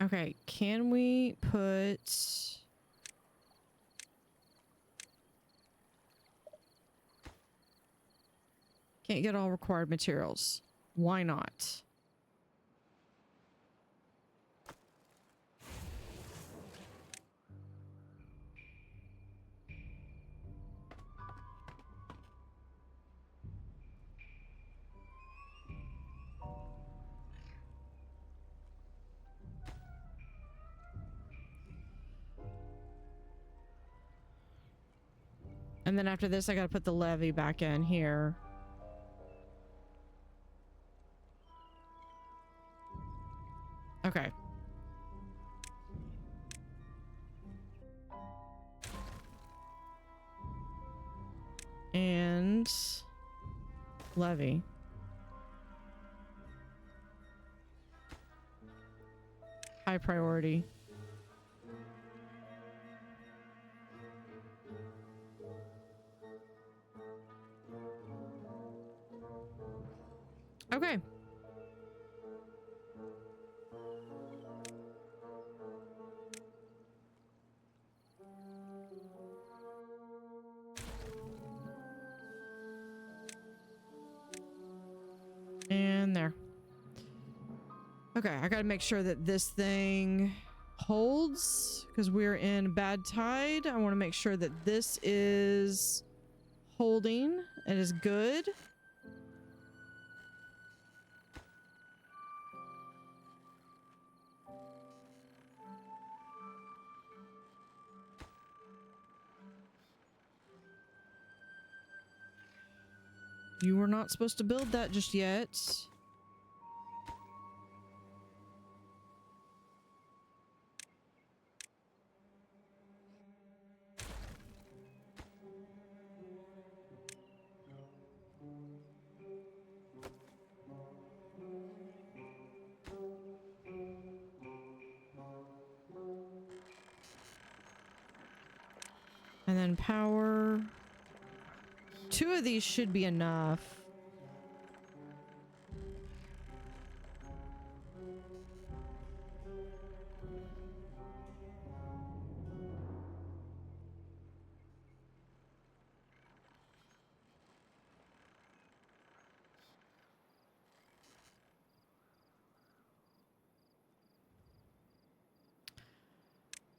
Okay, can we put... Can't get all required materials. Why not? And then after this, I gotta put the levee back in here. Okay. And levee. High priority. Okay. And there. Okay, I gotta make sure that this thing holds because we're in bad tide. I want to make sure that this is holding. It is good. You were not supposed to build that just yet. And then power. 2 of these should be enough.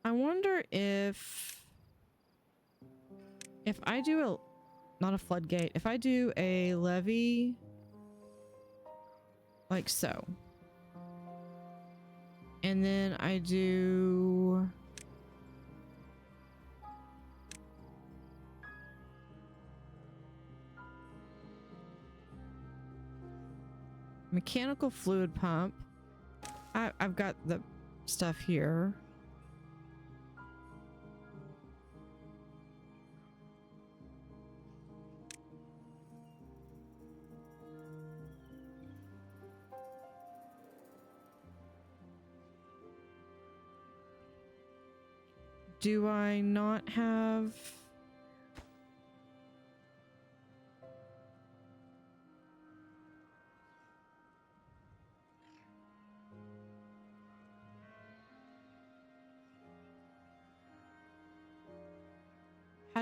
I wonder if I do a, not a floodgate, if I do a levee like so, and then I do mechanical fluid pump. I've got the stuff here. Do I not have...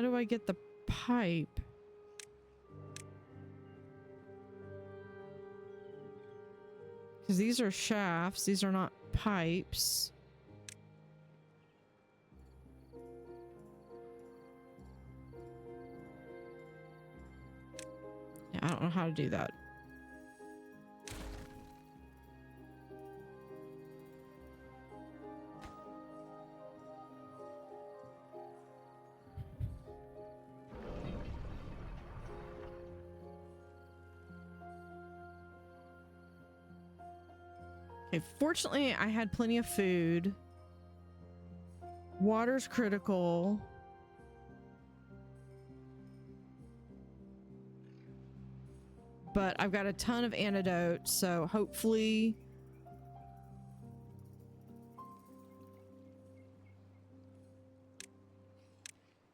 How do I get the pipe? Because these are shafts. These are not pipes. Yeah, I don't know how to do that. Okay, fortunately, I had plenty of food. Water's critical. But I've got a ton of antidotes, so hopefully...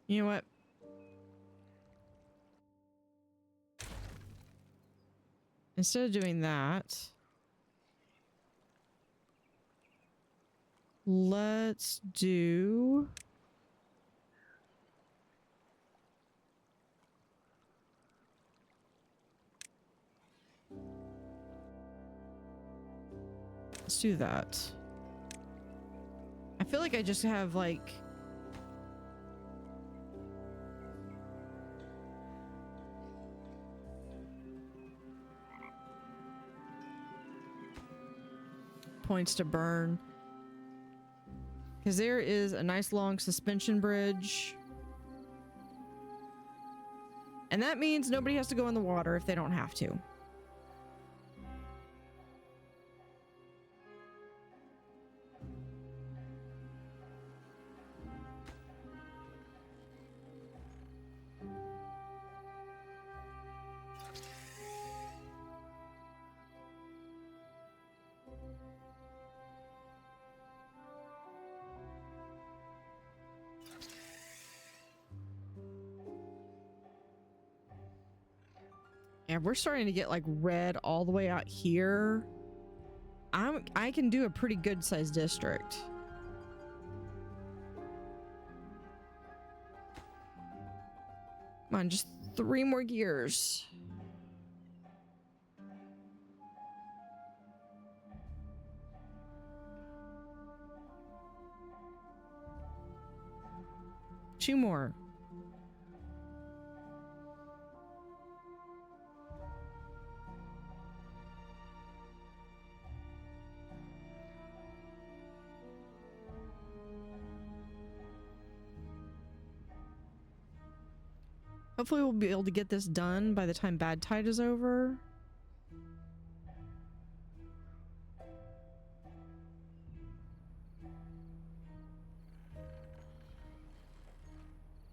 You know what? Instead of doing that... Let's do... Let's do that. I feel like I just have like... points to burn. Because there is a nice long suspension bridge. And that means nobody has to go in the water if they don't have to. Yeah, we're starting to get like red all the way out here. I can do a pretty good sized district. Come on, just 3 more gears. Two more. Hopefully we'll be able to get this done by the time Bad Tide is over.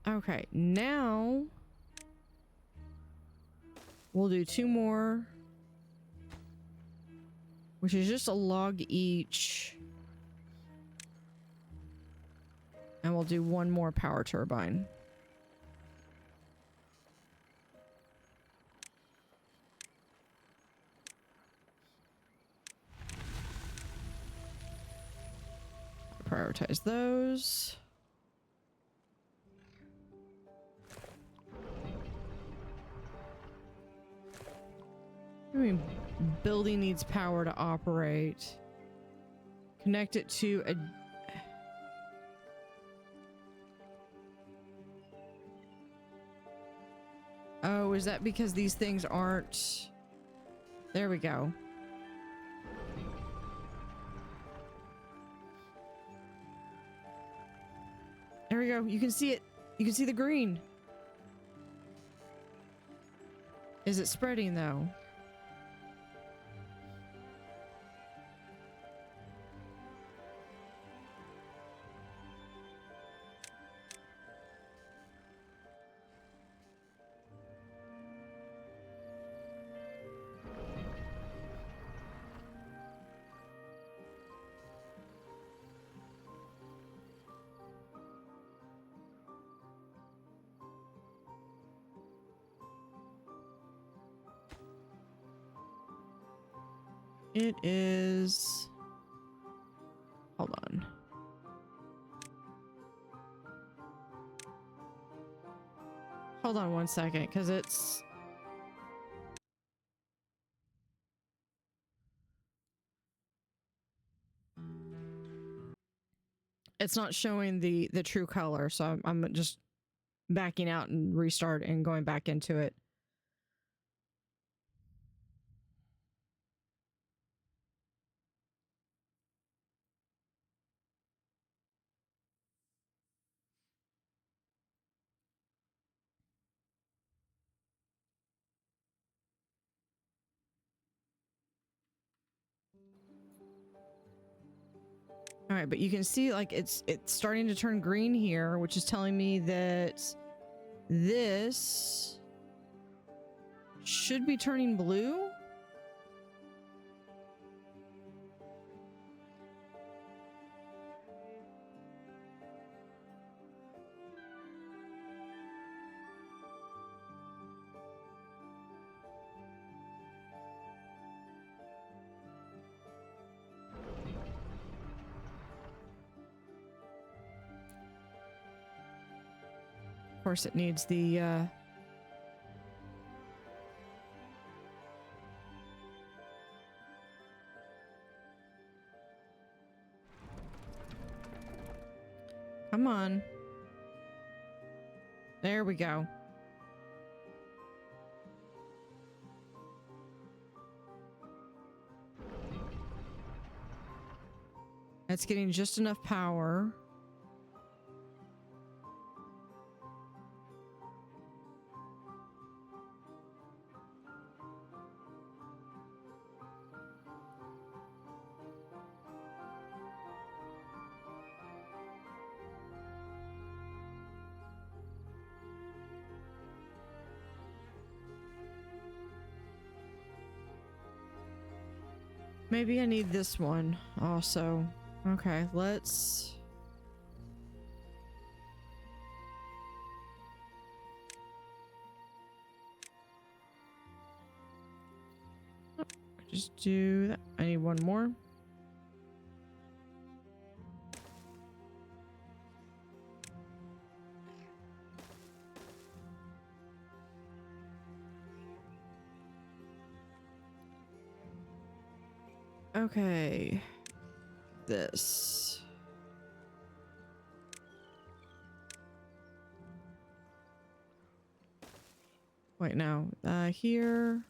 Okay, now we'll do 2 more, which is just a log each. And we'll do 1 more power turbine. Prioritize those. I mean, building needs power to operate. Connect it to a... Oh, is that because these things aren't... There we go. There we go. You can see it. You can see the green. Is it spreading though? It is... Hold on. hold on one second, because it's not showing the true color, so I'm just backing out and restart and going back into it. All right, but you can see like it's starting to turn green here, which is telling me that this should be turning blue. Of course, it needs the come on. There we go. That's getting just enough power. Maybe I need this one also. Okay, let's... just do that. I need one more. Okay. This. Wait, now, here.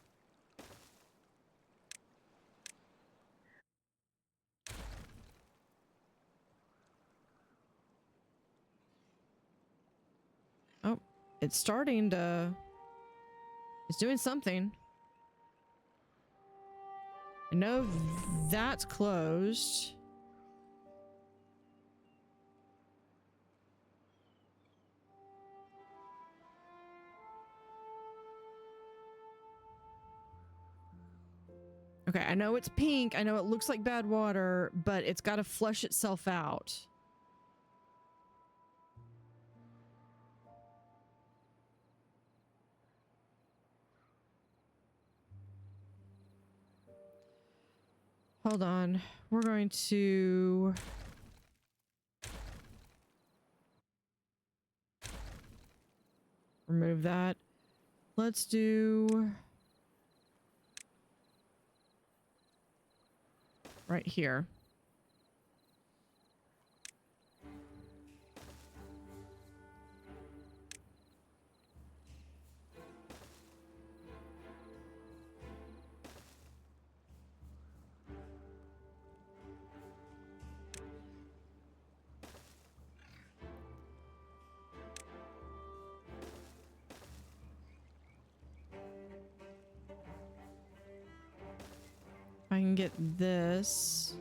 Oh, it's starting to... It's doing something. I know that's closed. Okay, I know it's pink. I know it looks like bad water, but it's got to flush itself out. Hold on. We're going to... remove that. Let's do... right here. I can get this.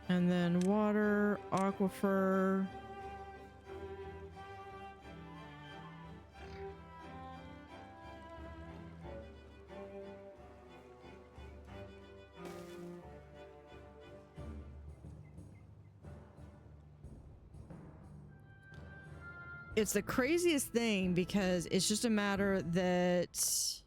And then water, aquifer. it's the craziest thing because it's just a matter that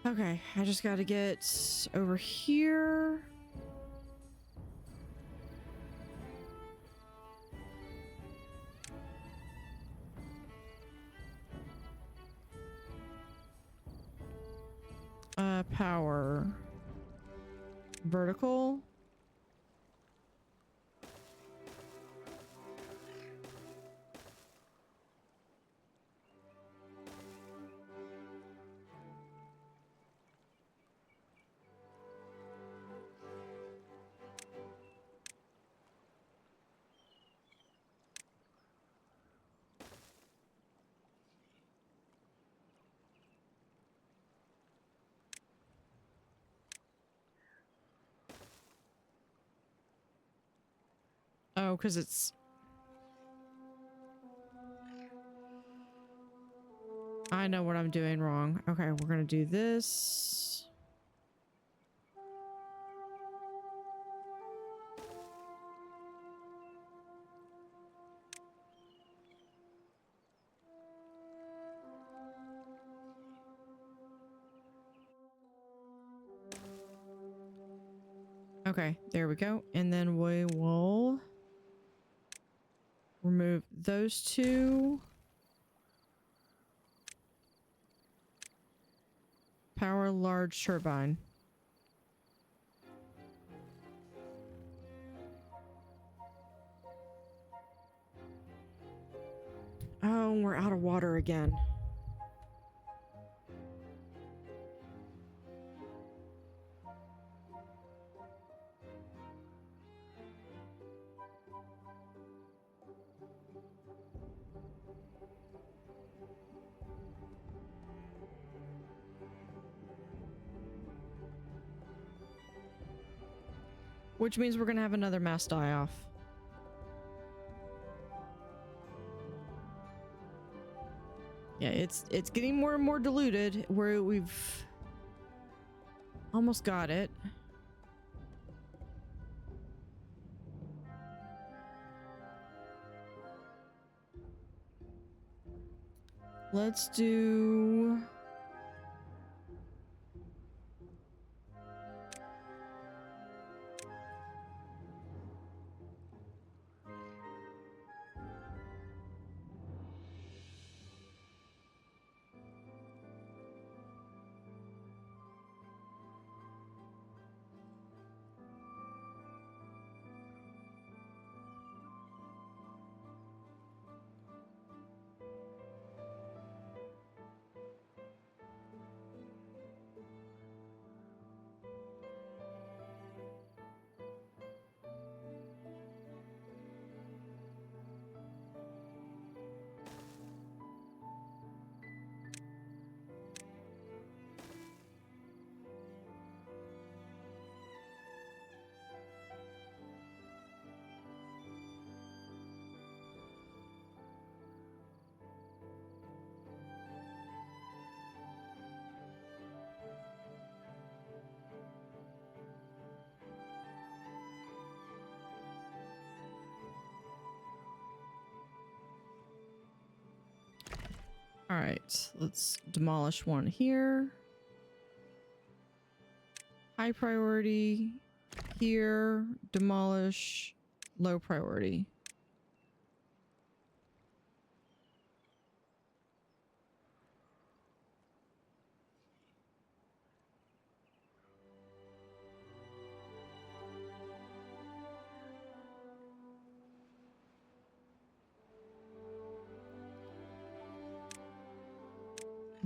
okay, I just gotta get over here. Power. Vertical. Oh, because it's... I know what I'm doing wrong. Okay, we're gonna do this. Okay, there we go. And then we will remove those two. Power large turbine. Oh, we're out of water again. Which means we're gonna have another mass die-off. Yeah, it's getting more and more diluted. We've almost got it. Let's do... All right, let's demolish one here. High priority here, demolish, low priority.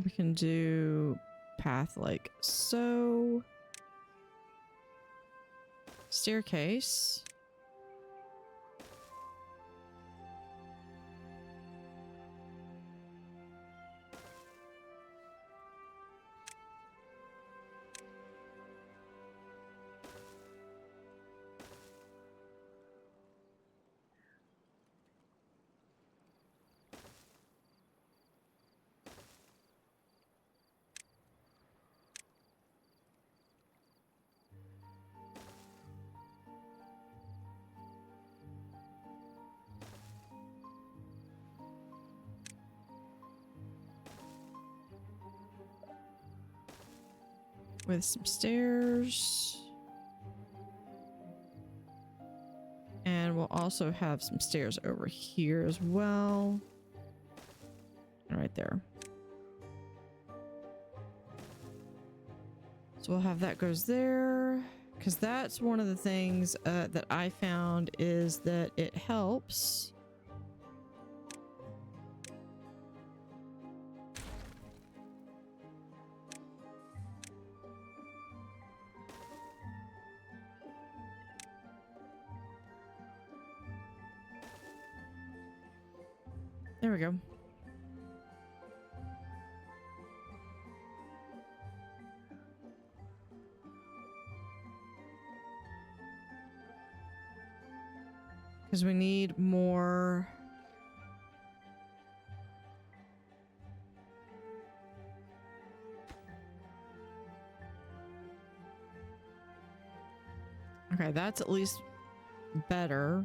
We can do path like so. Staircase. with some stairs. And we'll also have some stairs over here as well. Right there. So we'll have that goes there. Because that's one of the things that I found is that it helps. There we go. Because we need more. Okay, that's at least better.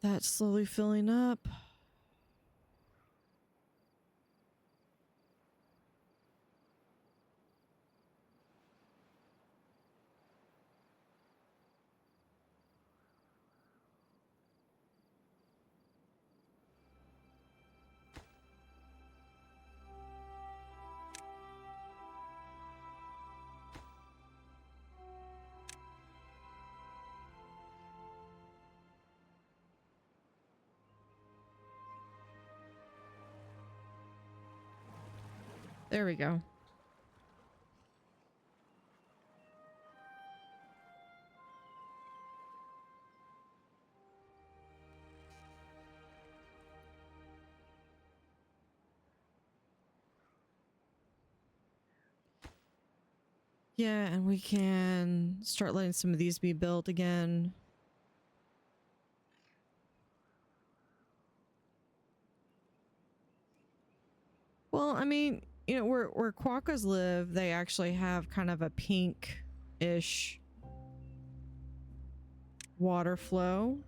That's slowly filling up. There we go. Yeah, and we can start letting some of these be built again. Well, I mean, you know, where quokkas live, they actually have kind of a pink-ish water flow.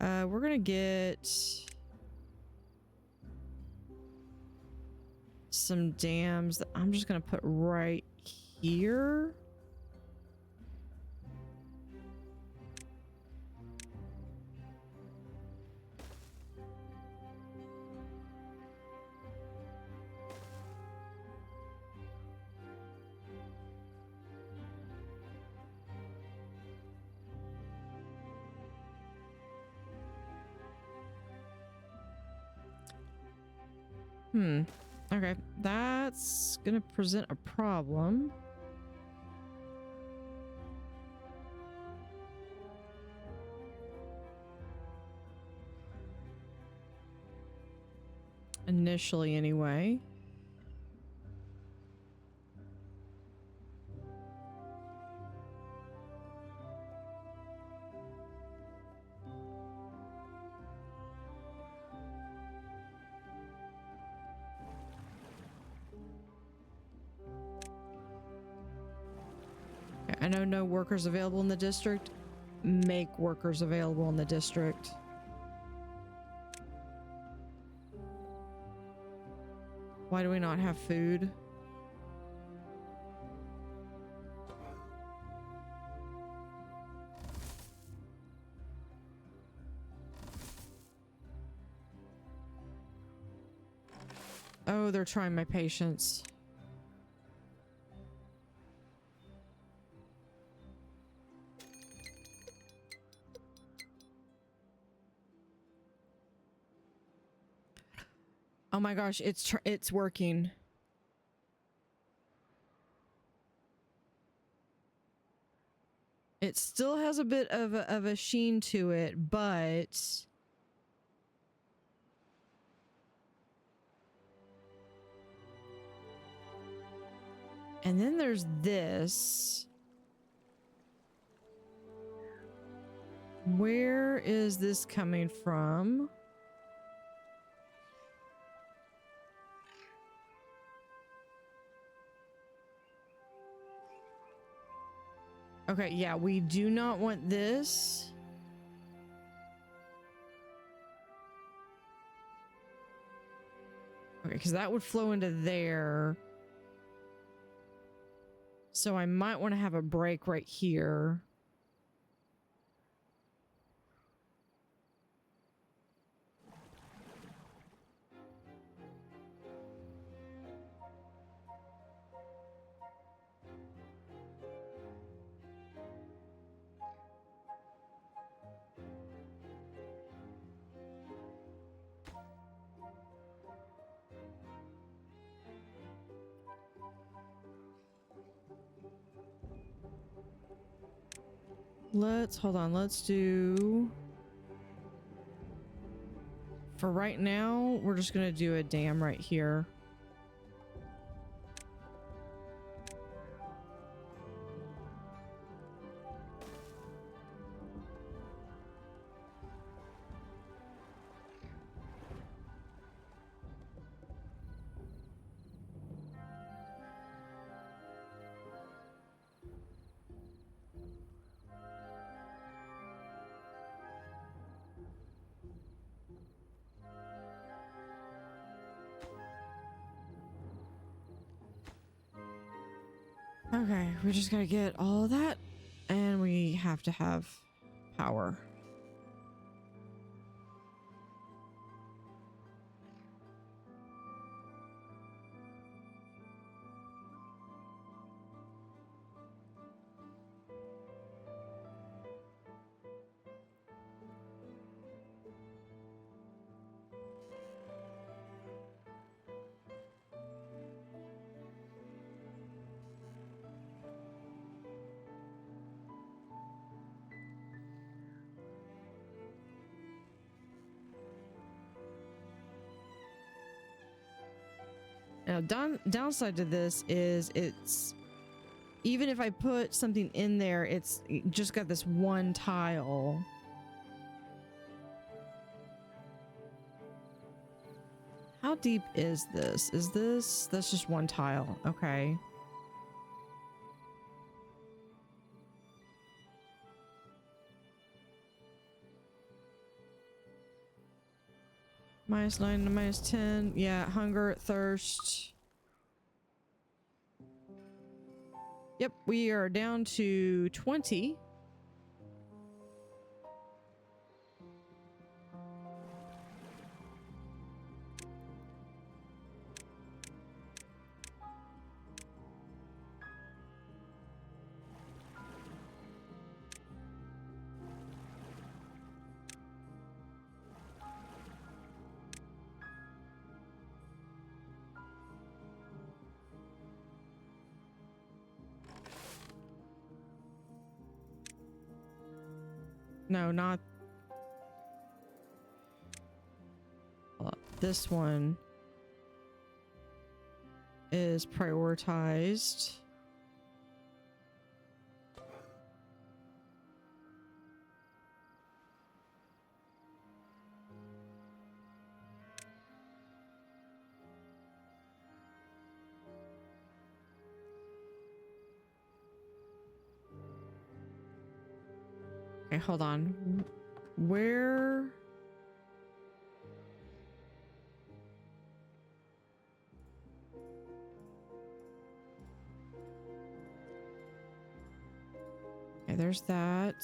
We're gonna get some dams that I'm just gonna put right here. Okay, that's gonna present a problem. Initially, anyway. I know no workers available in the district. Make workers available in the district. Why do we not have food? Oh, they're trying my patience. Oh my gosh, it's working. It still has a bit of a sheen to it, but and then there's this. Where is this coming from? Okay, yeah, we do not want this. Okay, because that would flow into there. So I might want to have a break right here. Hold on, let's do... For right now, we're just gonna do a dam right here. Okay, we just gotta get all of that, and we have to have power. Now, downside to this is it's... Even if I put something in there, it's just got this one tile. How deep is this? That's just one tile. Okay. -9 to -10. Yeah, hunger, thirst. Yep, we are down to 20. No, not... This one is prioritized. Okay, hold on. Where... Okay, there's that.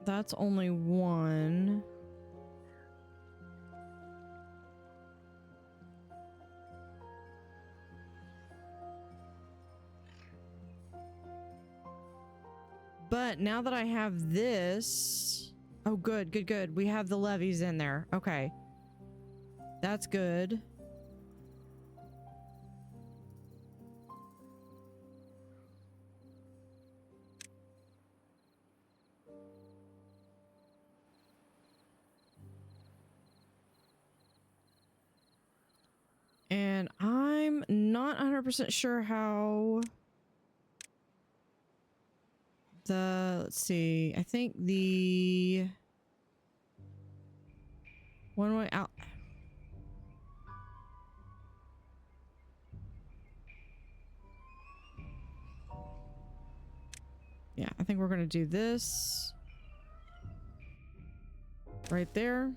That's only one. But now that I have this... Oh, good, good, good. We have the levees in there. Okay. That's good. And I'm not 100% sure how... let's see, I think the... One way out. Yeah, I think we're gonna do this right there.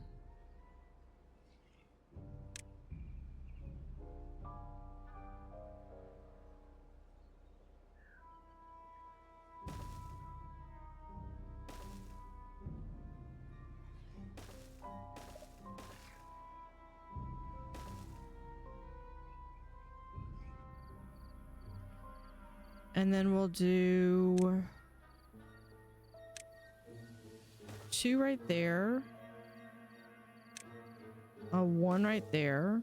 And then we'll do 2 right there. 1 right there.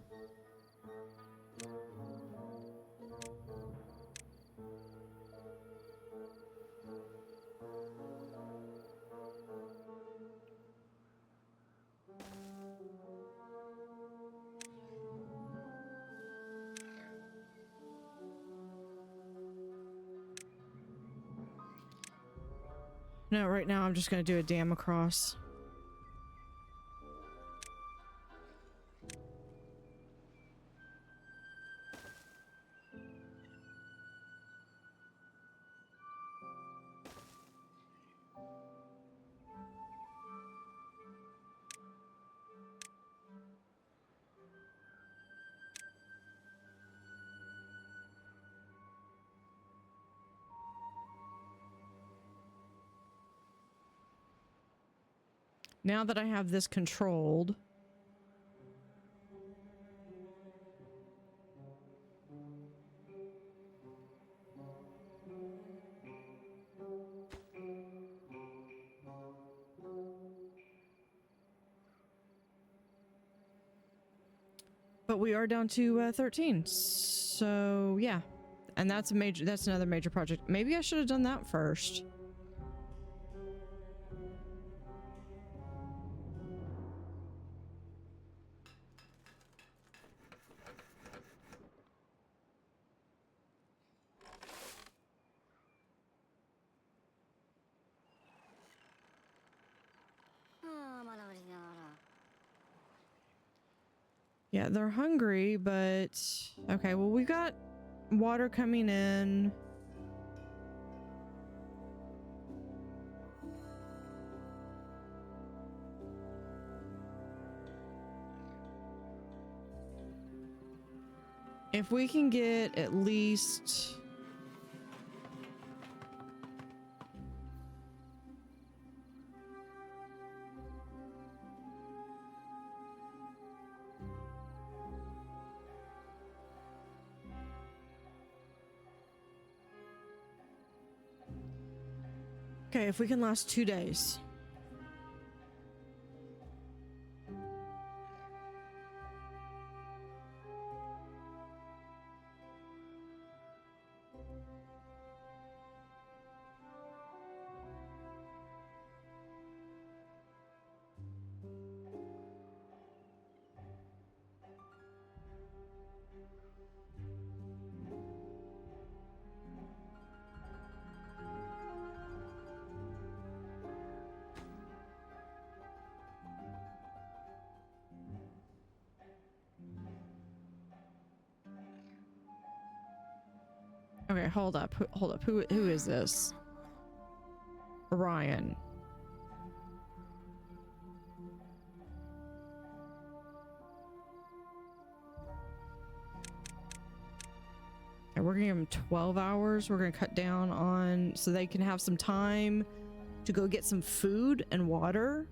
No, right now I'm just gonna do a dam across. Now that I have this controlled, but we are down to 13. So yeah, and that's another major project. Maybe I should have done that first. Yeah, they're hungry, but okay, well, we got water coming in. If we can get at least okay, if we can last 2 days. Okay, hold up. Hold up. Who is this? Ryan. And we're gonna give them 12 hours. We're gonna cut down on so they can have some time to go get some food and water.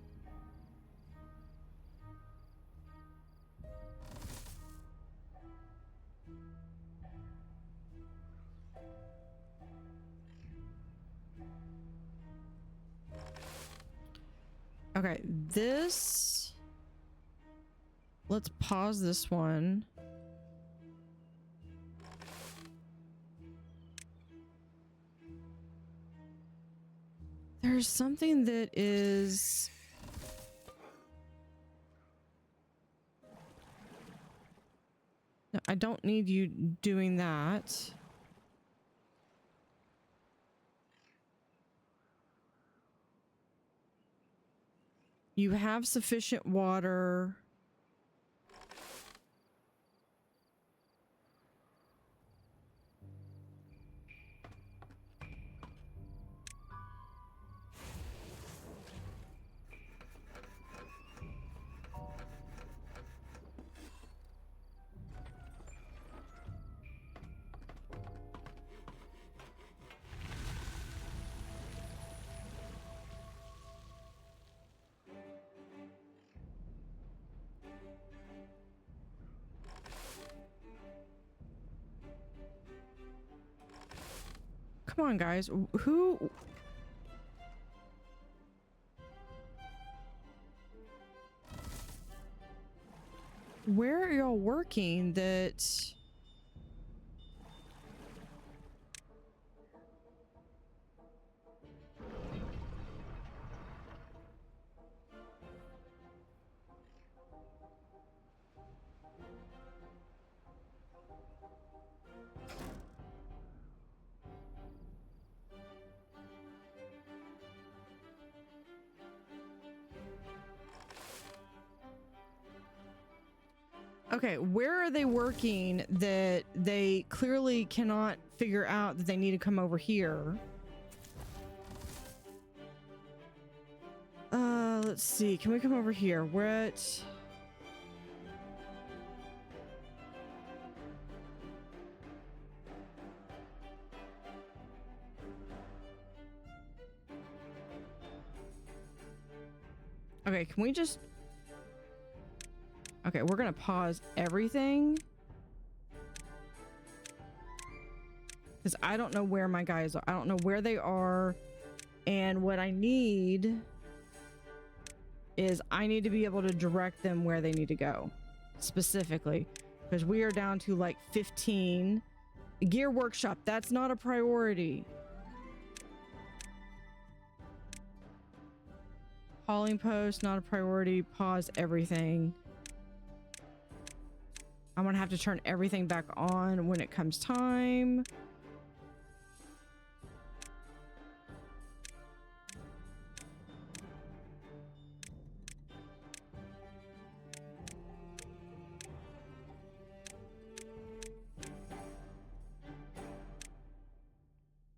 Okay, this... Let's pause this one. There's something that is... No, I don't need you doing that. You have sufficient water. Come on, guys. Who? Where are y'all working that... Okay, where are they working that they clearly cannot figure out that they need to come over here? Let's see. Can we come over here? We're at... Okay, can we just... Okay, we're gonna pause everything. Because I don't know where my guys are. I don't know where they are. And what I need is I need to be able to direct them where they need to go. Specifically. Because we are down to like 15. Gear workshop, that's not a priority. Hauling post, not a priority. Pause everything. I'm gonna have to turn everything back on when it comes time.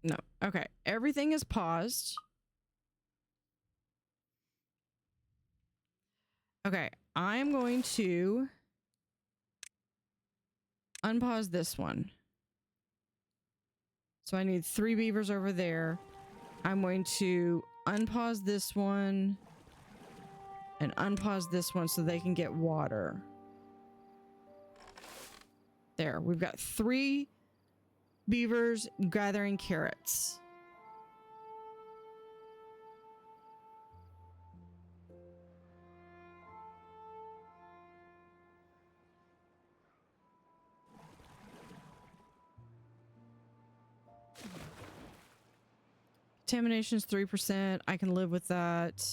No. Okay. Everything is paused. Okay. I'm going to unpause this one. So I need 3 beavers over there. I'm going to unpause this one and unpause this one so they can get water. There, we've got 3 beavers gathering carrots. Contamination's 3%. I can live with that.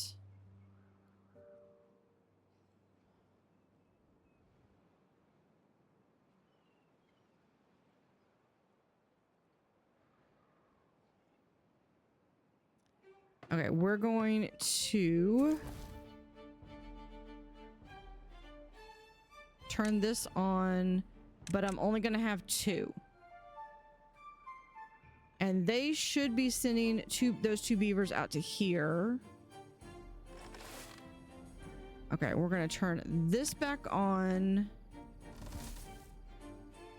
Okay, we're going to turn this on, but I'm only going to have 2. And they should be sending those 2 beavers out to here. Okay, we're going to turn this back on.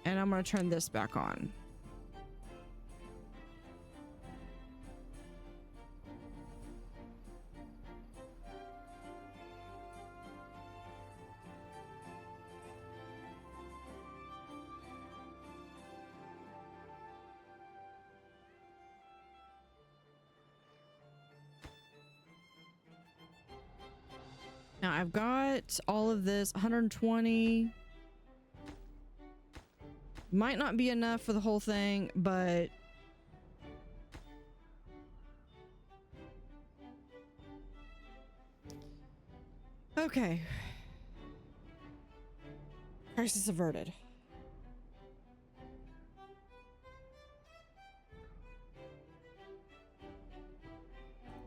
And I'm going to turn this back on. Now I've got all of this 120. Might not be enough for the whole thing, but okay. Crisis averted.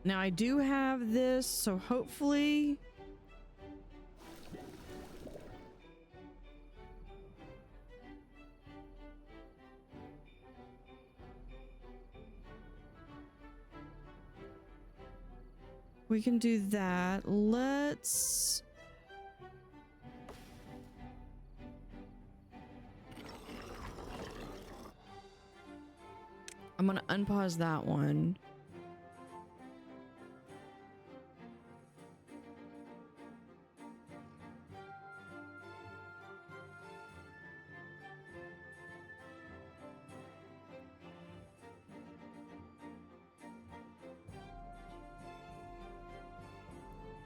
Now I do have this, so hopefully we can do that. Let's... I'm gonna unpause that one.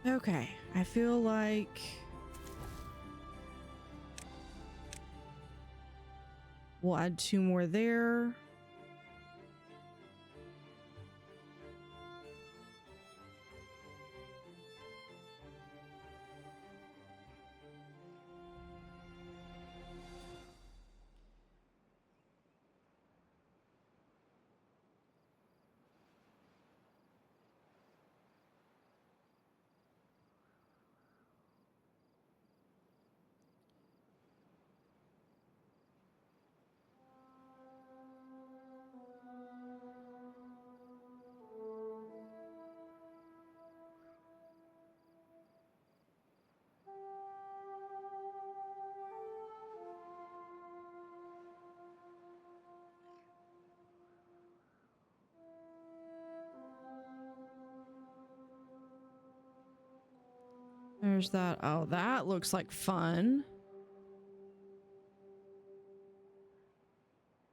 Okay, I feel like we'll add 2 more there. There's that. Oh, that looks like fun.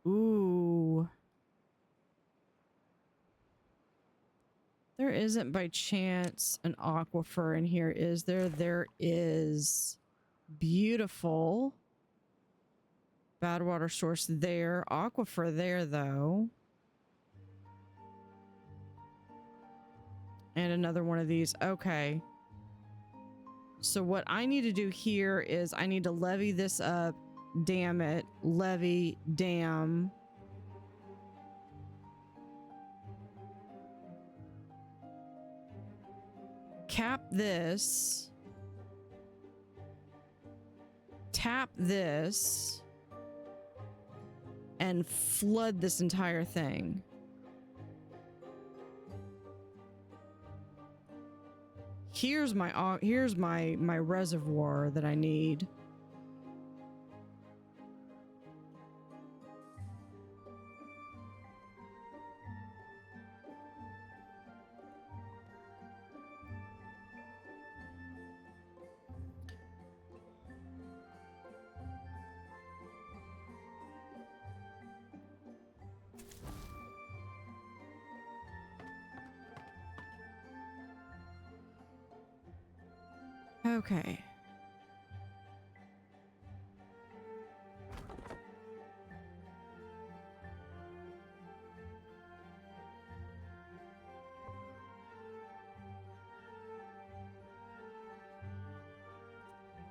Ooh. There isn't by chance an aquifer in here, is there? There is. Beautiful. Bad water source there. Aquifer there, though. And another one of these. Okay. So what I need to do here is I need to levee this up. Dam it. Levee. Dam. Cap this. Tap this. And flood this entire thing. Here's my reservoir that I need. Okay.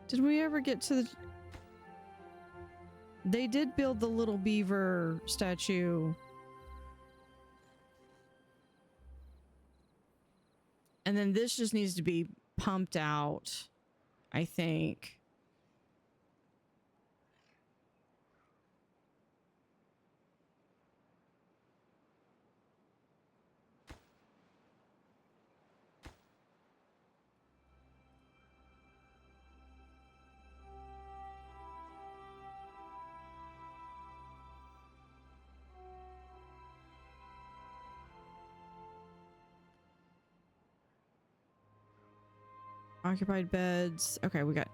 Did we ever get to the... They did build the little beaver statue. And then this just needs to be pumped out, I think. Occupied beds. Okay, we got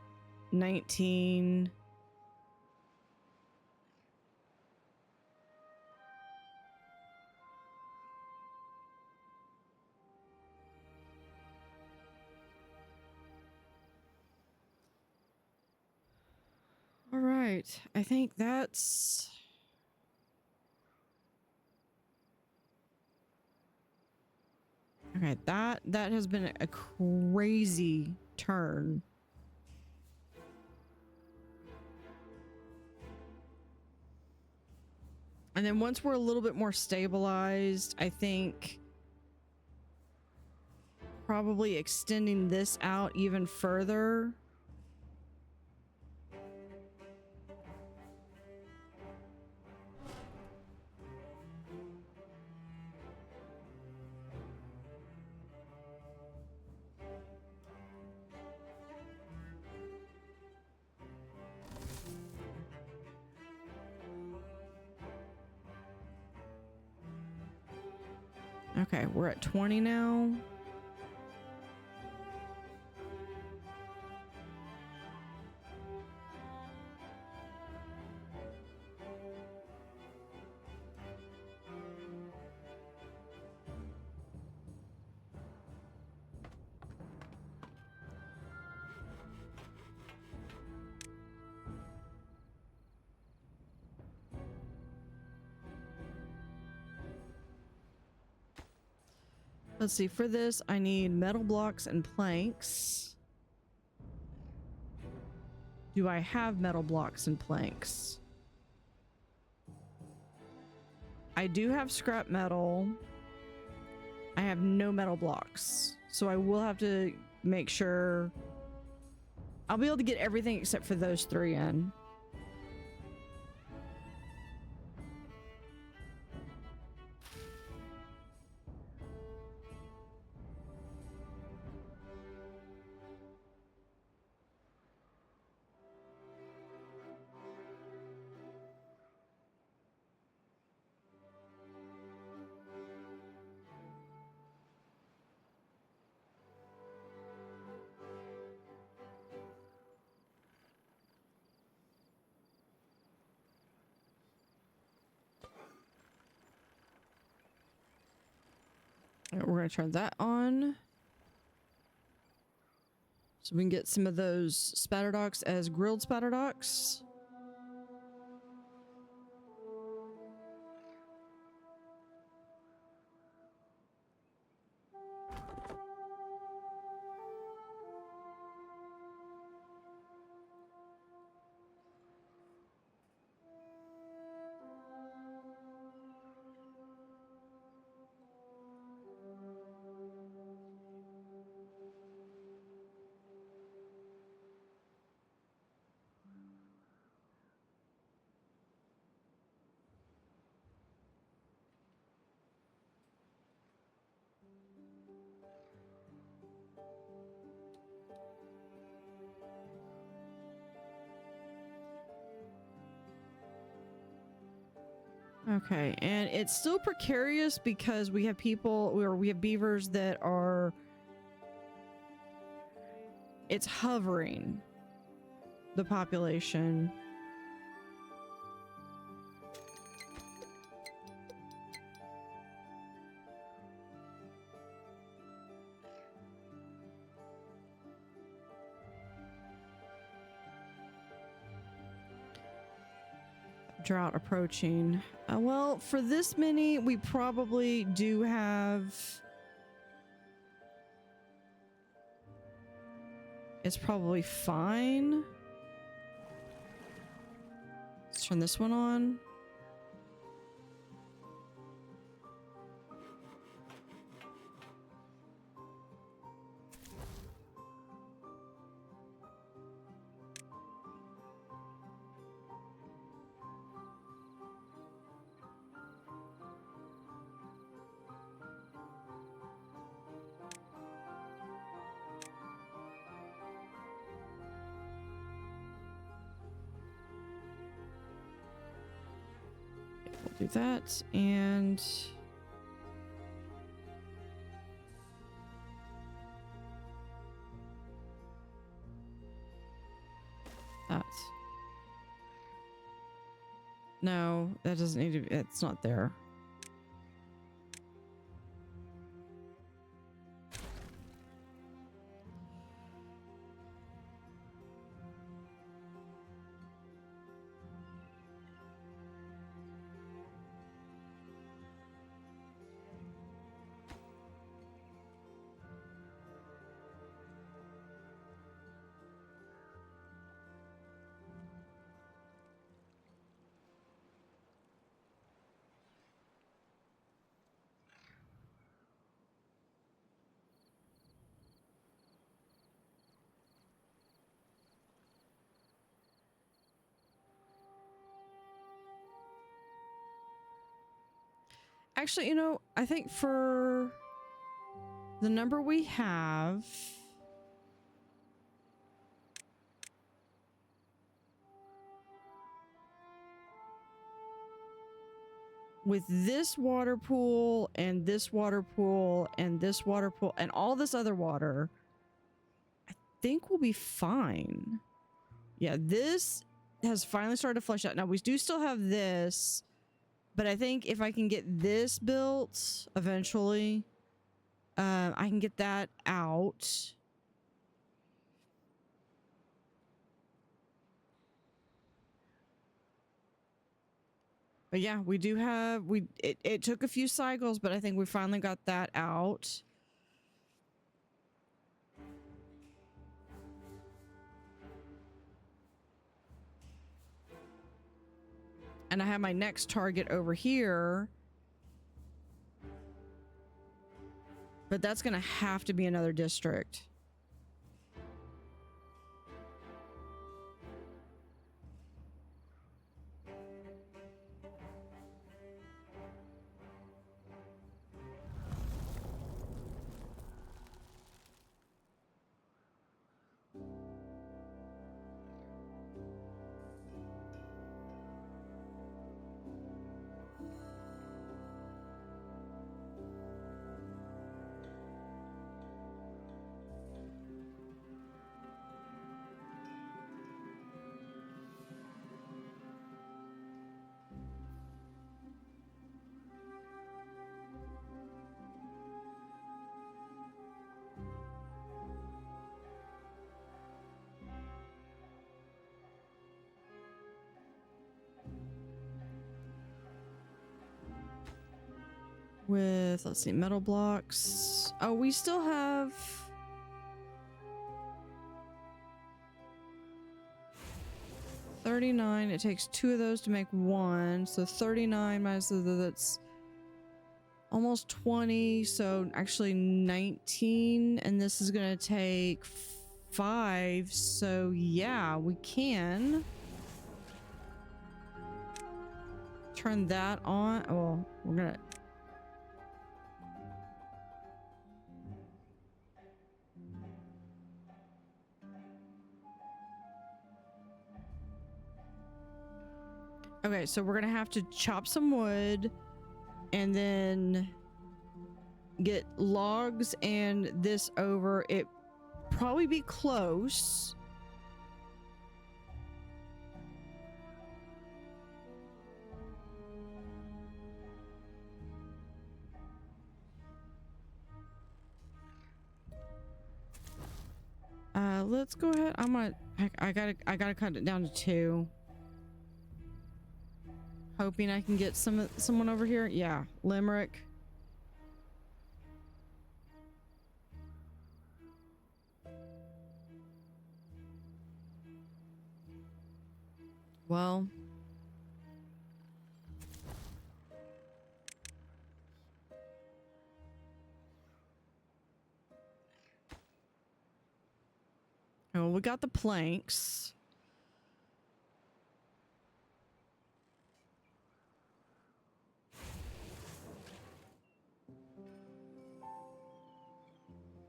19. All right, I think that's... Okay, that has been a crazy turn. And then once we're a little bit more stabilized, I think probably extending this out even further. Okay, we're at 20 now. Let's see, for this, I need metal blocks and planks. Do I have metal blocks and planks? I do have scrap metal. I have no metal blocks. So I will have to make sure I'll be able to get everything except for those 3 in. Right, we're going to turn that on. So we can get some of those spatterdocs as grilled spatterdocs. Okay, and it's still precarious because we have people, or we have beavers that are, it's hovering the population. Drought approaching. Well, for this many, we probably do have... It's probably fine. Let's turn this one on. Do that, and that. No, that doesn't need to be, it's not there. Actually, you know, I think for the number we have, with this water pool and this water pool and this water pool and all this other water, I think we'll be fine. Yeah, this has finally started to flush out. Now, we do still have this, but I think if I can get this built eventually, I can get that out. But yeah, we do have, it took a few cycles, but I think we finally got that out. And I have my next target over here. But that's going to have to be another district. With, let's see, metal blocks. Oh, we still have... $39. It takes 2 of those to make 1. So 39 minus that's almost 20. So actually 19. And this is going to take 5. So yeah, we can turn that on. Oh, we're going to... Okay, so we're gonna have to chop some wood and then get logs and this over. It probably be close. Let's go ahead. I gotta cut it down to 2. Hoping I can get someone over here. Yeah, Limerick. Well, oh, we got the planks.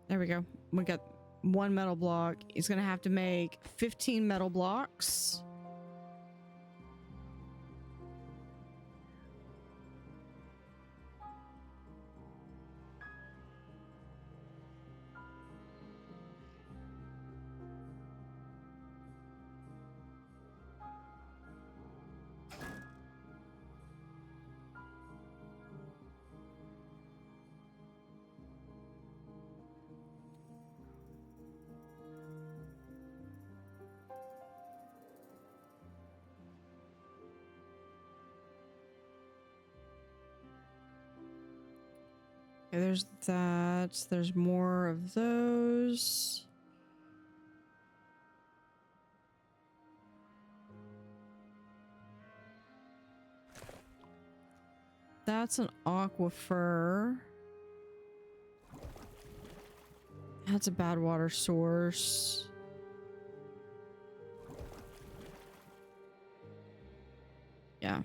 There we go. We got 1 metal block. He's gonna have to make 15 metal blocks. Okay, there's that. There's more of those. That's an aquifer. That's a bad water source. Yeah.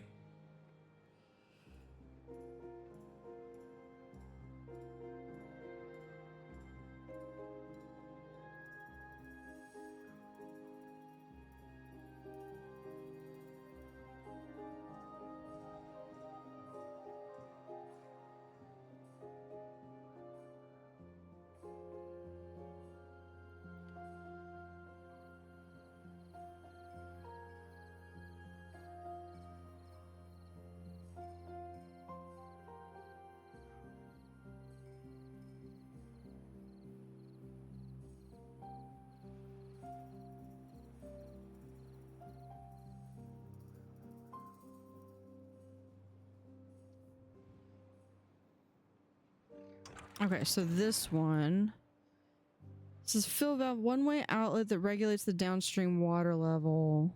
Okay, so this one. This is fill valve, one-way outlet that regulates the downstream water level.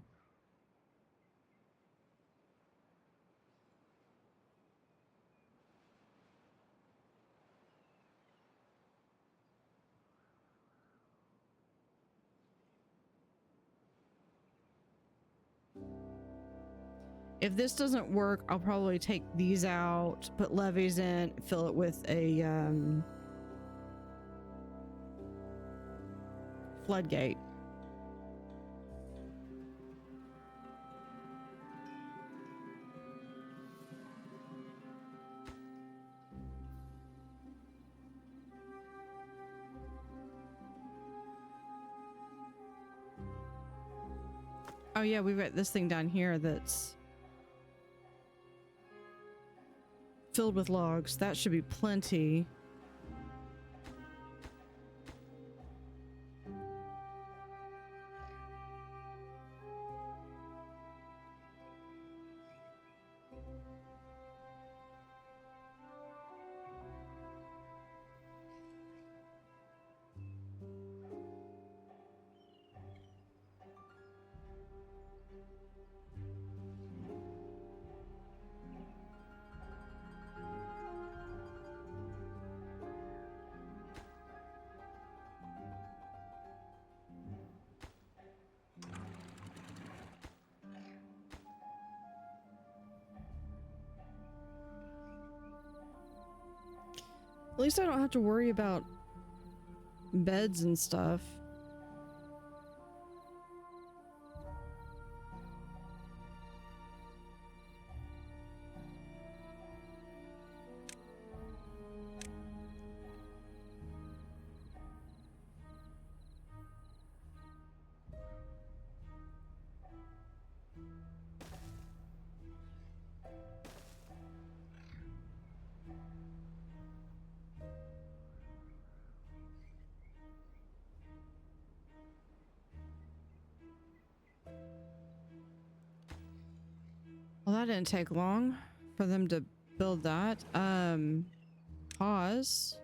If this doesn't work, I'll probably take these out, put levees in, fill it with a floodgate. Oh yeah, we've got this thing down here that's filled with logs. That should be plenty. At least I don't have to worry about beds and stuff. Well, that didn't take long for them to build that. Pause.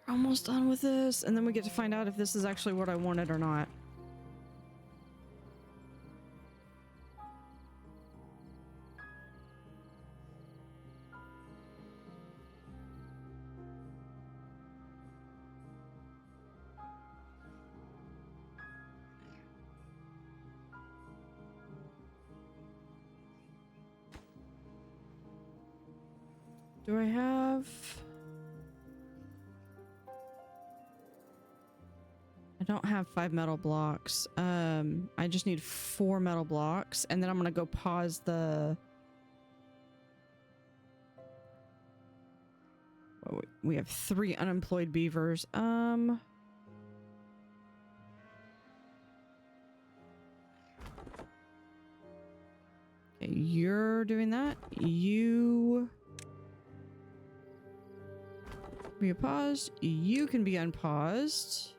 Almost done with this, and then we get to find out if this is actually what I wanted or not. Do I have... I don't have 5 metal blocks. I just need 4 metal blocks, and then I'm gonna go pause the... Oh, we have 3 unemployed beavers. Okay, you're doing that. You... be paused. You can be unpaused.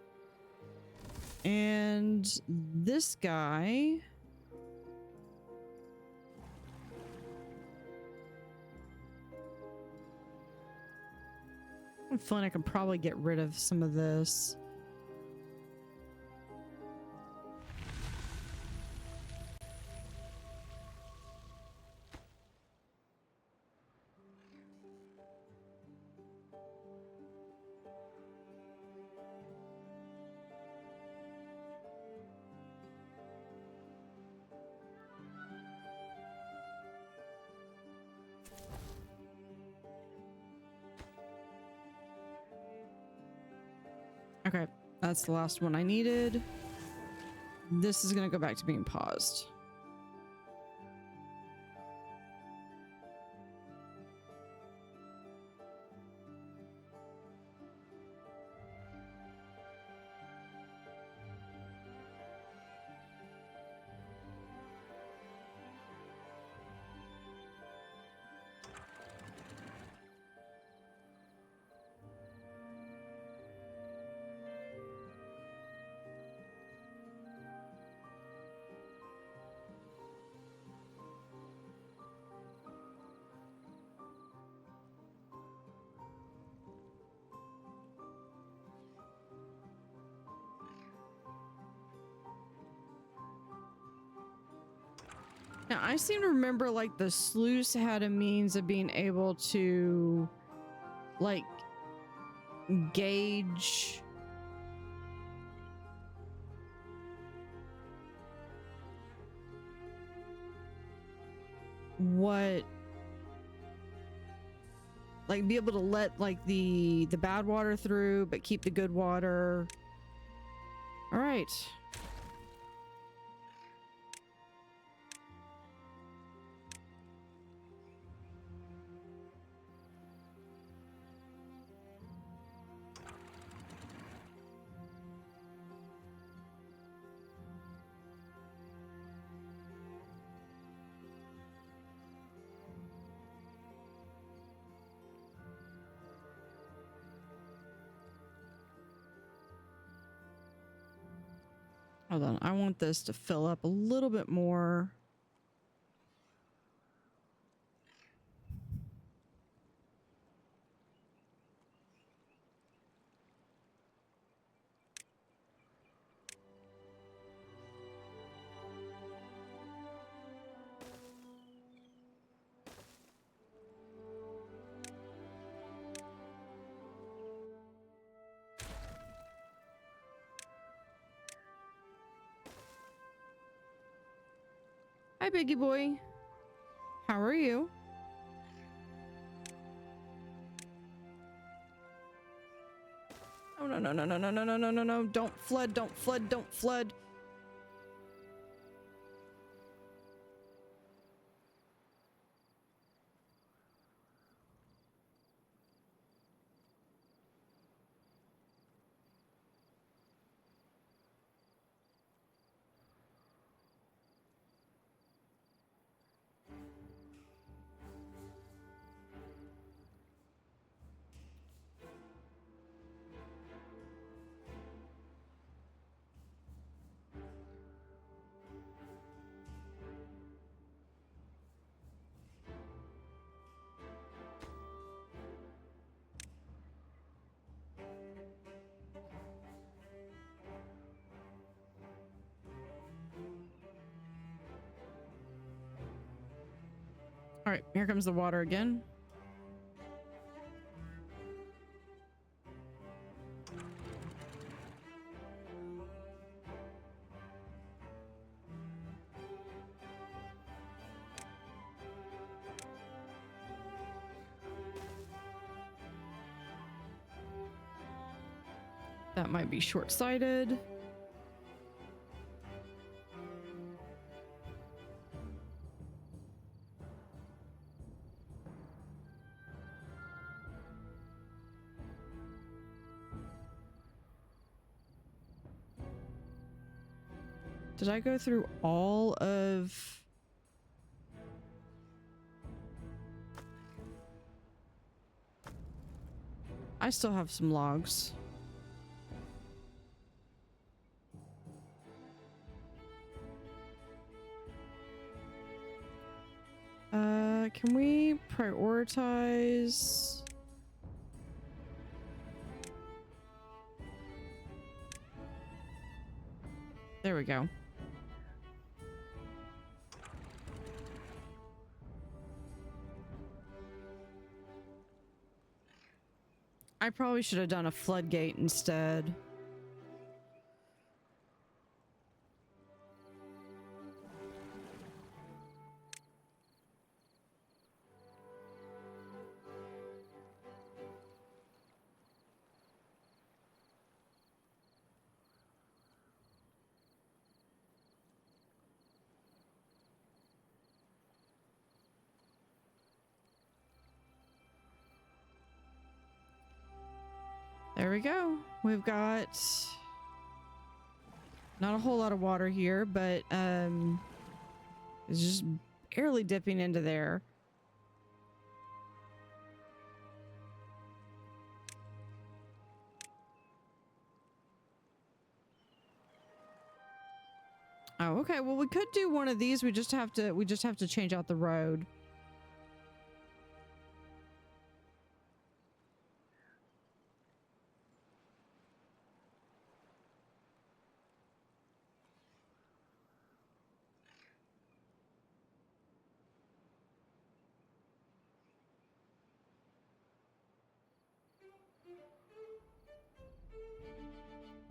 And this guy... I'm feeling I can probably get rid of some of this. Okay, that's the last one I needed. This is gonna go back to being paused. Now, I seem to remember, like, the sluice had a means of being able to, like, gauge what, like, be able to let, like, the bad water through, but keep the good water. All right. Hold on, I want this to fill up a little bit more. Hi, Biggie boy. How are you? Oh, no, no, no, no, no, no, no, no, no, no. Don't flood, don't flood, don't flood. All right, here comes the water again. That might be short-sighted. Did I go through all of... I still have some logs. Can we prioritize? There we go. I probably should have done a floodgate instead. There we go. We've got not a whole lot of water here, but it's just barely dipping into there. Oh, okay. Well, we could do one of these. We just have to change out the road.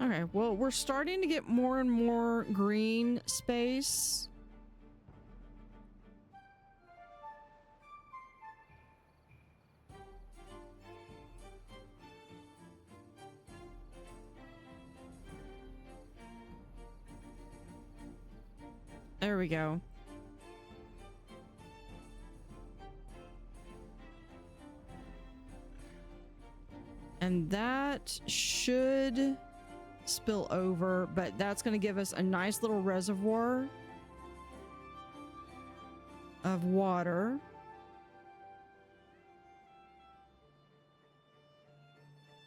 Okay, well, we're starting to get more and more green space. There we go. And that should spill over, but that's going to give us a nice little reservoir of water.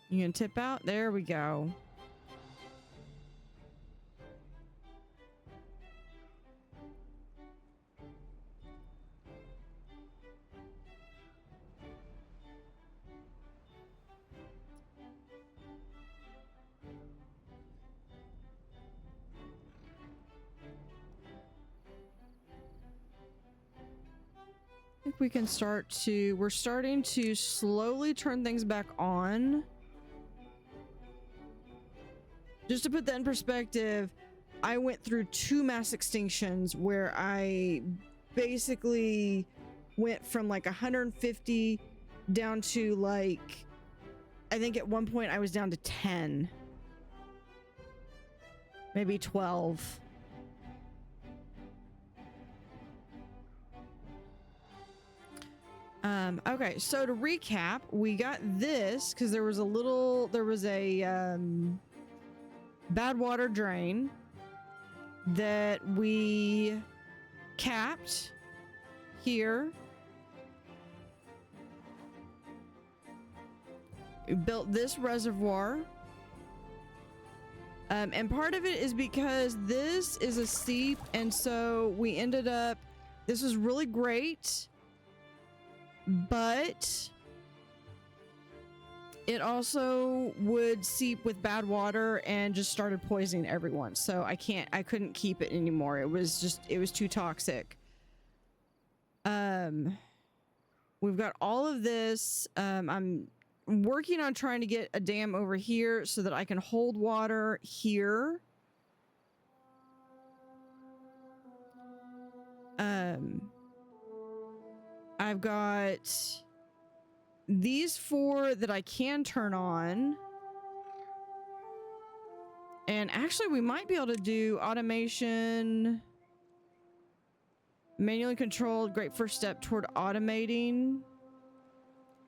You can tip out. There we go. I think we can we're starting to slowly turn things back on. Just to put that in perspective, I went through 2 mass extinctions where I basically went from like 150 down to like, I think at one point I was down to 10. Maybe 12. Okay, so to recap, we got this because there was a bad water drain that we capped here. We built this reservoir. And part of it is because this is a seep, and so we ended up, this was really great, but it also would seep with bad water and just started poisoning everyone. So I couldn't keep it anymore. It was too toxic. We've got all of this. I'm working on trying to get a dam over here so that I can hold water here. I've got these 4 that I can turn on. And actually, we might be able to do automation. Manually controlled, great first step toward automating.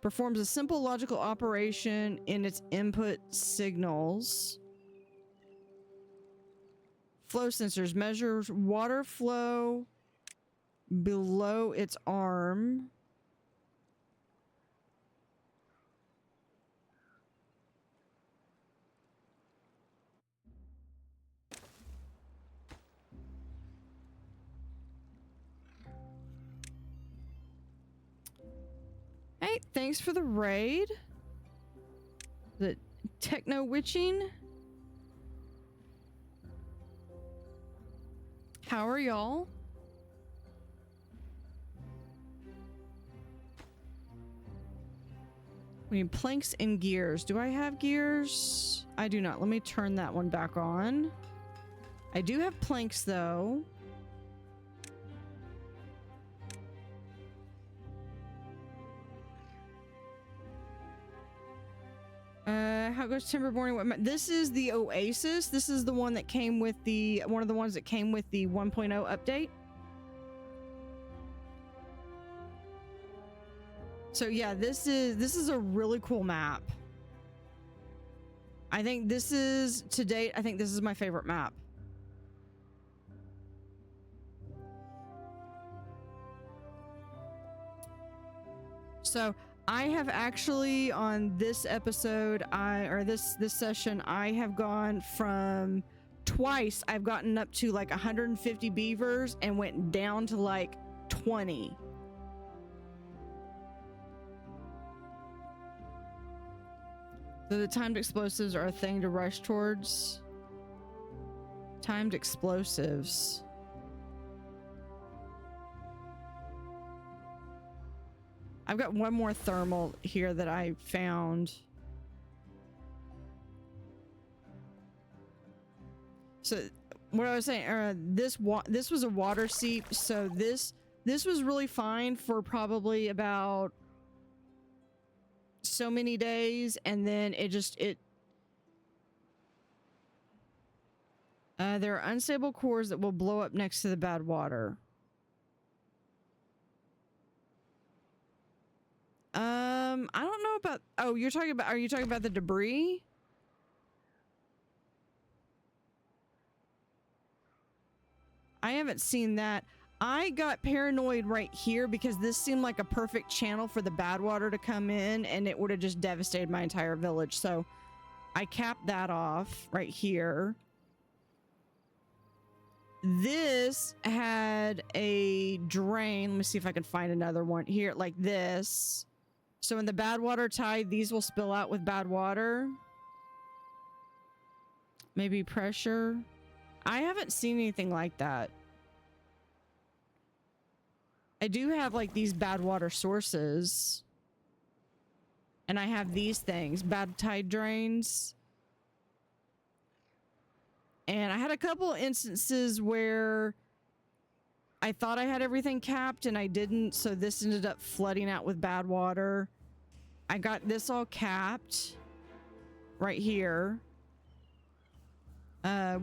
Performs a simple logical operation in its input signals. Flow sensors measures water flow below its arm. Hey, thanks for the raid. The techno witching. How are y'all? We need planks and gears. Do I have gears? I do not. Let me turn that one back on. I do have planks though. How goes Timberborn? This is the Oasis. This is the one that came with one of the ones that came with the 1.0 update. So yeah, this is a really cool map. I think this is, to date, I think this is my favorite map. So I have actually, on this episode, this session, I have gone from twice, I've gotten up to like 150 beavers and went down to like 20. So the timed explosives are a thing to rush towards. Timed explosives. I've got one more thermal here that I found. So what I was saying, this was a water seep, so this was really fine for probably about so many days, and then there are unstable cores that will blow up next to the bad water. I don't know about, oh, are you talking about the debris? I haven't seen that. I got paranoid right here because this seemed like a perfect channel for the bad water to come in, and it would have just devastated my entire village. So I capped that off right here. This had a drain. Let me see if I can find another one here, like this. So in the bad water tide, these will spill out with bad water. Maybe pressure. I haven't seen anything like that. I do have like these bad water sources. And I have these things, bad tide drains. And I had a couple instances where I thought I had everything capped and I didn't, so this ended up flooding out with bad water. I got this all capped right here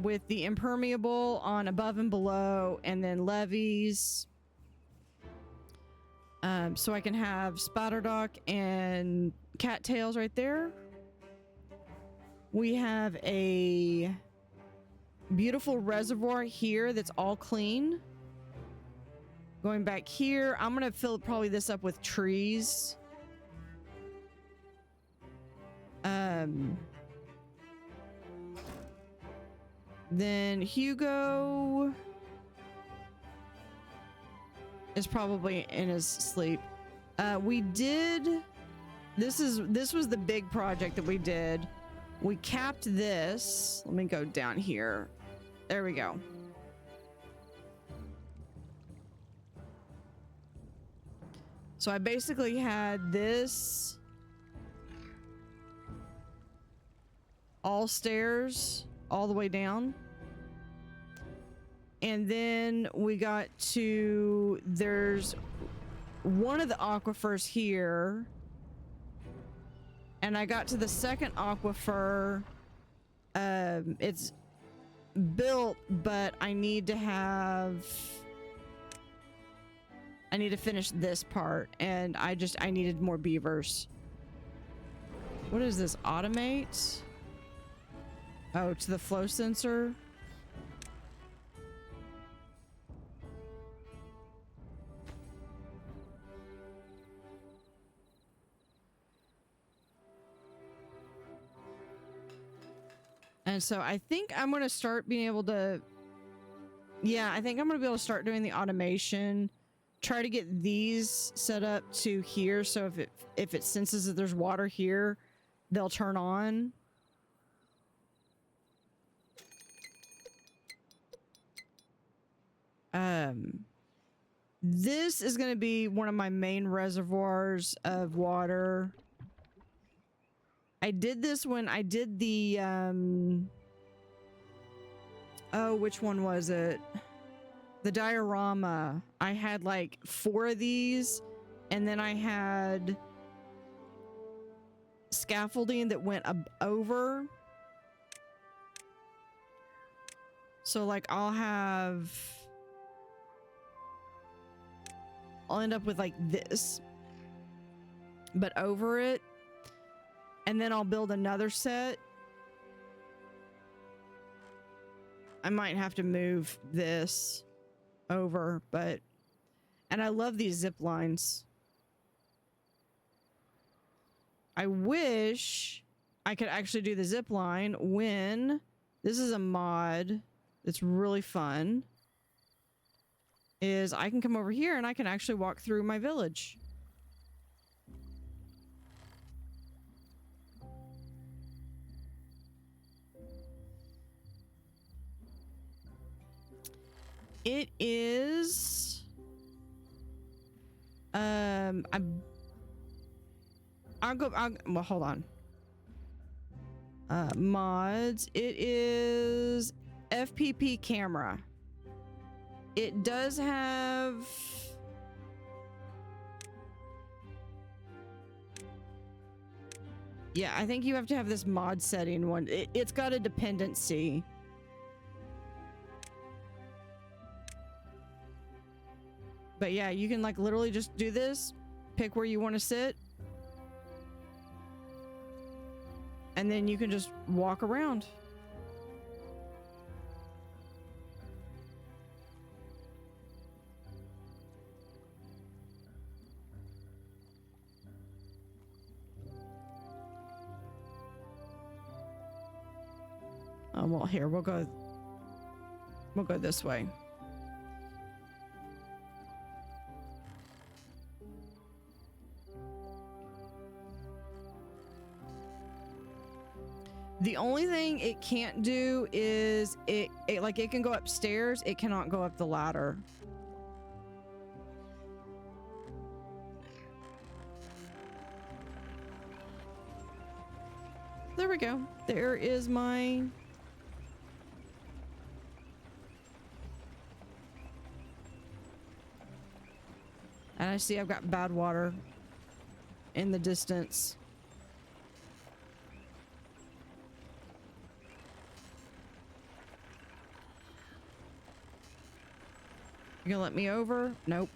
with the impermeable on above and below, and then levees. So I can have spatterdock and cattails right there. We have a beautiful reservoir here that's all clean. Going back here, I'm gonna fill probably this up with trees. Then Hugo is probably in his sleep. This was the big project that we did. We capped this. Let me go down here. There we go. So I basically had this all stairs all the way down. And then we got to, there's one of the aquifers here. And I got to the second aquifer. It's built, but I need to finish this part, and I needed more beavers. What is this? Automate? Oh, to the flow sensor. And so I think I'm going to start being able to, yeah, I think I'm going to be able to start doing the automation, try to get these set up to here. So if it senses that there's water here, they'll turn on. This is going to be one of my main reservoirs of water. I did this when I did the, oh, which one was it? The diorama. I had like 4 of these, and then I had scaffolding that went over. So like I'll end up with like this, but over it. And then I'll build another set. I might have to move this over, but... And I love these zip lines. I wish I could actually do the zip line when... This is a mod that's really fun. Is I can come over here and I can actually walk through my village. It is, well, hold on. Mods. It is FPP camera. It does have... Yeah, I think you have to have this mod setting one. It's got a dependency. But yeah, you can like literally just do this, pick where you want to sit, and then you can just walk around. Well, here, we'll go this way. The only thing it can't do is it can go upstairs, it cannot go up the ladder. There we go. There is my... And I see I've got bad water in the distance. You gonna let me over? Nope.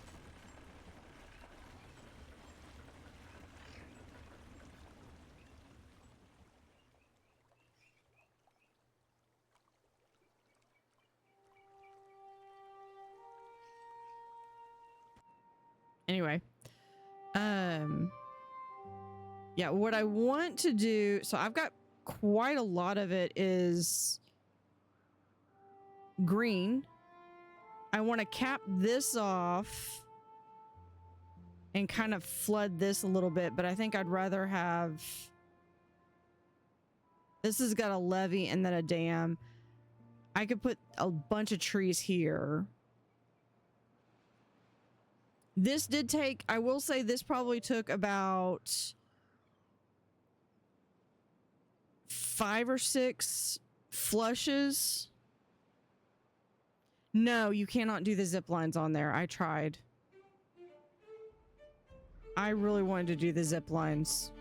Anyway, yeah, what I want to do, so I've got quite a lot of it is green. I want to cap this off and kind of flood this a little bit, but I think I'd rather have... This has got a levee and then a dam. I could put a bunch of trees here. This did take, I will say this probably took about 5 or 6 flushes. No, you cannot do the zip lines on there. I tried. I really wanted to do the zip lines,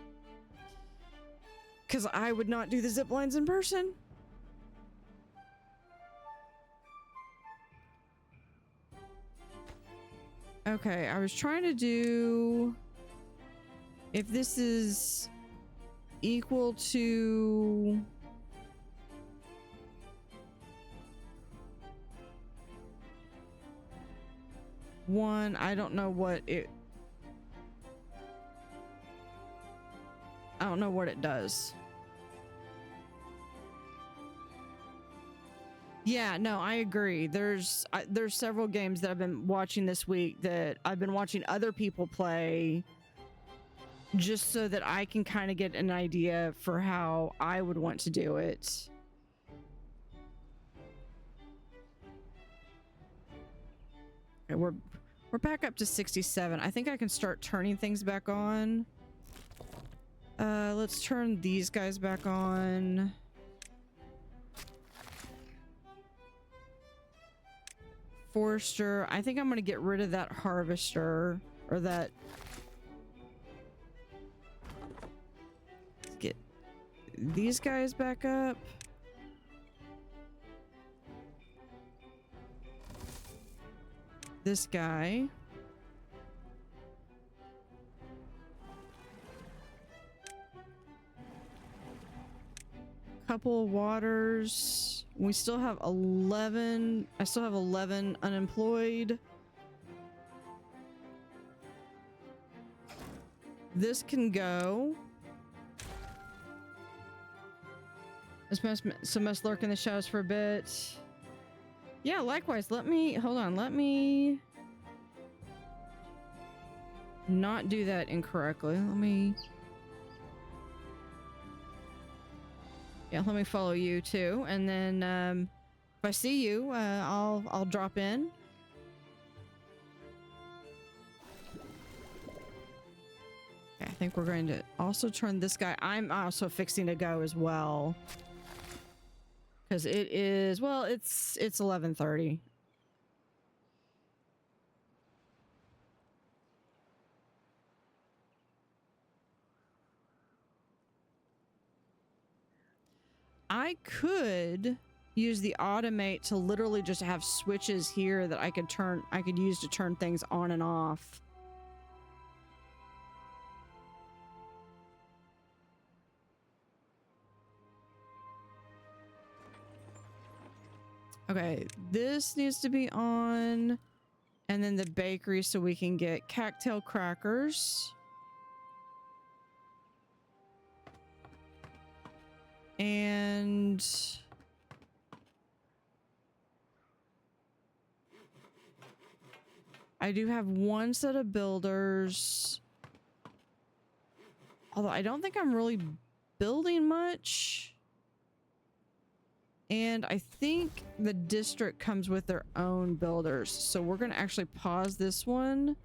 because I would not do the zip lines in person. Okay, I was trying to do... If this is equal to... one, I don't know what it... I don't know what it does. Yeah, no, I agree. There's several games that I've been watching this week that I've been watching other people play just so that I can kind of get an idea for how I would want to do it. Okay, we're back up to 67. I think I can start turning things back on. Let's turn these guys back on. Forester. I think I'm gonna get rid of that harvester, or that... Let's get these guys back up. This guy. Couple of waters. We still have 11. I still have 11 unemployed. This can go. This must lurk in the shadows for a bit. Yeah, likewise. Let me... Hold on. Let me... not do that incorrectly. Let me... Yeah, let me follow you too, and then if I see you, I'll drop in. Okay, I think we're going to also turn this guy. I'm also fixing to go as well, Because it is, well, it's 11:30. I could use the automate to literally just have switches here that I could use to turn things on and off. Okay, this needs to be on, and then the bakery so we can get cattail crackers. And I do have one set of builders. Although I don't think I'm really building much. And I think the district comes with their own builders. So we're going to actually pause this one.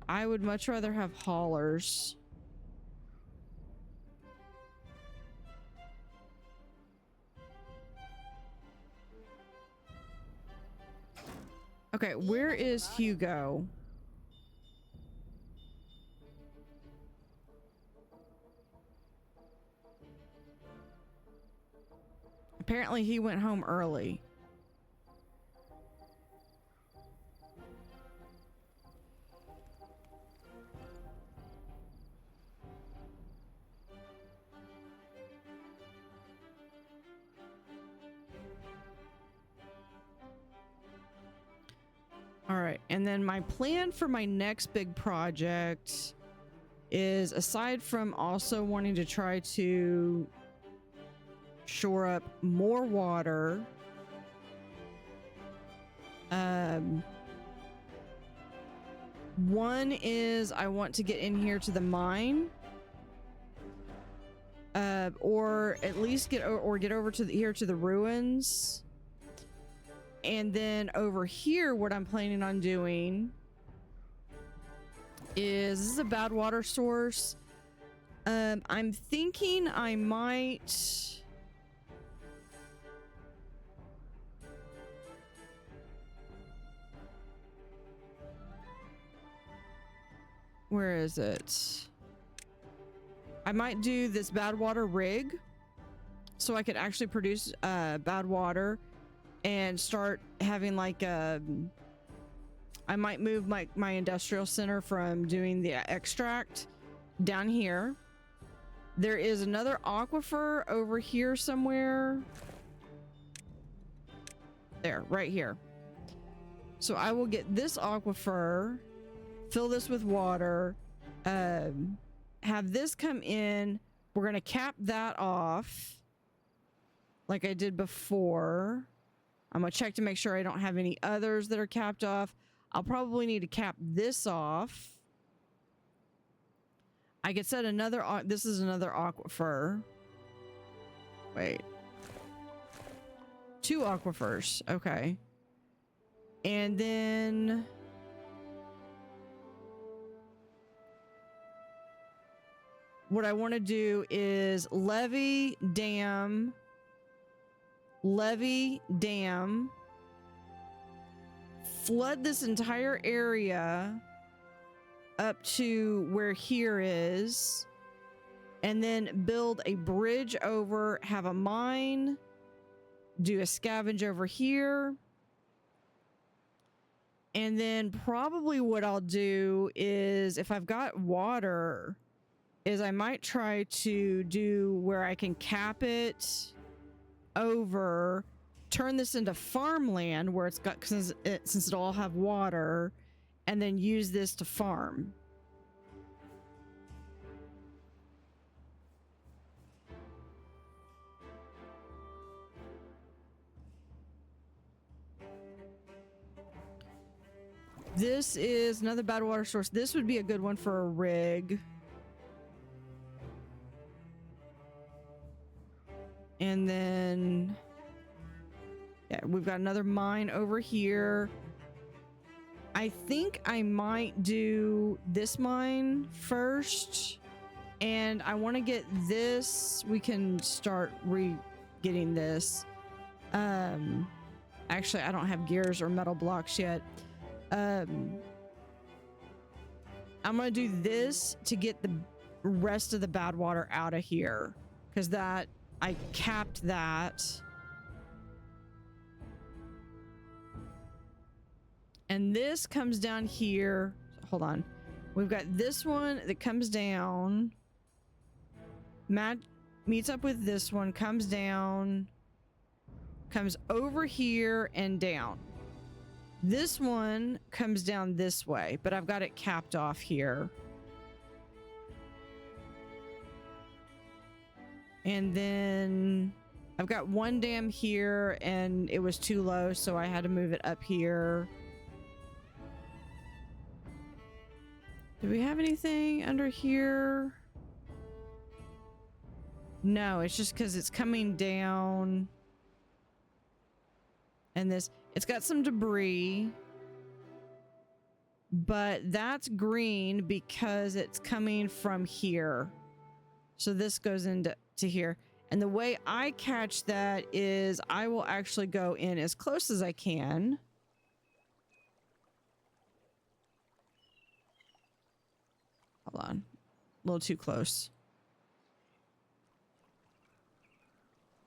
I would much rather have haulers. Okay, where is Hugo? Apparently he went home early. All right, and then my plan for my next big project is, aside from also wanting to try to shore up more water, one is I want to get in here to the mine, or at least get over to here to the ruins. And then over here, what I'm planning on doing is, this is a bad water source. I'm thinking I might... Where is it? I might do this bad water rig so I could actually produce bad water and start having like a... I might move my industrial center from doing the extract down here. There is another aquifer over here somewhere. There, right here. So I will get this aquifer, fill this with water, have this come in. We're going to cap that off like I did before. I'm going to check to make sure I don't have any others that are capped off. I'll probably need to cap this off. I could set another, this is another aquifer. Wait. 2 aquifers, okay. And then... what I want to do is levee, dam, flood this entire area up to where here is, and then build a bridge over, have a mine, do a scavenge over here. And then probably what I'll do is, if I've got water, is I might try to do where I can cap it over, turn this into farmland where it's got, since it'll all have water, and then use this to farm. This is another bad water source. This would be a good one for a rig. And then, yeah, we've got another mine over here. I think I might do this mine first. And I want to get this. We can start getting this. Actually, I don't have gears or metal blocks yet. I'm gonna do this to get the rest of the bad water out of here, because that I capped that. And this comes down here. Hold on. We've got this one that comes down. Meets up with this one, comes down, comes over here and down. This one comes down this way, but I've got it capped off here. And then I've got one dam here and it was too low, so I had to move it up here. Do we have anything under here? No, it's just because it's coming down. And this, it's got some debris. But that's green because it's coming from here. So this goes into here. And the way I catch that is I will actually go in as close as I can. Hold on. A little too close.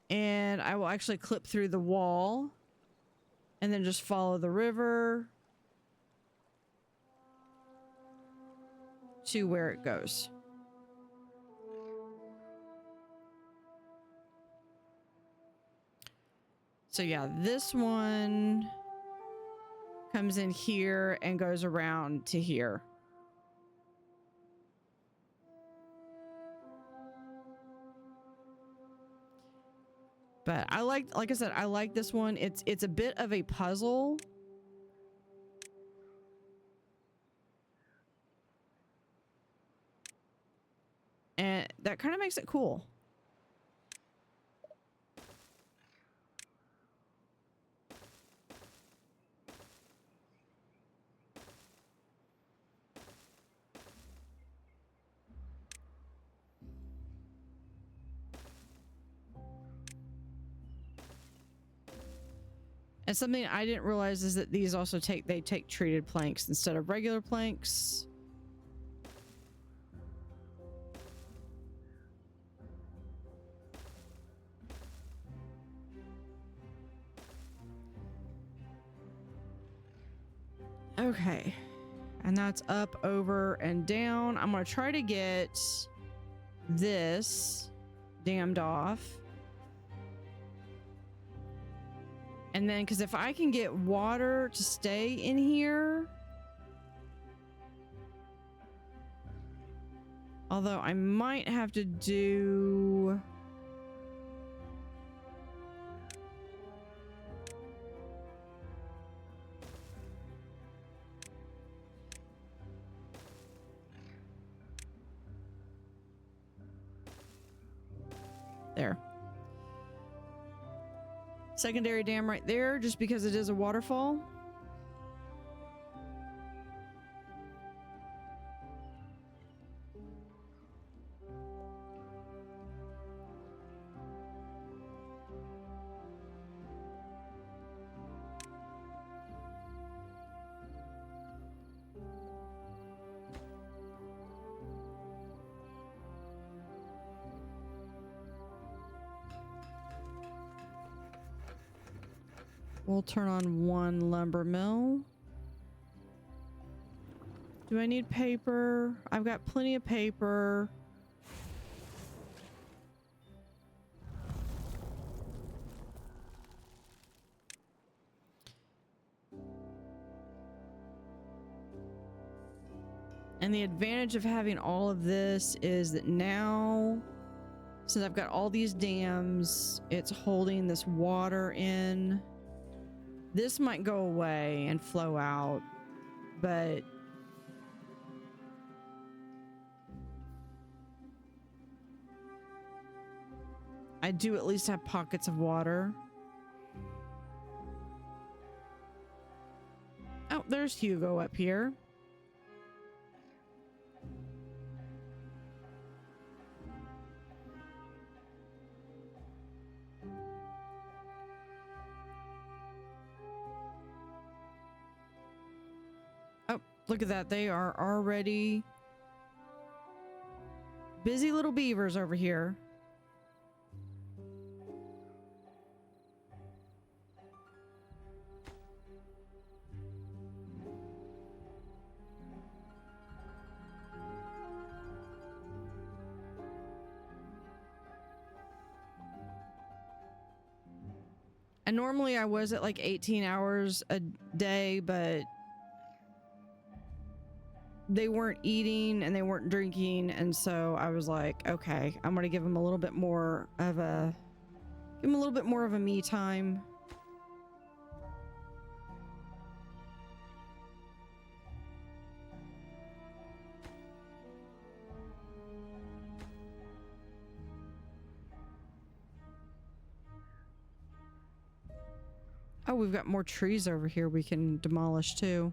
And I will actually clip through the wall and then just follow the river to where it goes. So yeah, this one comes in here and goes around to here. But I like I said, I like this one. It's a bit of a puzzle. And that kind of makes it cool. And something I didn't realize is that these also take treated planks instead of regular planks. Okay. And that's up, over, and down. I'm going to try to get this dammed off. And then, because if I can get water to stay in here, although I might have to do... There. Secondary dam right there, just because it is a waterfall. We'll turn on one lumber mill. Do I need paper? I've got plenty of paper. And the advantage of having all of this is that now, since I've got all these dams, it's holding this water in. This might go away and flow out, but I do at least have pockets of water. Oh, there's Hugo up here. Look at that. They are already busy little beavers over here. And normally I was at like 18 hours a day, but they weren't eating and they weren't drinking, and so I was like, okay, I'm gonna give them a little bit more of a me time. Oh, we've got more trees over here we can demolish too.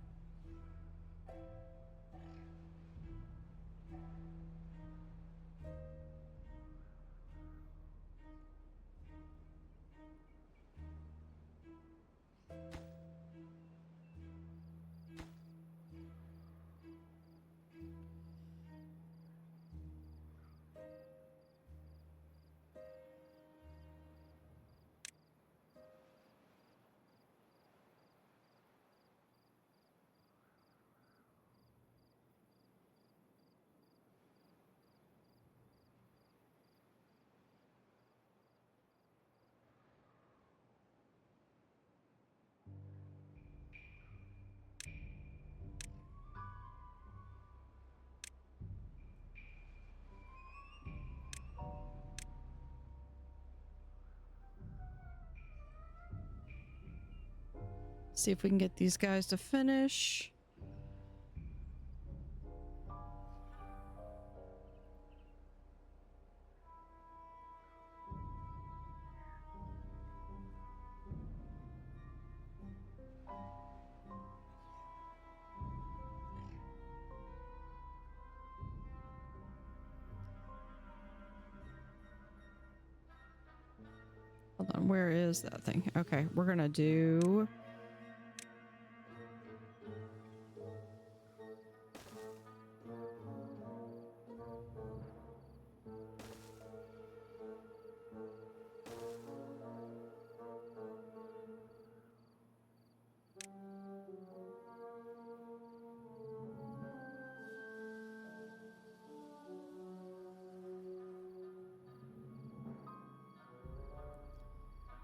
See if we can get these guys to finish. Hold on, where is that thing? Okay, we're gonna do...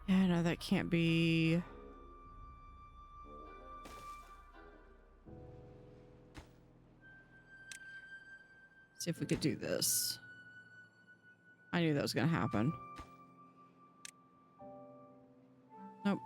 Yeah, no, that can't be... See if we could do this. I knew that was gonna happen. Nope.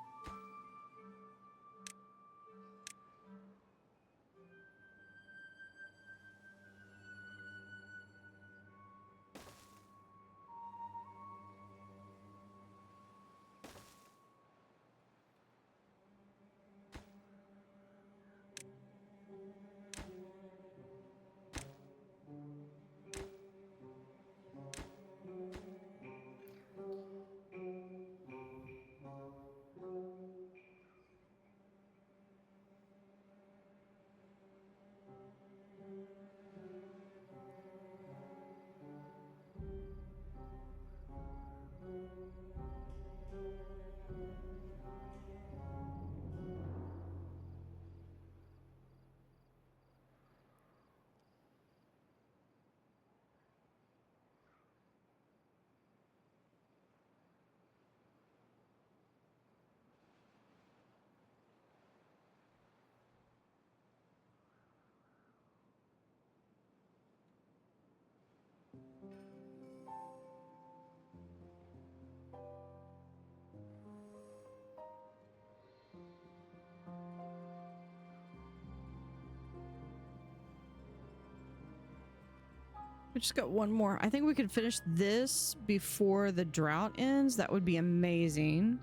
We just got one more. I think we could finish this before the drought ends. That would be amazing.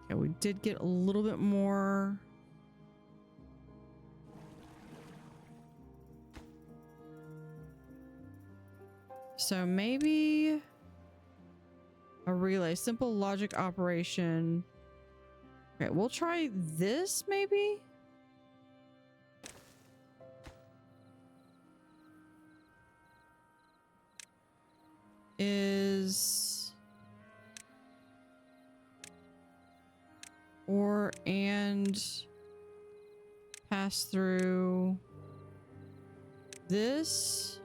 Yeah, we did get a little bit more. So maybe... A relay, simple logic operation. Okay, we'll try this maybe. Is or and pass through this.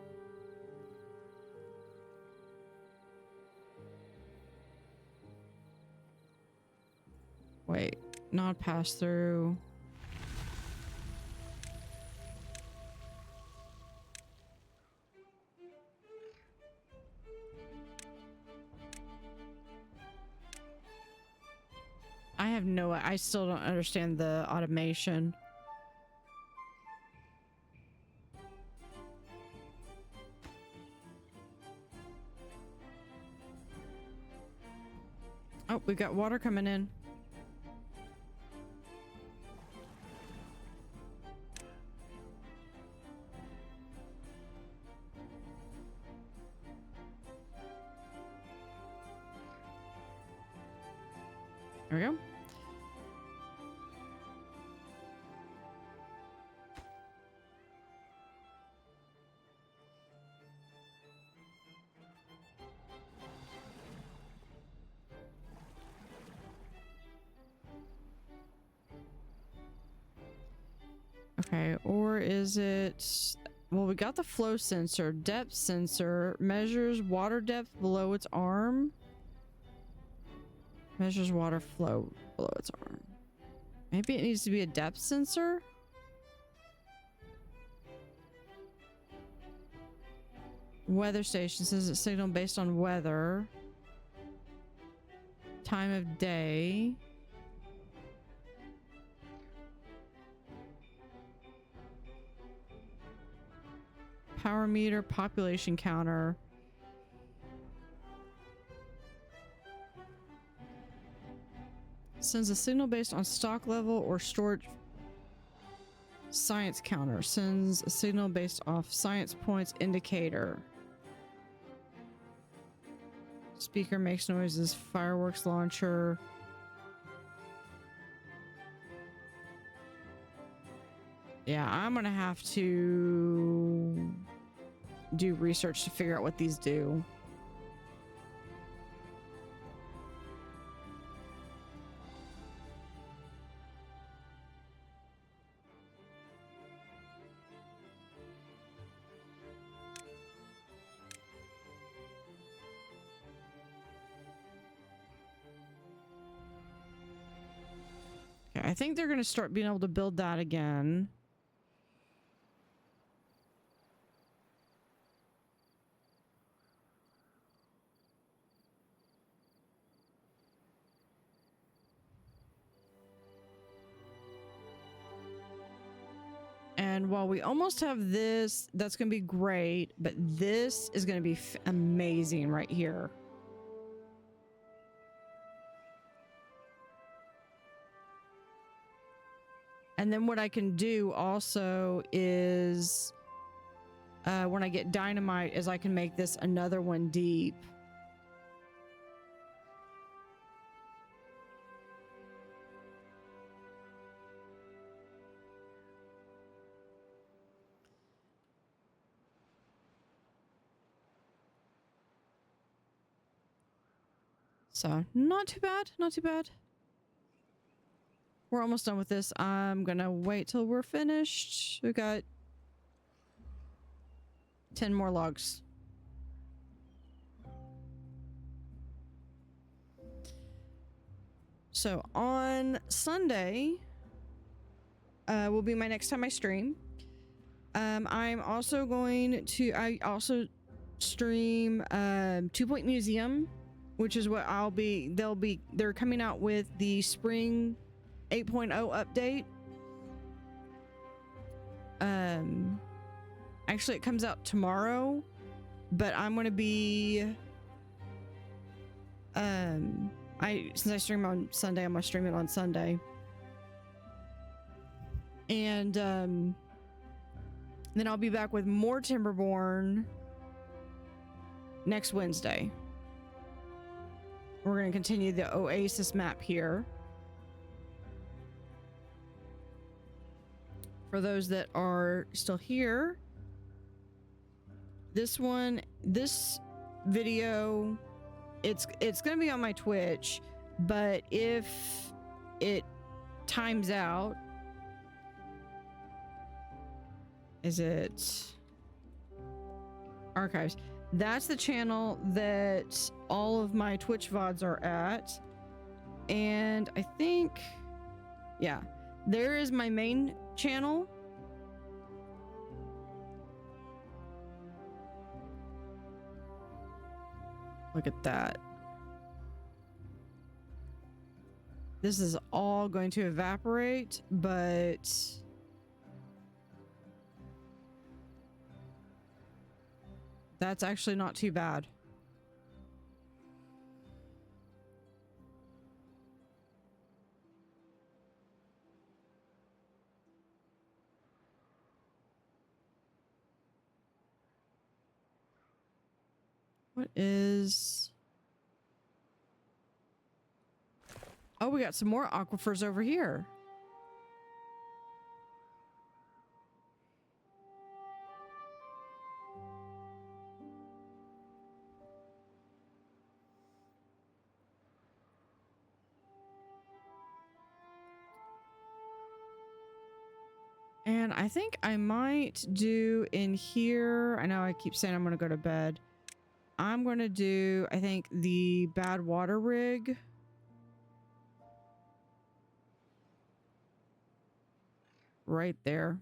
Wait, not pass through. I still don't understand the automation. Oh, we got water coming in. There we go. Okay, or is it... Well, we got the flow sensor, depth sensor, measures water depth below its arm. Measures water flow below its arm. Maybe it needs to be a depth sensor? Weather station says it's signal based on weather. Time of day. Power meter, population counter. Sends a signal based on stock level or storage. Science counter. Sends a signal based off science points indicator. Speaker makes noises. Fireworks launcher. Yeah, I'm gonna have to do research to figure out what these do. Okay, I think they're gonna start being able to build that again. And while we almost have this, that's going to be great, but this is going to be amazing right here. And then what I can do also is, when I get dynamite, is I can make this another one deep. So, not too bad, not too bad. We're almost done with this. I'm gonna wait till we're finished. We got 10 more logs. So, on Sunday, will be my next time I stream. I'm also going to... I also stream 2 Point Museum, which is what I'll be... They're coming out with the spring 8.0 update. Actually, it comes out tomorrow, but I'm going to be... since I stream on Sunday, I'm going to stream it on Sunday. And, then I'll be back with more Timberborn next Wednesday. We're going to continue the Oasis map here. For those that are still here, this video, it's going to be on my Twitch, but if it times out, is it archives? That's the channel that all of my Twitch VODs are at. And I think, yeah, there is my main channel. Look at that. This is all going to evaporate, but that's actually not too bad. What is... Oh, we got some more aquifers over here. And I think I might do in here, I know I keep saying I'm going to go to bed. I'm going to do, I think, the bad water rig. Right there.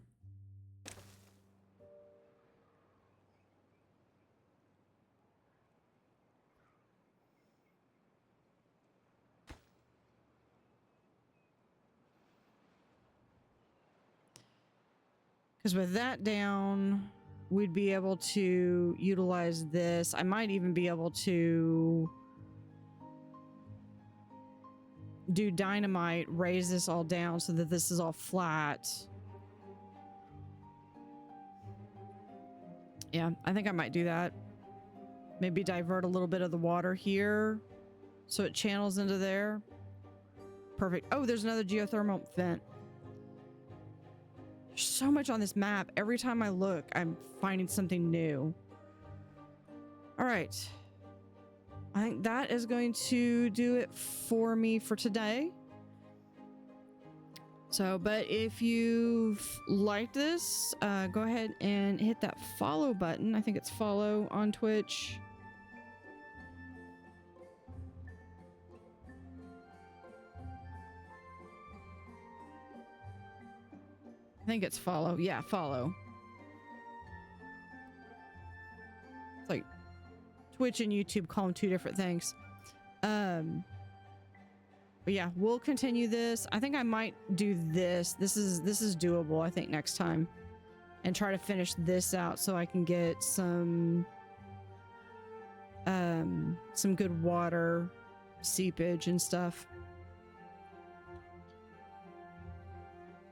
Because with that down, we'd be able to utilize this. I might even be able to do dynamite, raise this all down so that this is all flat. Yeah, I think I might do that. Maybe divert a little bit of the water here so it channels into there. Perfect. Oh, there's another geothermal vent. There's so much on this map. Every time I look, I'm finding something new. All right. I think that is going to do it for me for today. So, but if you've liked this, go ahead and hit that follow button. I think it's follow on Twitch. I think it's follow. Yeah, follow. It's like Twitch and YouTube call them two different things. But yeah, we'll continue this. I think I might do this. This is doable, I think, next time. And try to finish this out so I can get some good water seepage and stuff.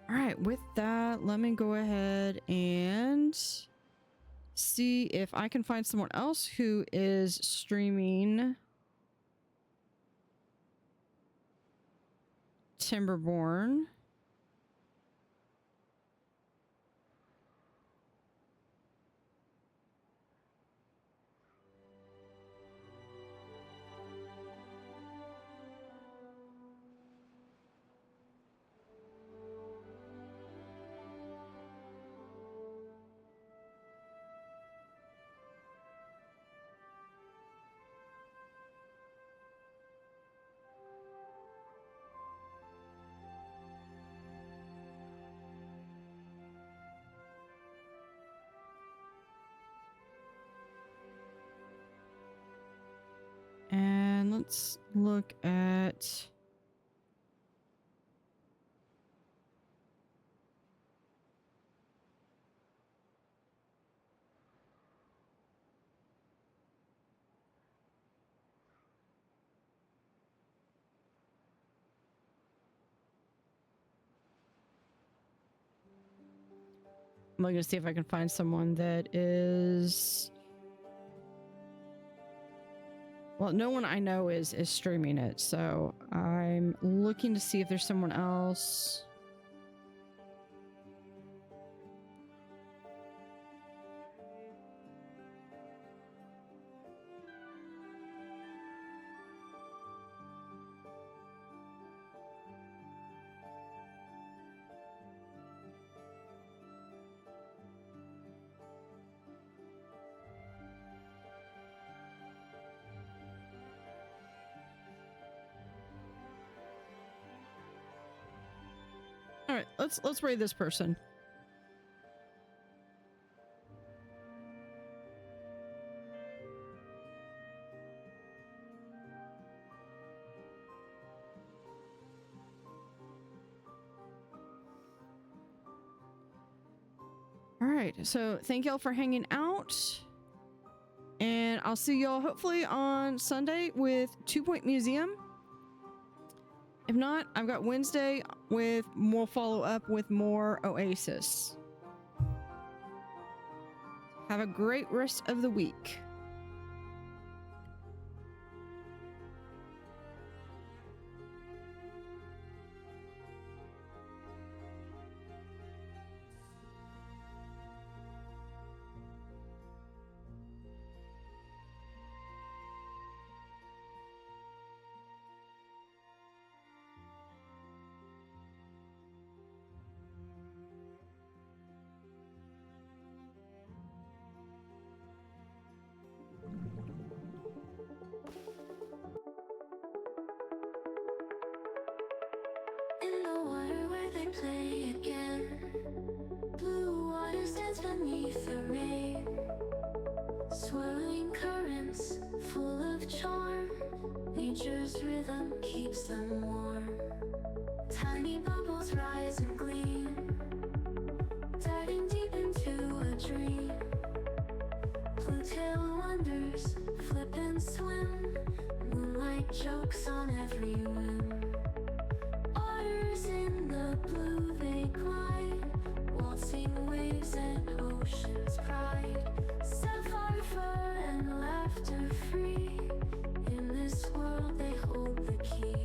All right, with that, let me go ahead and see if I can find someone else who is streaming Timberborn. And let's look at... I'm looking to see if I can find someone that is Well, no one I know is streaming it, so I'm looking to see if there's someone else. All right, let's raid this person. All right, so thank y'all for hanging out, and I'll see y'all hopefully on Sunday with 2 Point Museum. If not, I've got Wednesday with more follow-up with more Oasis. Have a great rest of the week. In the water where they play again, blue water stands beneath the rain, swirling currents full of charm. Nature's rhythm keeps them warm. Tiny bubbles rise and gleam, diving deep into a dream. Blue tail wonders flip and swim, moonlight jokes on every whim. Otters in the blue they glide, waltzing waves and ocean's pride. Sapphire fur and laughter free, in this world they hold the key.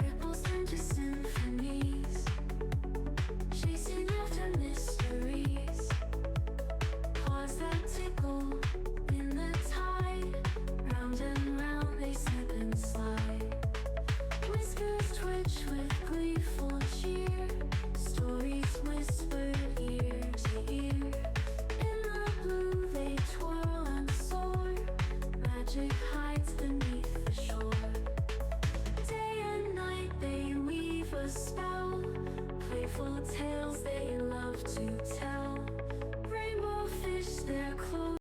Ripples turn to symphonies, chasing after mysteries. Paws that tickle in the tide, round and round they slip and slide. Whiskers twitch with gleeful cheer, stories whispered ear to ear. In the blue they twirl and soar, magic hides beneath the shore. Day and night they weave a spell, playful tales they love to tell.